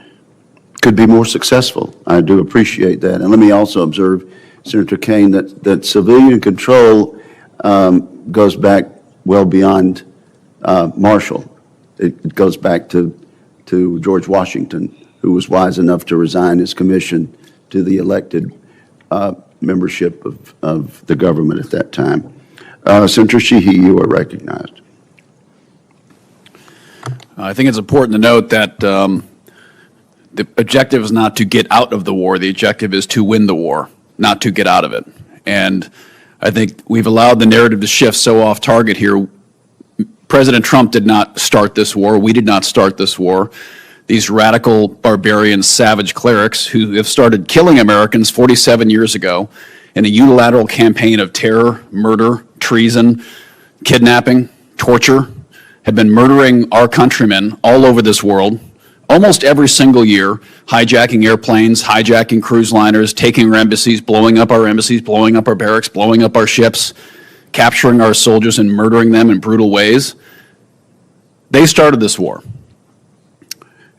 could be more successful. I do appreciate that. And let me also observe, Senator Caine, that civilian control goes back well beyond Marshall. It goes back to George Washington, who was wise enough to resign his commission to the elected membership of the government at that time. Senator Sheehy, you are recognized. I think it's important to note that the objective is not to get out of the war. The objective is to win the war, not to get out of it. And I think we've allowed the narrative to shift so off target here. President Trump did not start this war. We did not start this war. These radical, barbarian, savage clerics who have started killing Americans 47 years ago in a unilateral campaign of terror, murder, treason, kidnapping, torture, have been murdering our countrymen all over this world almost every single year, hijacking airplanes, hijacking cruise liners, taking our embassies, blowing up our embassies, blowing up our barracks, blowing up our ships, capturing our soldiers and murdering them in brutal ways. They started this war.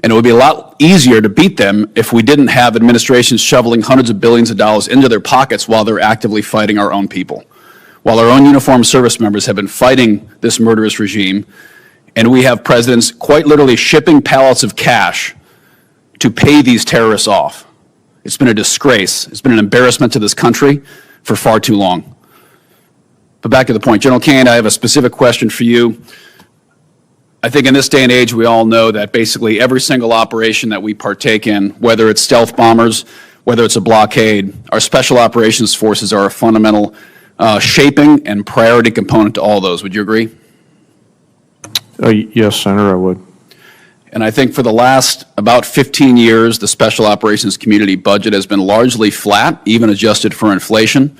And it would be a lot easier to beat them if we didn't have administrations shoveling hundreds of billions of dollars into their pockets while they're actively fighting our own people. While our own uniformed service members have been fighting this murderous regime, and we have presidents quite literally shipping pallets of cash to pay these terrorists off. It's been a disgrace. It's been an embarrassment to this country for far too long. But back to the point. General Caine, I have a specific question for you. I think in this day and age, we all know that basically every single operation that we partake in, whether it's stealth bombers, whether it's a blockade, our special operations forces are a fundamental shaping and priority component to all those. Would you agree? Yes, Senator, I would. And I think for the last about 15 years, the special operations community budget has been largely flat, even adjusted for inflation.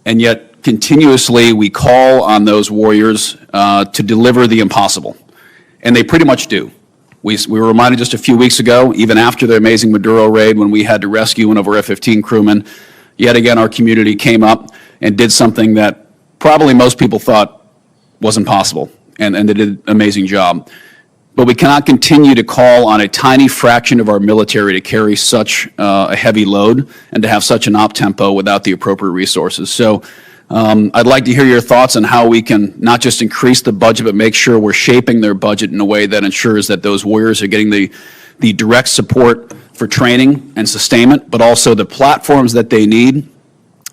And yet, continuously, we call on those warriors to deliver the impossible. And they pretty much do. We were reminded just a few weeks ago, even after the amazing Maduro raid, when we had to rescue one of our F-15 crewmen, yet again, our community came up and did something that probably most people thought wasn't possible. And they did an amazing job. But we cannot continue to call on a tiny fraction of our military to carry such a heavy load and to have such an op tempo without the appropriate resources. So I'd like to hear your thoughts on how we can not just increase the budget, but make sure we're shaping their budget in a way that ensures that those warriors are getting the direct support for training and sustainment, but also the platforms that they need,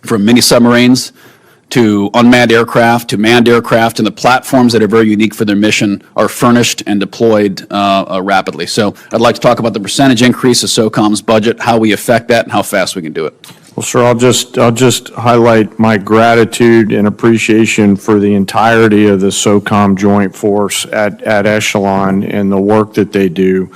from mini submarines to unmanned aircraft, to manned aircraft, and the platforms that are very unique for their mission are furnished and deployed rapidly. So I'd like to talk about the percentage increase of SOCOM's budget, how we affect that, and how fast we can do it. Well, sir, I'll just highlight my gratitude and appreciation for the entirety of the SOCOM Joint Force at Echelon and the work that they do.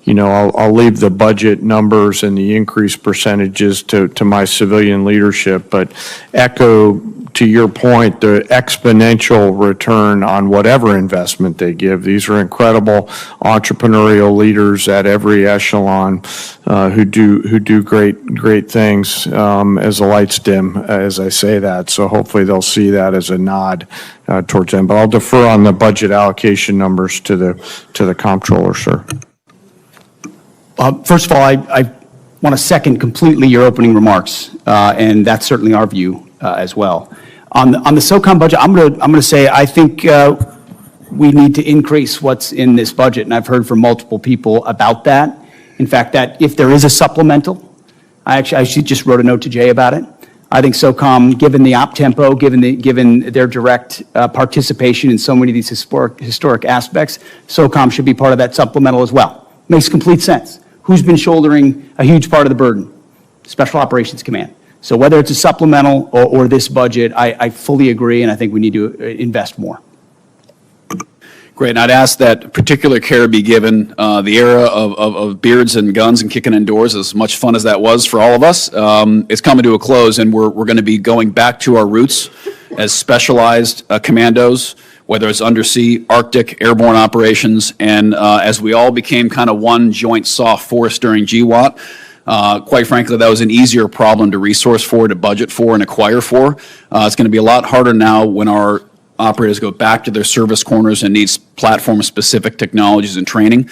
You know, I'll leave the budget numbers and the increased percentages to my civilian leadership, but echo to your point, the exponential return on whatever investment they give. These are incredible entrepreneurial leaders at every echelon who do great things as the lights dim, as I say that. So hopefully they'll see that as a nod towards them. But I'll defer on the budget allocation numbers to the comptroller, sir. First of all, I want to second completely your opening remarks, and that's certainly our view as well. On the SOCOM budget, I'm going to say I think we need to increase what's in this budget, and I've heard from multiple people about that. In fact, that if there is a supplemental, I actually just wrote a note to Jay about it. I think SOCOM, given the op tempo, given their direct participation in so many of these historic aspects, SOCOM should be part of that supplemental as well. Makes complete sense. Who's been shouldering a huge part of the burden? Special Operations Command. So whether it's a supplemental or this budget, I fully agree, and I think we need to invest more. Great, and I'd ask that particular care be given the era of beards and guns and kicking indoors, as much fun as that was for all of us. It's coming to a close, and we're going to be going back to our roots as specialized commandos, whether it's undersea, Arctic, airborne operations, and as we all became kind of one joint soft force during GWOT, Quite frankly, that was an easier problem to resource for, to budget for, and acquire for. It's going to be a lot harder now when our operators go back to their service corners and needs platform-specific technologies and training.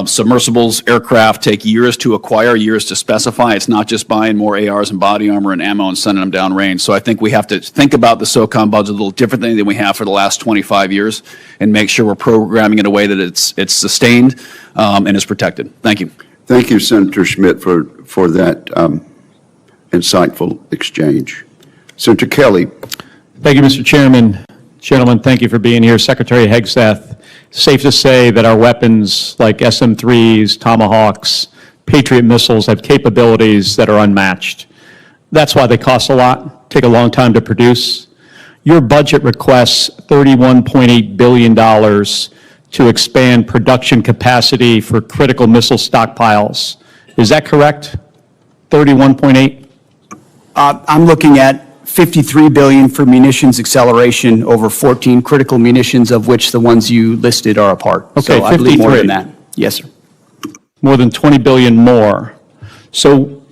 Submersibles, aircraft take years to acquire, years to specify. It's not just buying more ARs and body armor and ammo and sending them downrange. So I think we have to think about the SOCOM budget a little differently than we have for the last 25 years and make sure we're programming in a way that it's sustained and is protected. Thank you. Thank you, Senator Schmidt, for that insightful exchange. Senator Kelly. Thank you, Mr. Chairman. Gentlemen, thank you for being here. Secretary Hegseth, safe to say that our weapons like SM-3s, Tomahawks, Patriot missiles have capabilities that are unmatched. That's why they cost a lot, take a long time to produce. Your budget requests $31.8 billion to expand production capacity for critical missile stockpiles. Is that correct? 31.8? I'm looking at $53 billion for munitions acceleration over 14 critical munitions, of which the ones you listed are a part. Okay, so I believe more 53. than that. Yes, sir. More than 20 billion more. So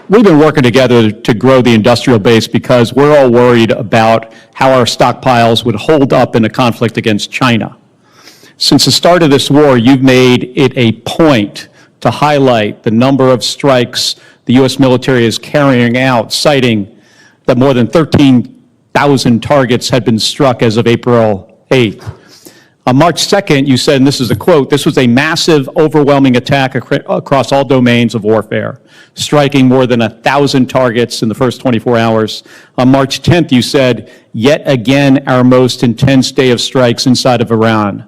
we've been working together to grow the industrial base because we're all worried about how our stockpiles would hold up in a conflict against China. Since the start of this war, you've made it a point to highlight the number of strikes the U.S. military is carrying out, citing that more than 13,000 targets had been struck as of April 8th. On March 2nd, you said, and this is a quote, "This was a massive, overwhelming attack across all domains of warfare, striking more than 1,000 targets in the first 24 hours. On March 10th, you said, "Yet again, our most intense day of strikes inside of Iran."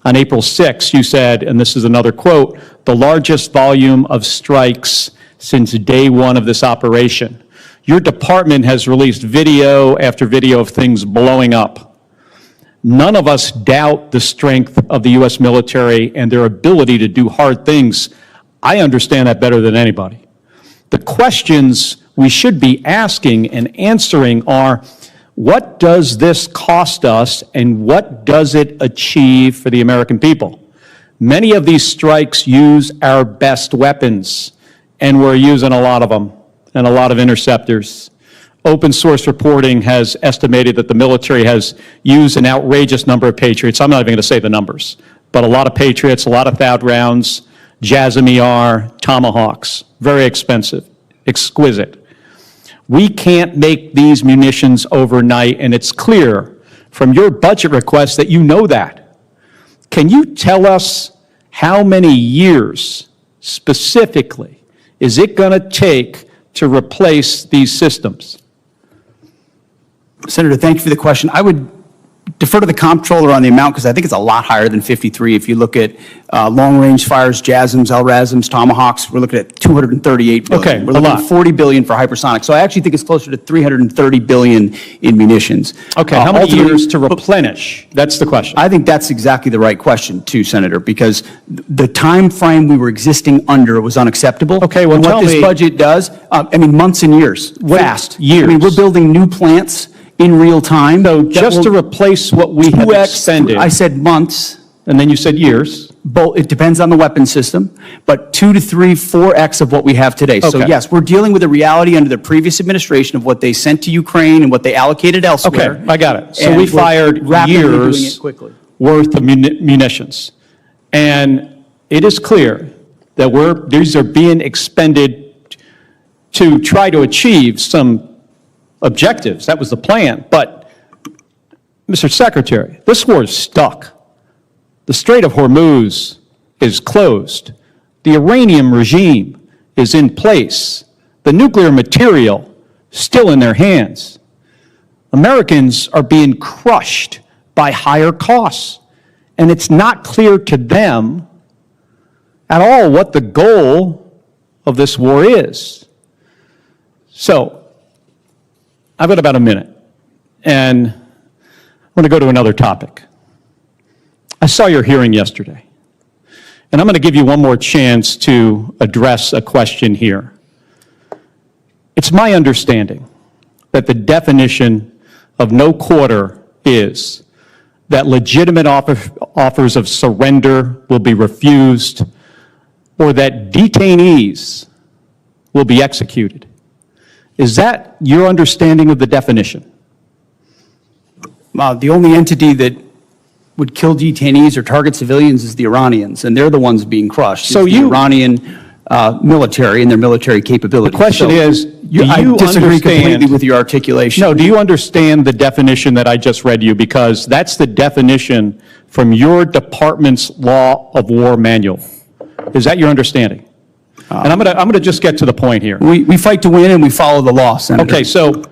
On April 6th, you said, and this is another quote, "The largest volume of strikes since day one of this operation." Your department has released video after video of things blowing up. None of us doubt the strength of the U.S. military and their ability to do hard things. I understand that better than anybody. The questions we should be asking and answering are, what does this cost us and what does it achieve for the American people? Many of these strikes use our best weapons, and we're using a lot of them, and a lot of interceptors. Open source reporting has estimated that the military has used an outrageous number of Patriots. I'm not even going to say the numbers, but a lot of Patriots, a lot of THAAD rounds, JASSM-ER, Tomahawks, very expensive, exquisite. We can't make these munitions overnight, and it's clear from your budget request that you know that. Can you tell us how many years specifically is it going to take to replace these systems? Senator, thank you for the question. I would defer to the comptroller on the amount because I think it's a lot higher than 53. If you look at long-range fires, JASSMs, LRASMs, Tomahawks, we're looking at $238 billion. Okay, we're looking at $40 billion for hypersonic. So I actually think it's closer to $330 billion in munitions. Okay, how many years to replenish? That's the question. I think that's exactly the right question, too, Senator, because the time frame we were existing under was unacceptable. Okay, well, and tell what this me- budget does, months and years, fast. Years? I mean, we're building new plants in real time. So just to replace what we have expended. I said months. And then you said years. Both, it depends on the weapon system, but 2 to 3, 4x of what we have today. So Okay. yes, we're dealing with a reality under the previous administration of what they sent to Ukraine and what they allocated elsewhere. Okay, I got it. So And we we're fired rapidly doing years it quickly. worth of munitions. And it is clear that these are being expended to try to achieve some objectives. That was the plan. But, Mr. Secretary, this war is stuck. The Strait of Hormuz is closed. The Iranian regime is in place. The nuclear material still in their hands. Americans are being crushed by higher costs. And it's not clear to them at all what the goal of this war is. So, I've got about a minute, and I want to go to another topic. I saw your hearing yesterday, and I'm going to give you one more chance to address a question here. It's my understanding that the definition of no quarter is that legitimate offers of surrender will be refused, or that detainees will be executed. Is that your understanding of the definition? The only entity that would kill detainees or target civilians is the Iranians, and they're the ones being crushed. So It's the Iranian military and their military capability. The question is, do you I disagree understand- completely with your articulation. No, do you understand the definition that I just read you? Because that's the definition from your department's Law of War manual. Is that your understanding? And I'm going to just get to the point here. We fight to win and we follow the law, Senator. Okay, so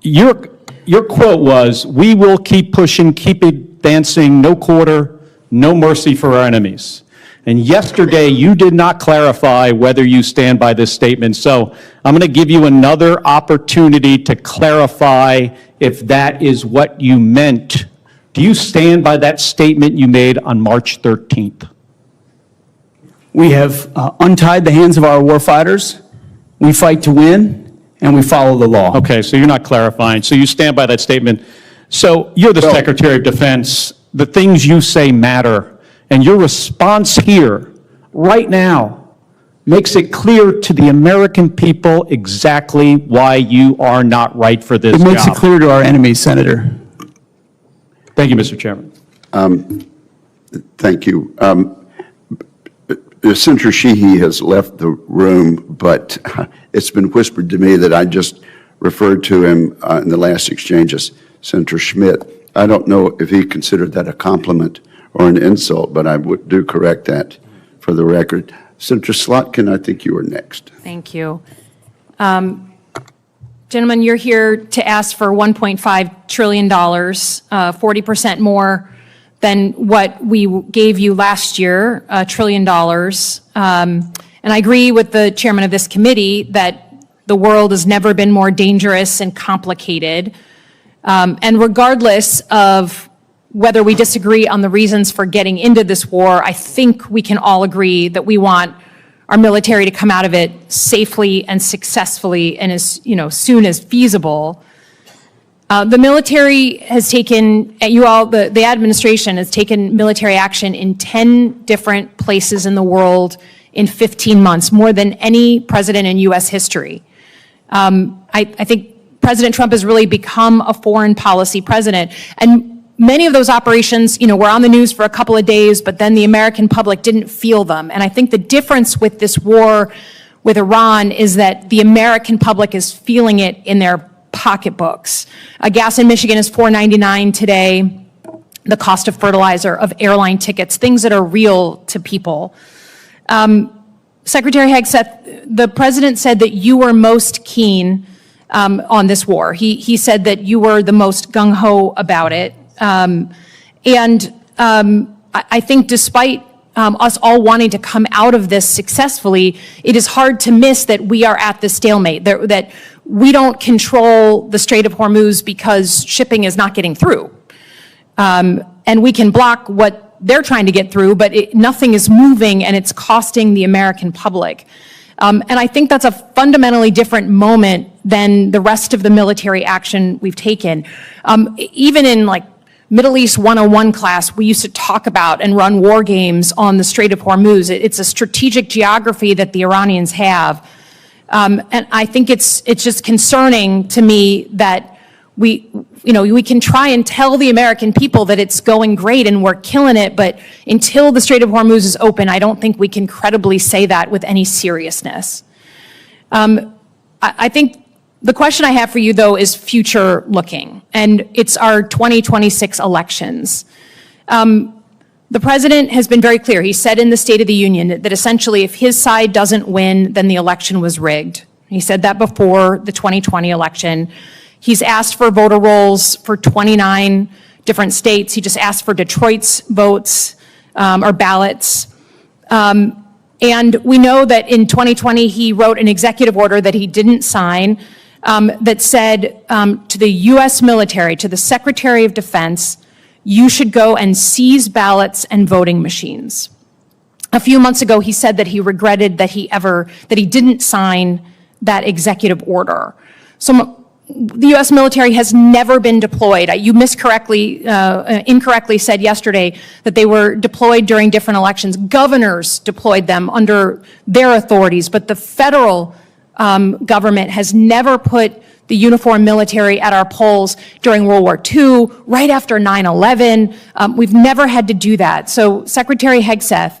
your quote was, "We will keep pushing, keep advancing, no quarter, no mercy for our enemies." And yesterday, you did not clarify whether you stand by this statement. So I'm going to give you another opportunity to clarify if that is what you meant. Do you stand by that statement you made on March 13th? We have untied the hands of our warfighters. We fight to win, and we follow the law. Okay, so you're not clarifying. So you stand by that statement. So you're the Secretary of Defense. The things you say matter. And your response here, right now, makes it clear to the American people exactly why you are not right for this It job. makes it clear to our enemies, Senator. Thank you, Mr. Chairman. Thank you. Senator Sheehy has left the room, but it's been whispered to me that I just referred to him in the last exchange as Senator Schmidt. I don't know if he considered that a compliment or an insult, but I do correct that for the record. Senator Slotkin, I think you were next. Thank you. Gentlemen, you're here to ask for $1.5 trillion, 40% more than what we gave you last year, $1 trillion. And I agree with the chairman of this committee that the world has never been more dangerous and complicated. And regardless of whether we disagree on the reasons for getting into this war, I think we can all agree that we want our military to come out of it safely and successfully and as soon as feasible. The military has taken, the administration has taken military action in 10 different places in the world in 15 months, more than any president in U.S. history. I think President Trump has really become a foreign policy president. And many of those operations, were on the news for a couple of days, but then the American public didn't feel them. And I think the difference with this war with Iran is that the American public is feeling it in their pocketbooks. Gas in Michigan is $4.99 today. The cost of fertilizer, of airline tickets, things that are real to people. Secretary Hegseth, the president said that you were most keen on this war. He said that you were the most gung-ho about it. I think despite us all wanting to come out of this successfully, it is hard to miss that we are at the stalemate, that we don't control the Strait of Hormuz because shipping is not getting through. And we can block what they're trying to get through, but nothing is moving and it's costing the American public. And I think that's a fundamentally different moment than the rest of the military action we've taken. Even in Middle East 101 class, we used to talk about and run war games on the Strait of Hormuz. It's a strategic geography that the Iranians have. And I think it's just concerning to me that we can try and tell the American people that it's going great and we're killing it, but until the Strait of Hormuz is open, I don't think we can credibly say that with any seriousness. I think the question I have for you, though, is future looking, and it's our 2026 elections. The president has been very clear. He said in the State of the Union that essentially if his side doesn't win, then the election was rigged. He said that before the 2020 election. He's asked for voter rolls for 29 different states. He just asked for Detroit's votes or ballots. And we know that in 2020, he wrote an executive order that he didn't sign that said to the U.S. military, to the Secretary of Defense, you should go and seize ballots and voting machines. A few months ago, he said that he regretted that he didn't sign that executive order. So the U.S. military has never been deployed. You incorrectly said yesterday that they were deployed during different elections. Governors deployed them under their authorities, but the federal government has never put the uniformed military at our polls during World War II, right after 9/11. We've never had to do that. So Secretary Hegseth,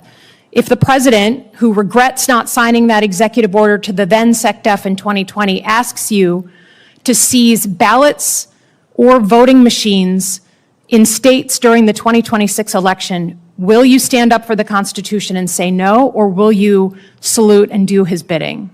if the president, who regrets not signing that executive order to the then SecDef in 2020, asks you to seize ballots or voting machines in states during the 2026 election, will you stand up for the Constitution and say no, or will you salute and do his bidding?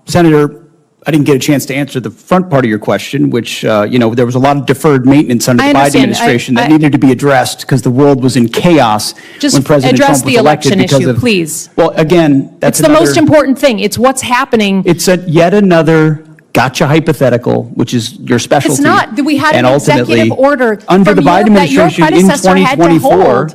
Senator, I didn't get a chance to answer the front part of your question, which, there was a lot of deferred maintenance under the Biden administration that needed to be addressed because the world was in chaos when President Trump was elected. Just address the election issue, please. Well, again, that's the most important thing. It's what's happening. It's yet another gotcha hypothetical, which is your specialty. It's not. We had an executive order under the Biden administration in 2024.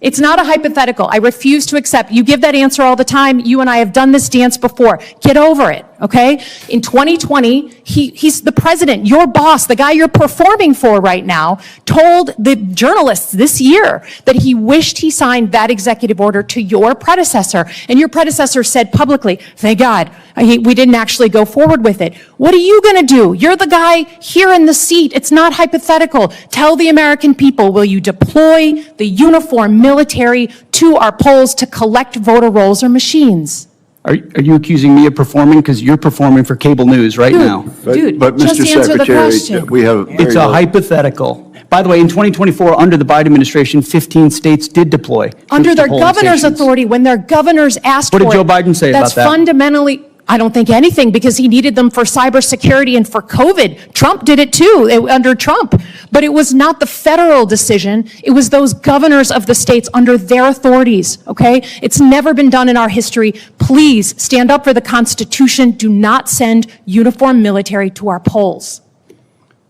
It's not a hypothetical. I refuse to accept. You give that answer all the time. You and I have done this dance before. Get over it, okay? In 2020, he's the president, your boss, the guy you're performing for right now, told the journalists this year that he wished he signed that executive order to your predecessor. And your predecessor said publicly, thank God, we didn't actually go forward with it. What are you going to do? You're the guy here in the seat. It's not hypothetical. Tell the American people, will you deploy the uniformed military to our polls to collect voter rolls or machines? Are you accusing me of performing? Because you're performing for cable news right now. But just Mr. answer the Secretary, question. we have It's a hypothetical. By the way, in 2024, under the Biden administration, 15 states did deploy. Under troops to their polling governor's stations. authority, when their governors asked for it. What did Joe Biden say about that? That's fundamentally, I don't think anything, because he needed them for cybersecurity and for COVID. Trump did it too, under Trump. But it was not the federal decision. It was those governors of the states under their authorities, okay? It's never been done in our history. Please stand up for the Constitution. Do not send uniformed military to our polls.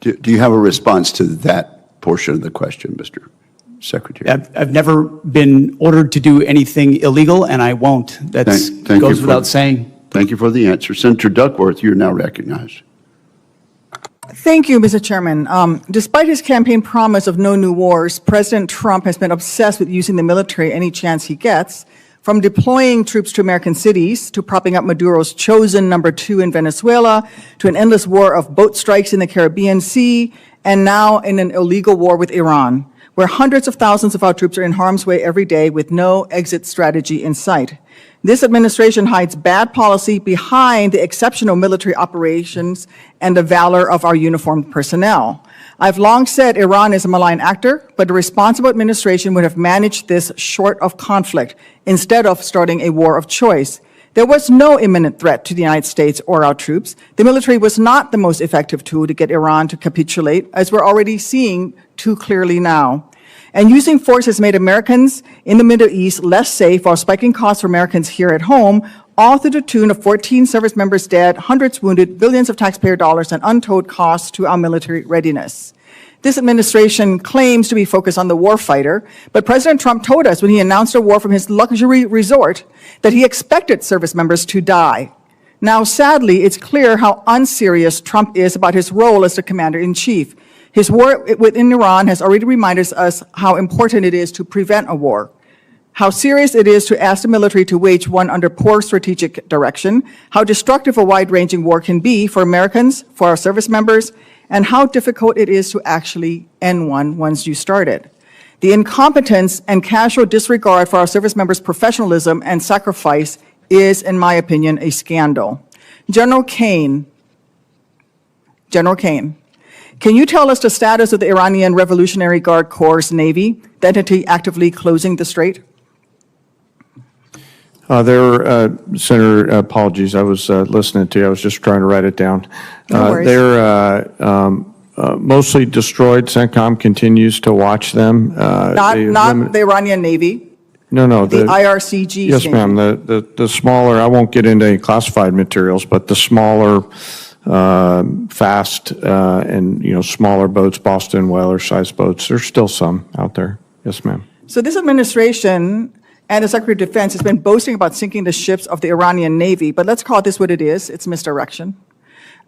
Do you have a response to that portion of the question, Mr. Secretary? I've never been ordered to do anything illegal, and I won't. That goes without saying. Thank you for the answer. Senator Duckworth, you're now recognized. Thank you, Mr. Chairman. Despite his campaign promise of no new wars, President Trump has been obsessed with using the military any chance he gets, from deploying troops to American cities, to propping up Maduro's chosen #2 in Venezuela, to an endless war of boat strikes in the Caribbean Sea, and now in an illegal war with Iran, where hundreds of thousands of our troops are in harm's way every day with no exit strategy in sight. This administration hides bad policy behind the exceptional military operations and the valor of our uniformed personnel. I've long said Iran is a malign actor, but a responsible administration would have managed this short of conflict instead of starting a war of choice. There was no imminent threat to the United States or our troops. The military was not the most effective tool to get Iran to capitulate, as we're already seeing too clearly now. And using force has made Americans in the Middle East less safe while spiking costs for Americans here at home, all to the tune of 14 service members dead, hundreds wounded, billions of taxpayer dollars, and untold costs to our military readiness. This administration claims to be focused on the warfighter, but President Trump told us when he announced a war from his luxury resort that he expected service members to die. Now, sadly, it's clear how unserious Trump is about his role as the commander-in-chief. His war within Iran has already reminded us how important it is to prevent a war, how serious it is to ask the military to wage one under poor strategic direction, how destructive a wide-ranging war can be for Americans, for our service members, and how difficult it is to actually end one once you start it. The incompetence and casual disregard for our service members' professionalism and sacrifice is, in my opinion, a scandal. General Caine, can you tell us the status of the Iranian Revolutionary Guard Corps' Navy, the entity actively closing the strait? Senator, apologies, I was listening to you. I was just trying to write it down. No worries. They're mostly destroyed. CENTCOM continues to watch them. Not the Iranian Navy. No. The IRCG. Yes, ma'am. The smaller, I won't get into any classified materials, but the smaller, fast, and smaller boats, Boston whaler-sized boats, there's still some out there. Yes, ma'am. So this administration and the Secretary of Defense has been boasting about sinking the ships of the Iranian Navy, but let's call this what it is. It's misdirection.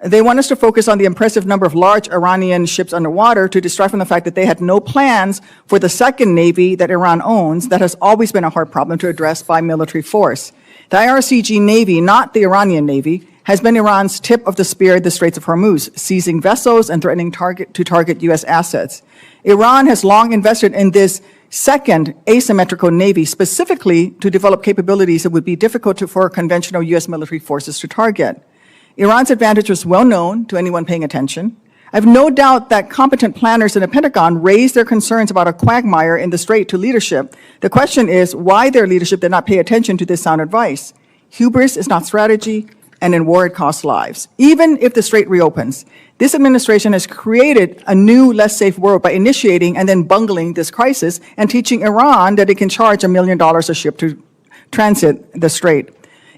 They want us to focus on the impressive number of large Iranian ships underwater to distract from the fact that they had no plans for the second Navy that Iran owns that has always been a hard problem to address by military force. The IRCG Navy, not the Iranian Navy, has been Iran's tip of the spear at the Straits of Hormuz, seizing vessels and threatening to target U.S. assets. Iran has long invested in this second asymmetrical navy specifically to develop capabilities that would be difficult for conventional U.S. military forces to target. Iran's advantage was well known to anyone paying attention. I have no doubt that competent planners in the Pentagon raised their concerns about a quagmire in the Strait to leadership. The question is why their leadership did not pay attention to this sound advice. Hubris is not strategy, and in war it costs lives. Even if the Strait reopens, this administration has created a new, less safe world by initiating and then bungling this crisis and teaching Iran that it can charge $1 million a ship to transit the Strait.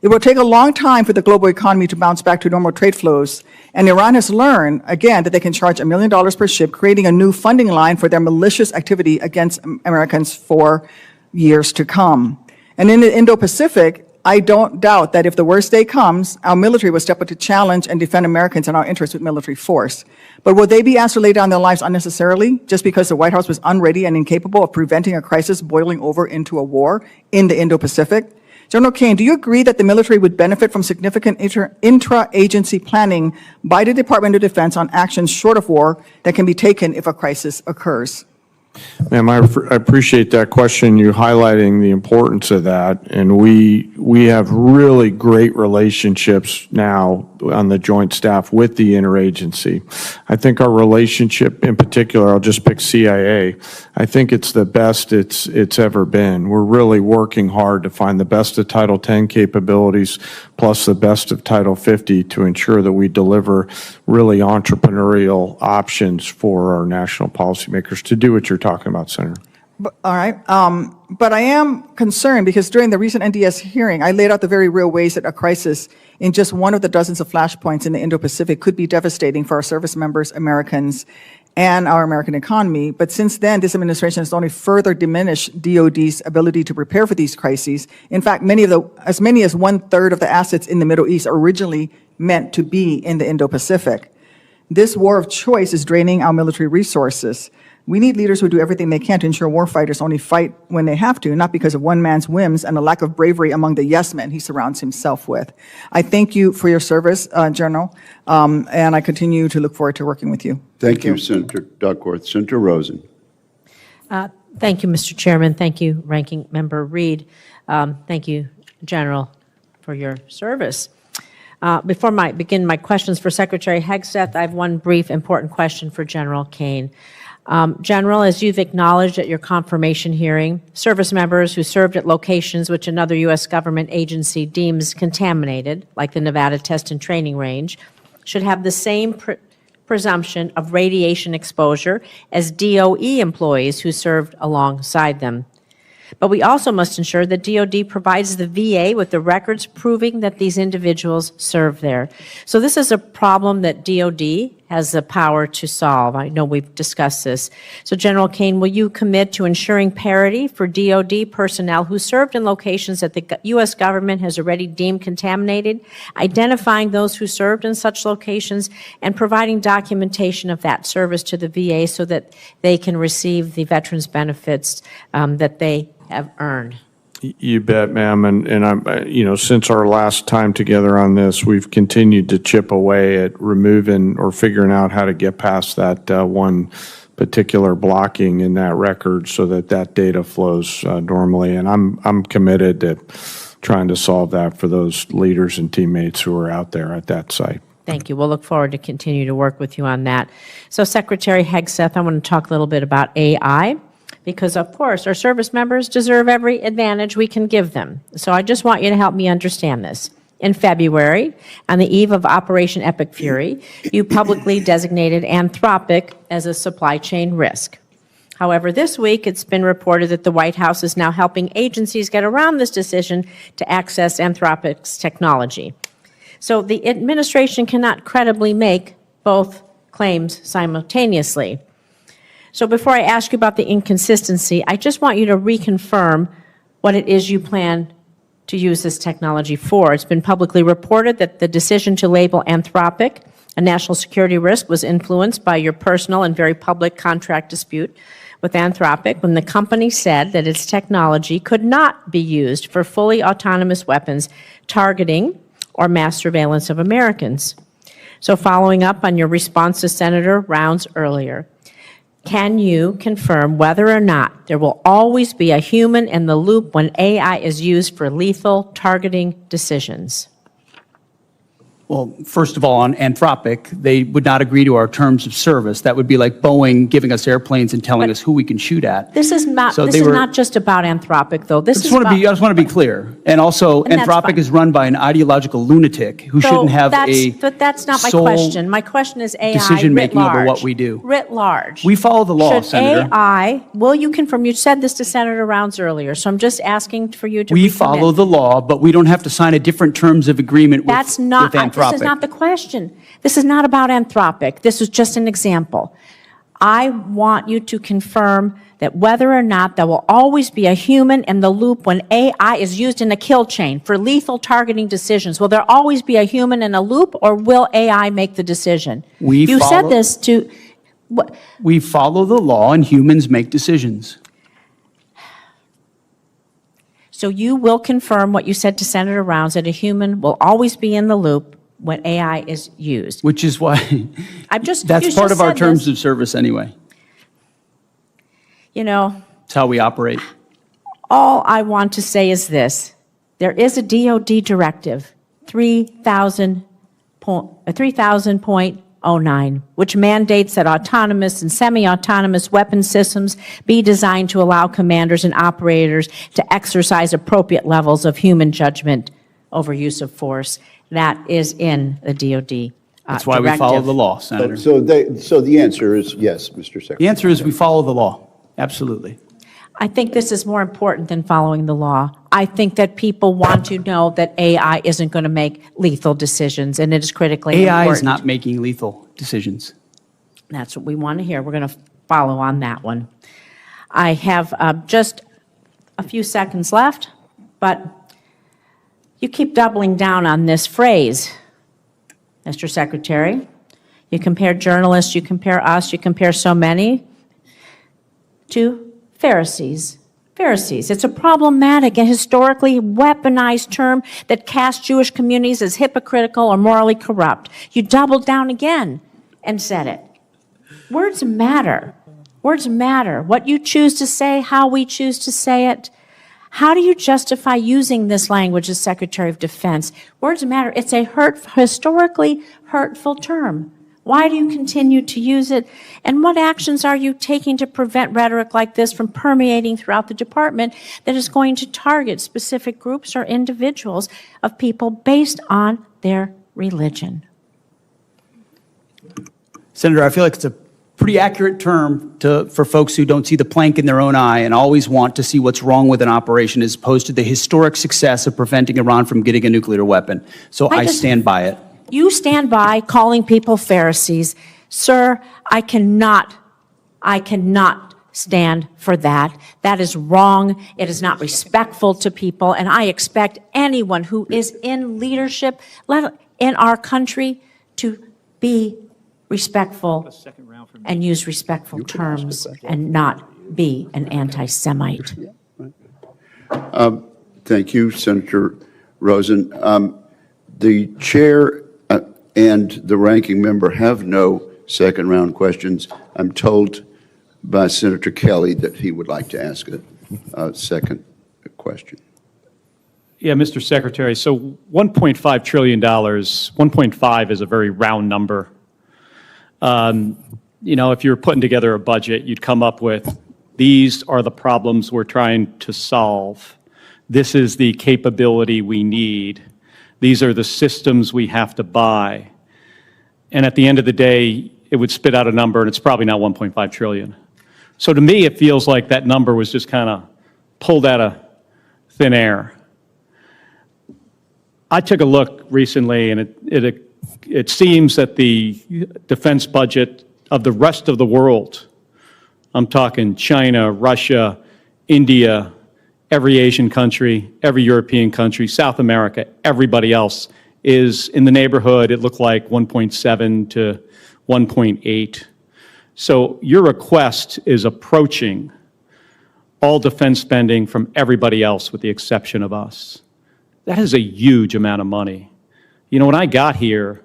It will take a long time for the global economy to bounce back to normal trade flows, and Iran has learned, again, that they can charge $1 million per ship, creating a new funding line for their malicious activity against Americans for years to come. And in the Indo-Pacific, I don't doubt that if the worst day comes, our military will step up to challenge and defend Americans and our interests with military force. But will they be asked to lay down their lives unnecessarily just because the White House was unready and incapable of preventing a crisis boiling over into a war in the Indo-Pacific? General Caine, do you agree that the military would benefit from significant intra-agency planning by the Department of Defense on actions short of war that can be taken if a crisis occurs? Ma'am, I appreciate that question, you highlighting the importance of that, and we have really great relationships now on the joint staff with the interagency. I think our relationship in particular, I'll just pick CIA, I think it's the best it's ever been. We're really working hard to find the best of Title 10 capabilities plus the best of Title 50 to ensure that we deliver really entrepreneurial options for our national policymakers to do what you're talking about, Senator. All right. But I am concerned because during the recent NDS hearing, I laid out the very real ways that a crisis in just one of the dozens of flashpoints in the Indo-Pacific could be devastating for our service members, Americans, and our American economy. But since then, this administration has only further diminished DOD's ability to prepare for these crises. In fact, as many as 1/3 of the assets in the Middle East are originally meant to be in the Indo-Pacific. This war of choice is draining our military resources. We need leaders who do everything they can to ensure warfighters only fight when they have to, not because of one man's whims and a lack of bravery among the yes men he surrounds himself with. I thank you for your service, General, and I continue to look forward to working with you. Thank you, Senator Duckworth. Senator Rosen. Thank you, Mr. Chairman. Thank you, Ranking Member Reed. Thank you, General, for your service. Before I begin my questions for Secretary Hegseth, I have one brief important question for General Caine. General, as you've acknowledged at your confirmation hearing, service members who served at locations which another U.S. government agency deems contaminated, like the Nevada Test and Training Range, should have the same presumption of radiation exposure as DOE employees who served alongside them. But we also must ensure that DOD provides the VA with the records proving that these individuals served there. So this is a problem that DOD has the power to solve. I know we've discussed this. So General Caine, will you commit to ensuring parity for DOD personnel who served in locations that the U.S. government has already deemed contaminated, identifying those who served in such locations, and providing documentation of that service to the VA so that they can receive the veterans benefits that they have earned? You bet, ma'am. And I'm, since our last time together on this, we've continued to chip away at removing or figuring out how to get past that one particular blocking in that record so that that data flows normally. And I'm committed to trying to solve that for those leaders and teammates who are out there at that site. Thank you. We'll look forward to continue to work with you on that. So Secretary Hegseth, I want to talk a little bit about AI. Because, of course, our service members deserve every advantage we can give them. So I just want you to help me understand this. In February, on the eve of Operation Epic Fury, you publicly designated Anthropic as a supply chain risk. However, this week it's been reported that the White House is now helping agencies get around this decision to access Anthropic's technology. So the administration cannot credibly make both claims simultaneously. So before I ask you about the inconsistency, I just want you to reconfirm what it is you plan to use this technology for. It's been publicly reported that the decision to label Anthropic a national security risk was influenced by your personal and very public contract dispute with Anthropic when the company said that its technology could not be used for fully autonomous weapons targeting or mass surveillance of Americans. So following up on your response to Senator Rounds earlier, can you confirm whether or not there will always be a human in the loop when AI is used for lethal targeting decisions? Well, first of all, on Anthropic, they would not agree to our terms of service. That would be like Boeing giving us airplanes and telling us who we can shoot at. This is not, So this they is were- not just about Anthropic, though. This I is just want about... to be, I just want to be clear. And also, And that's Anthropic fine. is run by an ideological lunatic who So shouldn't have but that's not my sole question. My question is AI decision-making writ over large. what we do. Writ large. We follow the law, Should Senator. AI, will you confirm, you said this to Senator Rounds earlier, so I'm just asking for you to We recommit. follow the law, but we don't have to sign a different terms of agreement with That's not, with this is Anthropic. not the question. This is not about Anthropic. This is just an example. I want you to confirm that whether or not there will always be a human in the loop when AI is used in a kill chain for lethal targeting decisions. Will there always be a human in a loop, or will AI make the decision? We You said follow- this to, We follow the law and humans make decisions. so you will confirm what you said to Senator Rounds, that a human will always be in the loop when AI is used. Which is why, I'm just, that's you part just of our said terms this. of service anyway. You know, It's how we operate. all I want to say is this. There is a DOD directive, 3000.09, which mandates that autonomous and semi-autonomous weapon systems be designed to allow commanders and operators to exercise appropriate levels of human judgment over use of force. That is in the DOD That's why we follow directive. the law, Senator. So the answer is yes, Mr. Secretary. The answer is we follow the law. Absolutely. I think this is more important than following the law. I think that people want to know that AI isn't going to make lethal decisions, and it is critically AI important. is not making lethal decisions. That's what we want to hear. We're going to follow on that one. I have just a few seconds left, but you keep doubling down on this phrase, Mr. Secretary. You compare journalists, you compare us, you compare so many to Pharisees. Pharisees. It's a problematic and historically weaponized term that casts Jewish communities as hypocritical or morally corrupt. You doubled down again and said it. Words matter. Words matter. What you choose to say, how we choose to say it. How do you justify using this language as Secretary of Defense? Words matter. It's a historically hurtful term. Why do you continue to use it? And what actions are you taking to prevent rhetoric like this from permeating throughout the department that is going to target specific groups or individuals of people based on their religion? Senator, I feel like it's a pretty accurate term for folks who don't see the plank in their own eye and always want to see what's wrong with an operation as opposed to the historic success of preventing Iran from getting a nuclear weapon. So I stand by it. You stand by calling people Pharisees. Sir, I cannot stand for that. That is wrong. It is not respectful to people, and I expect anyone who is in leadership in our country to be respectful and use respectful terms and not be an anti-Semite. Thank you, Senator Rosen. The chair and the ranking member have no second-round questions. I'm told by Senator Kelly that he would like to ask a second question. Yeah, Mr. Secretary, so $1.5 trillion, 1.5 is a very round number. You know, if you're putting together a budget, you'd come up with, these are the problems we're trying to solve. This is the capability we need. These are the systems we have to buy. And at the end of the day, it would spit out a number, and it's probably not 1.5 trillion. So to me, it feels like that number was just kind of pulled out of thin air. I took a look recently, and it seems that the defense budget of the rest of the world, I'm talking China, Russia, India, every Asian country, every European country, South America, everybody else is in the neighborhood, it looked like 1.7 to 1.8. So your request is approaching all defense spending from everybody else with the exception of us. That is a huge amount of money. You know, when I got here,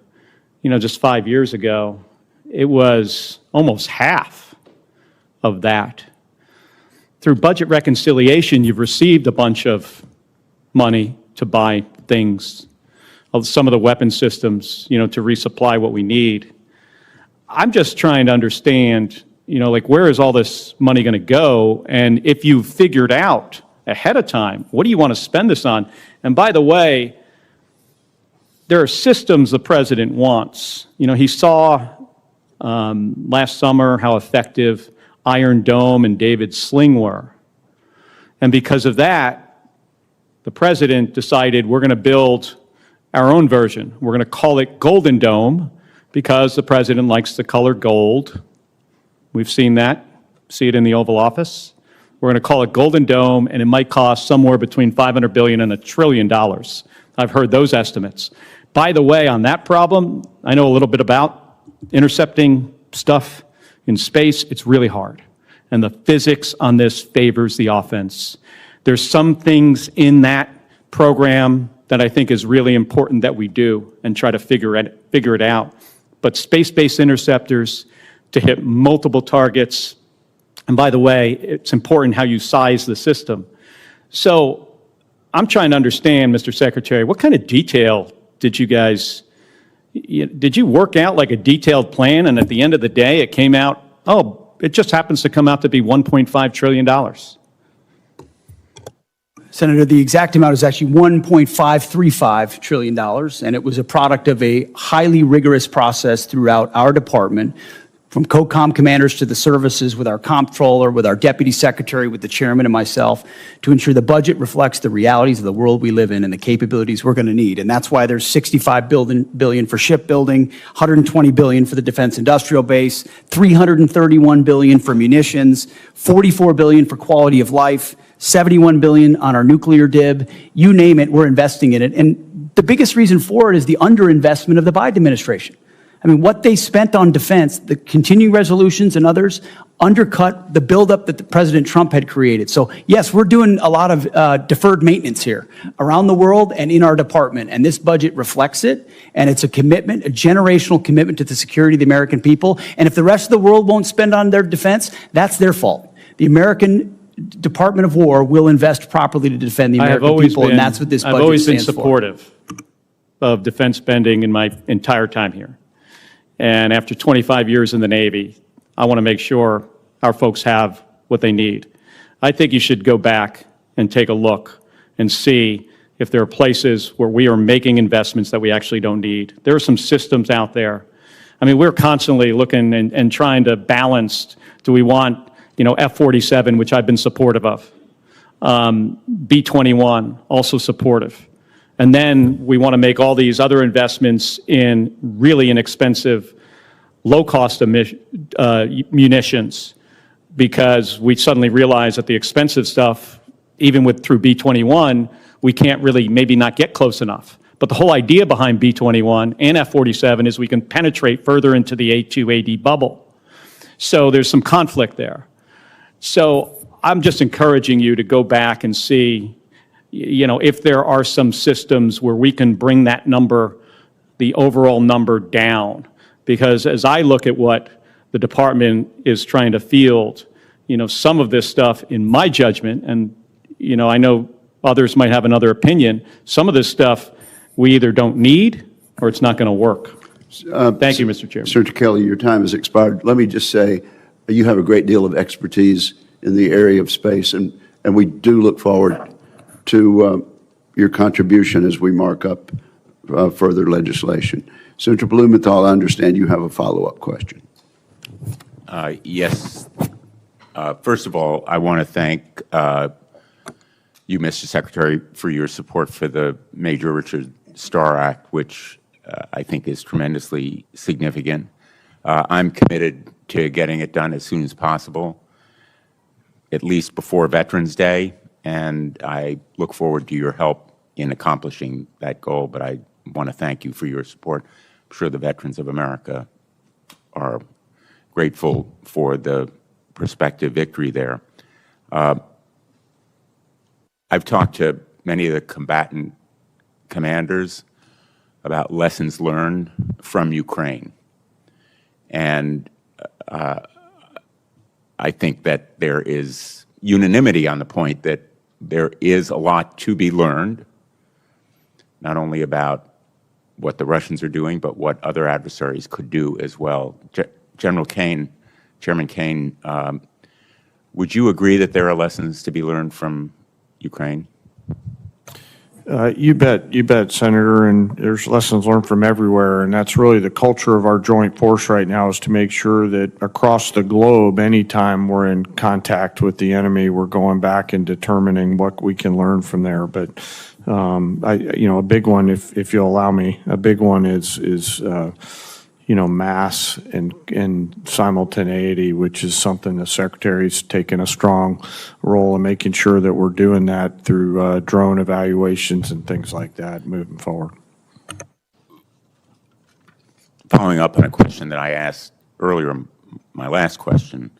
just 5 years ago, it was almost half of that. Through budget reconciliation, you've received a bunch of money to buy things, some of the weapon systems, to resupply what we need. I'm just trying to understand, where is all this money going to go? And if you've figured out ahead of time, what do you want to spend this on? And by the way, there are systems the president wants. He saw last summer how effective Iron Dome and David's Sling were. And because of that, the president decided we're going to build our own version. We're going to call it Golden Dome because the president likes the color gold. We've seen that, see it in the Oval Office. We're going to call it Golden Dome, and it might cost somewhere between $500 billion and $1 trillion. I've heard those estimates. By the way, on that problem, I know a little bit about intercepting stuff in space. It's really hard. And the physics on this favors the offense. There's some things in that program that I think is really important that we do and try to figure it out. But space-based interceptors to hit multiple targets, and by the way, it's important how you size the system. So I'm trying to understand, Mr. Secretary, what kind of detail did you work out like a detailed plan, and at the end of the day, it came out, it just happens to come out to be $1.5 trillion? Senator, the exact amount is actually $1.535 trillion, and it was a product of a highly rigorous process throughout our department, from COCOM commanders to the services, with our comptroller, with our deputy secretary, with the chairman and myself, to ensure the budget reflects the realities of the world we live in and the capabilities we're going to need. And that's why there's $65 billion for shipbuilding, $120 billion for the defense industrial base, $331 billion for munitions, $44 billion for quality of life, $71 billion on our nuclear DIB. You name it, we're investing in it. And the biggest reason for it is the underinvestment of the Biden administration. I mean, what they spent on defense, the continuing resolutions and others, undercut the buildup that President Trump had created. So, yes, we're doing a lot of deferred maintenance here around the world and in our department, and this budget reflects it, and it's a commitment, a generational commitment to the security of the American people. And if the rest of the world won't spend on their defense, that's their fault. The American Department of War will invest properly to defend the American people, and that's what this budget stands for. I've always been supportive of defense spending in my entire time here. And after 25 years in the Navy, I want to make sure our folks have what they need. I think you should go back and take a look and see if there are places where we are making investments that we actually don't need. There are some systems out there. I mean, we're constantly looking and trying to balance, do we want, F-47, which I've been supportive of, B-21, also supportive. And then we want to make all these other investments in really inexpensive, low-cost munitions, because we suddenly realize that the expensive stuff, even through B-21, we can't really maybe not get close enough. But the whole idea behind B-21 and F-47 is we can penetrate further into the A2AD bubble. So there's some conflict there. So I'm just encouraging you to go back and see, if there are some systems where we can bring that number, the overall number, down. Because as I look at what the department is trying to field, some of this stuff, in my judgment, and, I know others might have another opinion, some of this stuff we either don't need or it's not going to work. Thank you, Mr. Chairman. Senator Kelly, your time has expired. Let me just say, you have a great deal of expertise in the area of space, and we do look forward to your contribution as we mark up further legislation. Senator Blumenthal, I understand you have a follow-up question. Yes. First of all, I want to thank you, Mr. Secretary, for your support for the Major Richard Starr Act, which I think is tremendously significant. I'm committed to getting it done as soon as possible, at least before Veterans Day, and I look forward to your help in accomplishing that goal, but I want to thank you for your support. I'm sure the veterans of America are grateful for the prospective victory there. I've talked to many of the combatant commanders about lessons learned from Ukraine. And I think that there is unanimity on the point that there is a lot to be learned, not only about what the Russians are doing, but what other adversaries could do as well. General Caine, Chairman Caine, would you agree that there are lessons to be learned from Ukraine? You bet, Senator, and there's lessons learned from everywhere, and that's really the culture of our joint force right now, is to make sure that across the globe, anytime we're in contact with the enemy, we're going back and determining what we can learn from there. But a big one, if you'll allow me, a big one is mass and simultaneity, which is something the Secretary's taken a strong role in making sure that we're doing that through drone evaluations and things like that moving forward. Following up on a question that I asked earlier, my last question,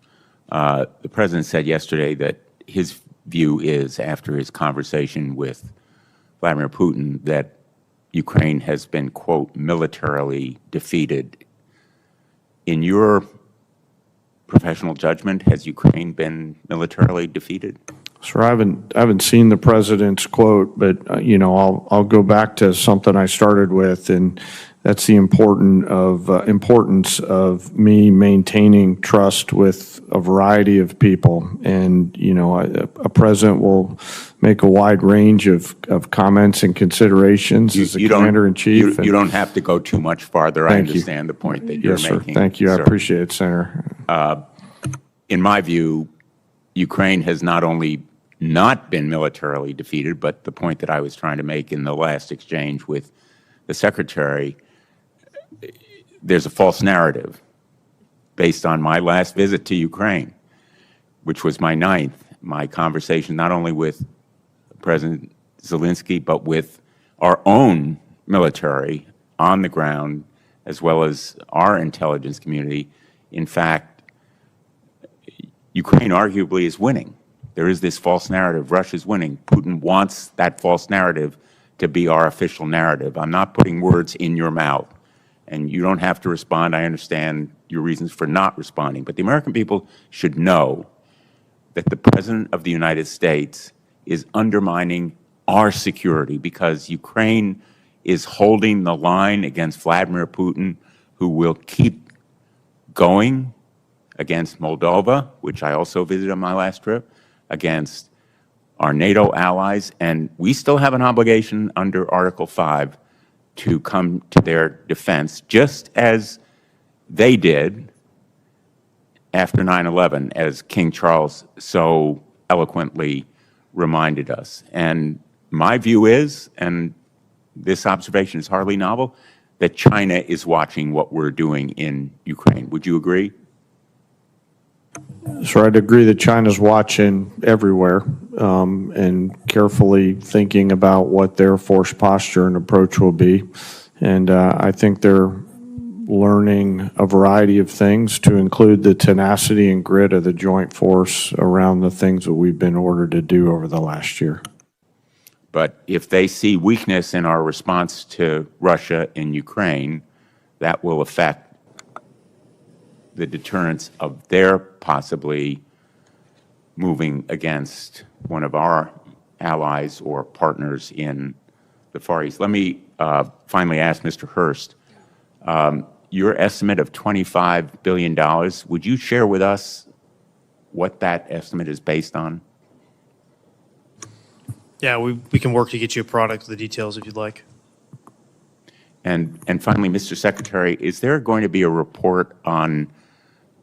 the President said yesterday that his view is, after his conversation with Vladimir Putin, that Ukraine has been, quote, militarily defeated. In your professional judgment, has Ukraine been militarily defeated? Sir, I haven't seen the President's quote, but I'll go back to something I started with, and that's the importance of me maintaining trust with a variety of people. And a president will make a wide range of comments and considerations as the commander-in-chief. You don't have to go too much farther. I understand the point that you're making. Yes, sir. Thank you. I appreciate it, Senator. In my view, Ukraine has not only not been militarily defeated, but the point that I was trying to make in the last exchange with the Secretary, there's a false narrative based on my last visit to Ukraine, which was my 9th, my conversation not only with President Zelensky, but with our own military on the ground, as well as our intelligence community. In fact, Ukraine arguably is winning. There is this false narrative, Russia's winning. Putin wants that false narrative to be our official narrative. I'm not putting words in your mouth, and you don't have to respond. I understand your reasons for not responding, but the American people should know that the President of the United States is undermining our security because Ukraine is holding the line against Vladimir Putin, who will keep going against Moldova, which I also visited on my last trip, against our NATO allies, and we still have an obligation under Article 5 to come to their defense, just as they did after 9/11, as King Charles so eloquently reminded us. And my view is, and this observation is hardly novel, that China is watching what we're doing in Ukraine. Would you agree? So I'd agree that China's watching everywhere and carefully thinking about what their force posture and approach will be. And I think they're learning a variety of things, to include the tenacity and grit of the joint force around the things that we've been ordered to do over the last year. But if they see weakness in our response to Russia in Ukraine, that will affect the deterrence of their possibly moving against one of our allies or partners in the Far East. Let me finally ask Mr. Hurst, your estimate of $25 billion, would you share with us what that estimate is based on? Yeah, we can work to get you a product with the details if you'd like. And finally, Mr. Secretary, is there going to be a report on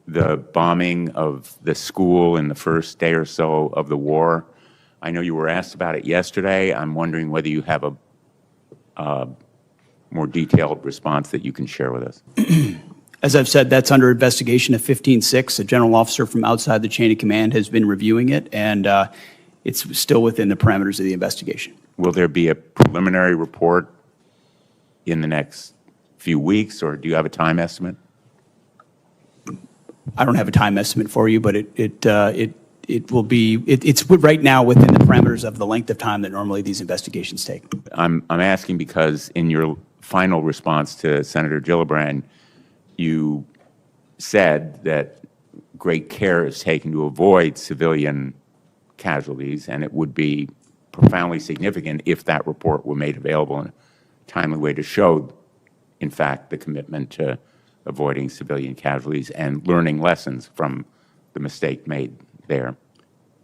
the bombing of the school in the first day or so of the war? I know you were asked about it yesterday. I'm wondering whether you have a more detailed response that you can share with us. As I've said, that's under investigation at 15-6. A general officer from outside the chain of command has been reviewing it, and it's still within the parameters of the investigation. Will there be a preliminary report in the next few weeks, or do you have a time estimate? I don't have a time estimate for you, but it will be, it's right now within the parameters of the length of time that normally these investigations take. I'm asking because in your final response to Senator Gillibrand, you said that great care is taken to avoid civilian casualties, and it would be profoundly significant if that report were made available in a timely way to show, in fact, the commitment to avoiding civilian casualties and learning lessons from the mistake made there.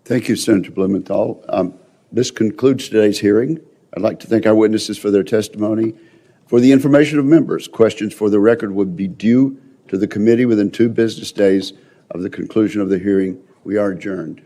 Thank you, Senator Blumenthal. This concludes today's hearing. I'd like to thank our witnesses for their testimony. For the information of members, questions for the record would be due to the committee within 2 business days of the conclusion of the hearing. We are adjourned.